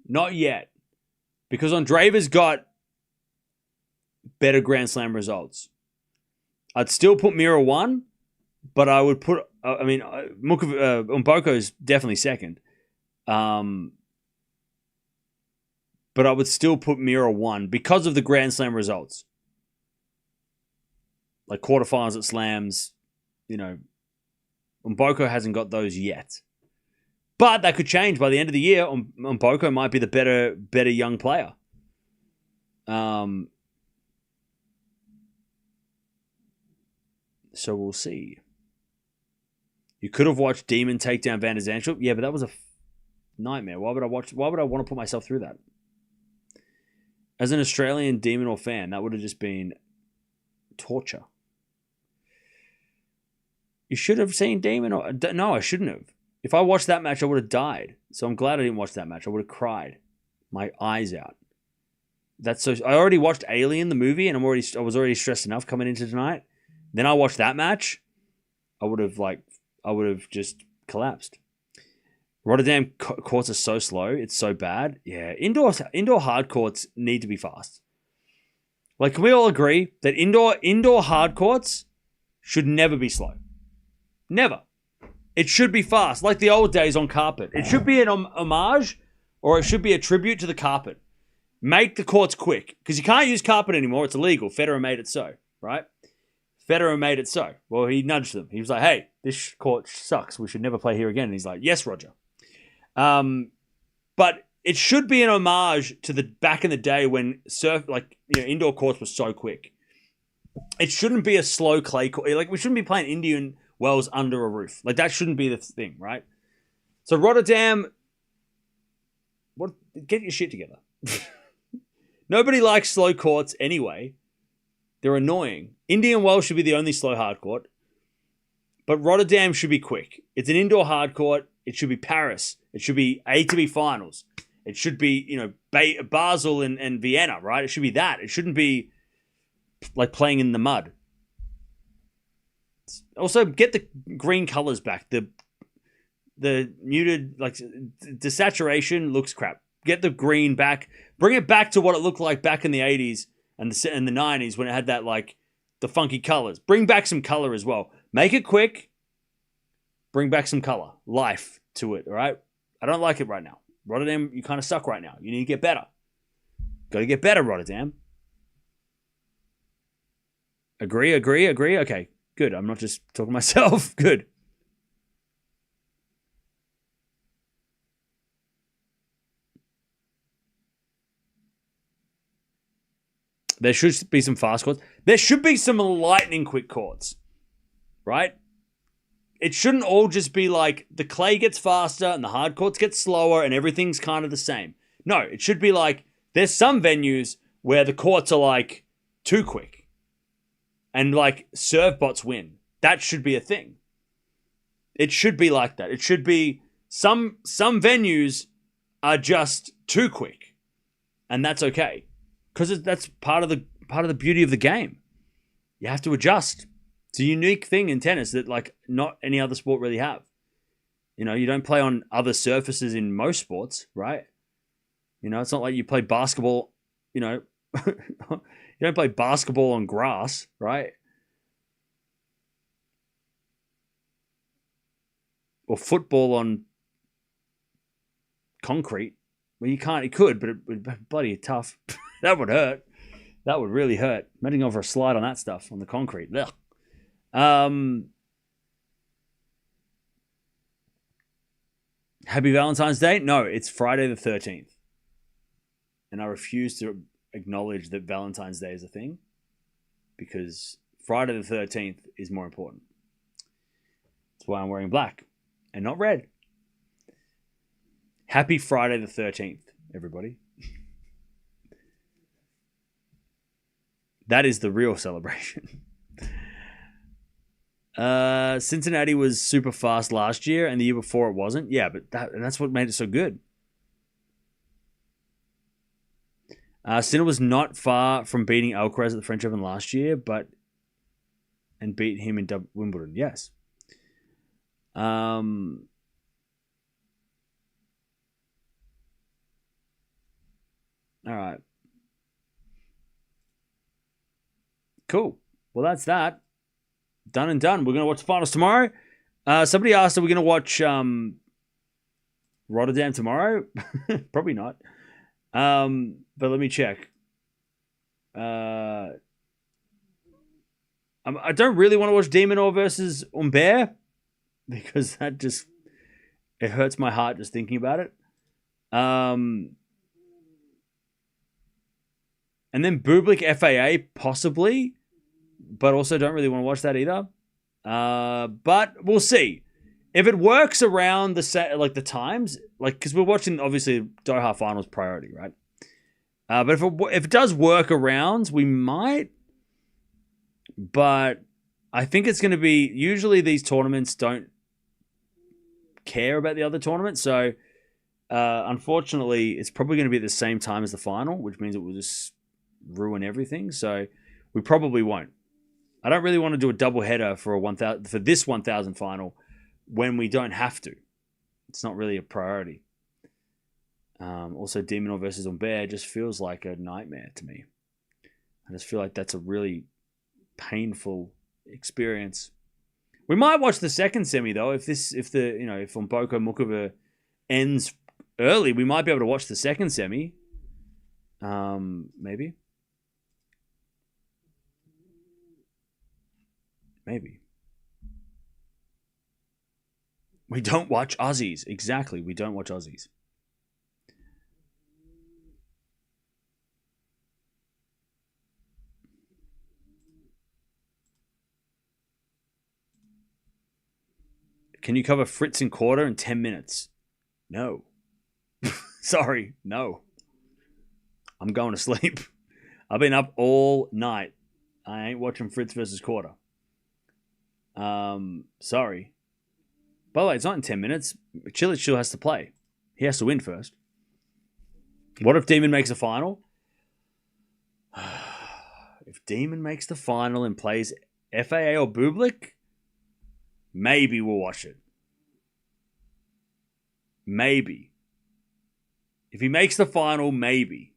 Not yet. Because Andreeva's got better Grand Slam results. I'd still put Mirra 1, but I would put, Mboko is definitely second. But I would still put Mirra 1 because of the Grand Slam results. Like quarterfinals at slams, Mboko hasn't got those yet. But that could change by the end of the year. Mboko might be the better young player. So we'll see. You could have watched Demon take down Van der Zandschulp. Yeah, but that was a nightmare. Why would I want to put myself through that? As an Australian Demon or fan, that would have just been torture. You should have seen Demon. No, I shouldn't have. If I watched that match, I would have died. So I'm glad I didn't watch that match. I would have cried my eyes out. I already watched Alien, the movie, and I was already stressed enough coming into tonight. Then I watched that match. I would have just collapsed. Rotterdam courts are so slow. It's so bad. Yeah, indoor hard courts need to be fast. Like, can we all agree that indoor hard courts should never be slow? Never. It should be fast, like the old days on carpet. It should be an homage, or it should be a tribute to the carpet. Make the courts quick, because you can't use carpet anymore. It's illegal. Federer made it so, right? Federer made it so. Well, he nudged them. He was like, hey, this court sucks. We should never play here again. And he's like, yes, Roger. But it should be an homage to the back in the day when indoor courts were so quick. It shouldn't be a slow clay court. Like, we shouldn't be playing Indian Wells under a roof. Like, that shouldn't be the thing, right? So Rotterdam, get your shit together. Nobody likes slow courts anyway. They're annoying. Indian Wells should be the only slow hard court. But Rotterdam should be quick. It's an indoor hard court. It should be Paris. It should be ATP finals. It should be, Basel and Vienna, right? It should be that. It shouldn't be like playing in the mud. Also, get the green colors back. The muted, desaturation looks crap. Get the green back. Bring it back to what it looked like back in the 80s and the 90s when it had that, the funky colors. Bring back some color as well. Make it quick. Bring back some color. Life to it, all right? I don't like it right now. Rotterdam, you kind of suck right now. You need to get better. Got to get better, Rotterdam. Agree? Okay, good. I'm not just talking to myself. Good. There should be some fast courts. There should be some lightning quick courts, right? It shouldn't all just be like the clay gets faster and the hard courts get slower and everything's kind of the same. No, it should be like there's some venues where the courts are too quick and serve bots win. That should be a thing. It should be like that. It should be some venues are just too quick, and that's okay. Because that's part of the beauty of the game. You have to adjust. It's a unique thing in tennis that not any other sport really have. You don't play on other surfaces in most sports, right? It's not like you play basketball. You don't play basketball on grass, right? Or football on concrete. Well, you can't. You could, but it would be bloody tough. That would hurt. That would really hurt. Imagine going for a slide on that stuff, on the concrete. Ugh. Happy Valentine's Day? No, it's Friday the 13th. And I refuse to acknowledge that Valentine's Day is a thing because Friday the 13th is more important. That's why I'm wearing black and not red. Happy Friday the 13th, everybody. That is the real celebration. Cincinnati was super fast last year, and the year before it wasn't. Yeah, but that's what made it so good. Sinner was not far from beating Alcaraz at the French Open last year, and beat him in Wimbledon. Yes. All right. Cool. Well, that's that. Done and done. We're going to watch the finals tomorrow. Somebody asked, are we going to watch Rotterdam tomorrow? Probably not. But let me check. I don't really want to watch De Minaur versus Humbert because that just, it hurts my heart just thinking about it. And then Bublik FAA possibly, but also don't really want to watch that either. But we'll see if it works around the times, because we're watching obviously Doha finals priority, right? But if it does work around, we might. But I think it's going to be, usually these tournaments don't care about the other tournaments, so unfortunately, it's probably going to be at the same time as the final, which means it will just ruin everything. So we probably won't. I don't really want to do a double header for this 1000 final when we don't have to. It's not really a priority. Also, De Minaur versus Humbert just feels like a nightmare to me. I just feel like that's a really painful experience. We might watch the second semi though. If Mboko Muchova ends early, we might be able to watch the second semi. Maybe. We don't watch Aussies. Exactly. We don't watch Aussies. Can you cover Fritz and Quarter in 10 minutes? No. Sorry. No. I'm going to sleep. I've been up all night. I ain't watching Fritz versus Quarter. Sorry. By the way, it's not in 10 minutes. Cilic still has to play. He has to win first. What if Demon makes a final? If Demon makes the final and plays FAA or Bublik, maybe we'll watch it. Maybe. If he makes the final, maybe.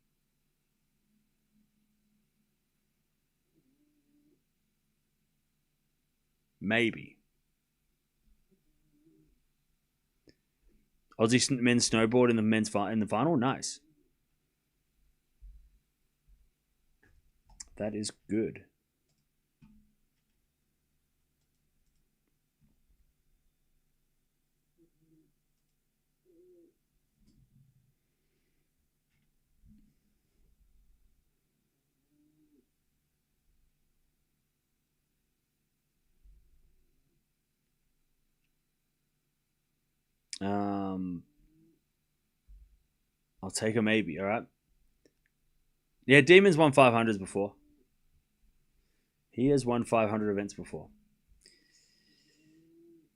Maybe. Aussie men's snowboard in the final? Nice. That is good. I'll take a maybe, all right? Yeah, Demon's won 500s before. He has won 500 events before.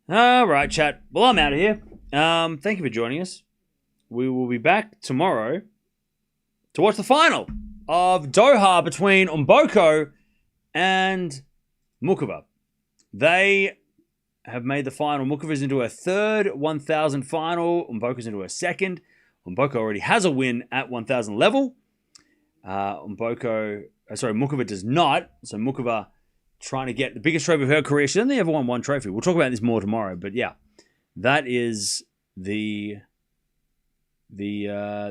All right, chat. Well, I'm out of here. Thank you for joining us. We will be back tomorrow to watch the final of Doha between Mboko and Muchova. They have made the final. Muchova's into her third 1,000 final. Mboko's into her second. Mboko already has a win at 1,000 level. Muchova does not. So Muchova trying to get the biggest trophy of her career. She only ever won one trophy. We'll talk about this more tomorrow. But yeah, that is the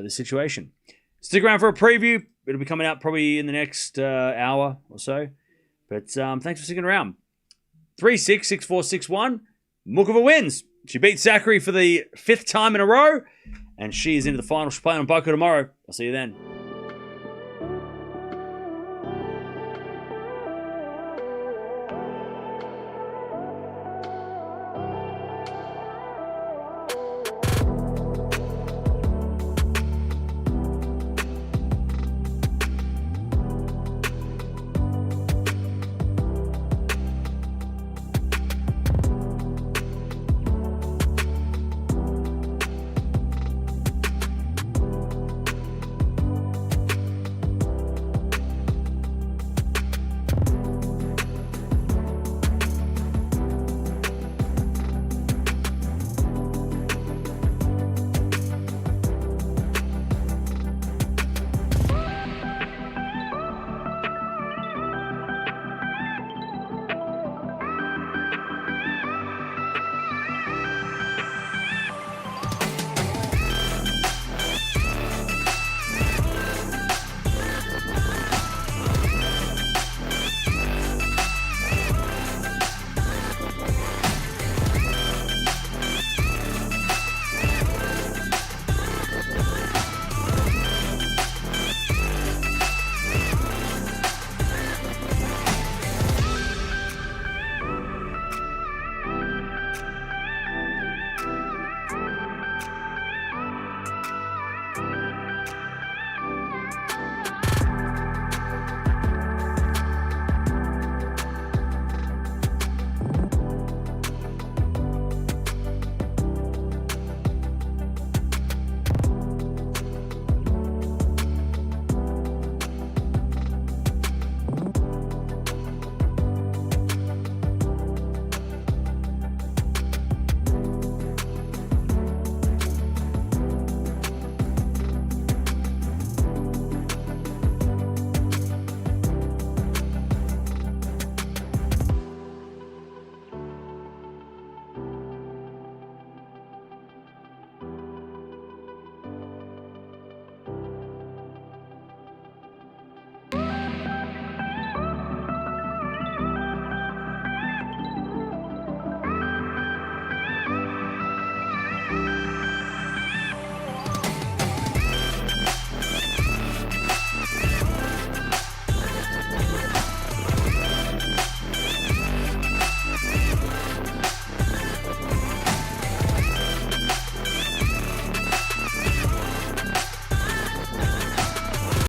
situation. Stick around for a preview. It'll be coming out probably in the next hour or so. But thanks for sticking around. 3-6, 6-4, 6-1. Muchova wins. She beat Sakkari for the 5th time in a row. And she is into the final. She's playing on Mboko tomorrow. I'll see you then.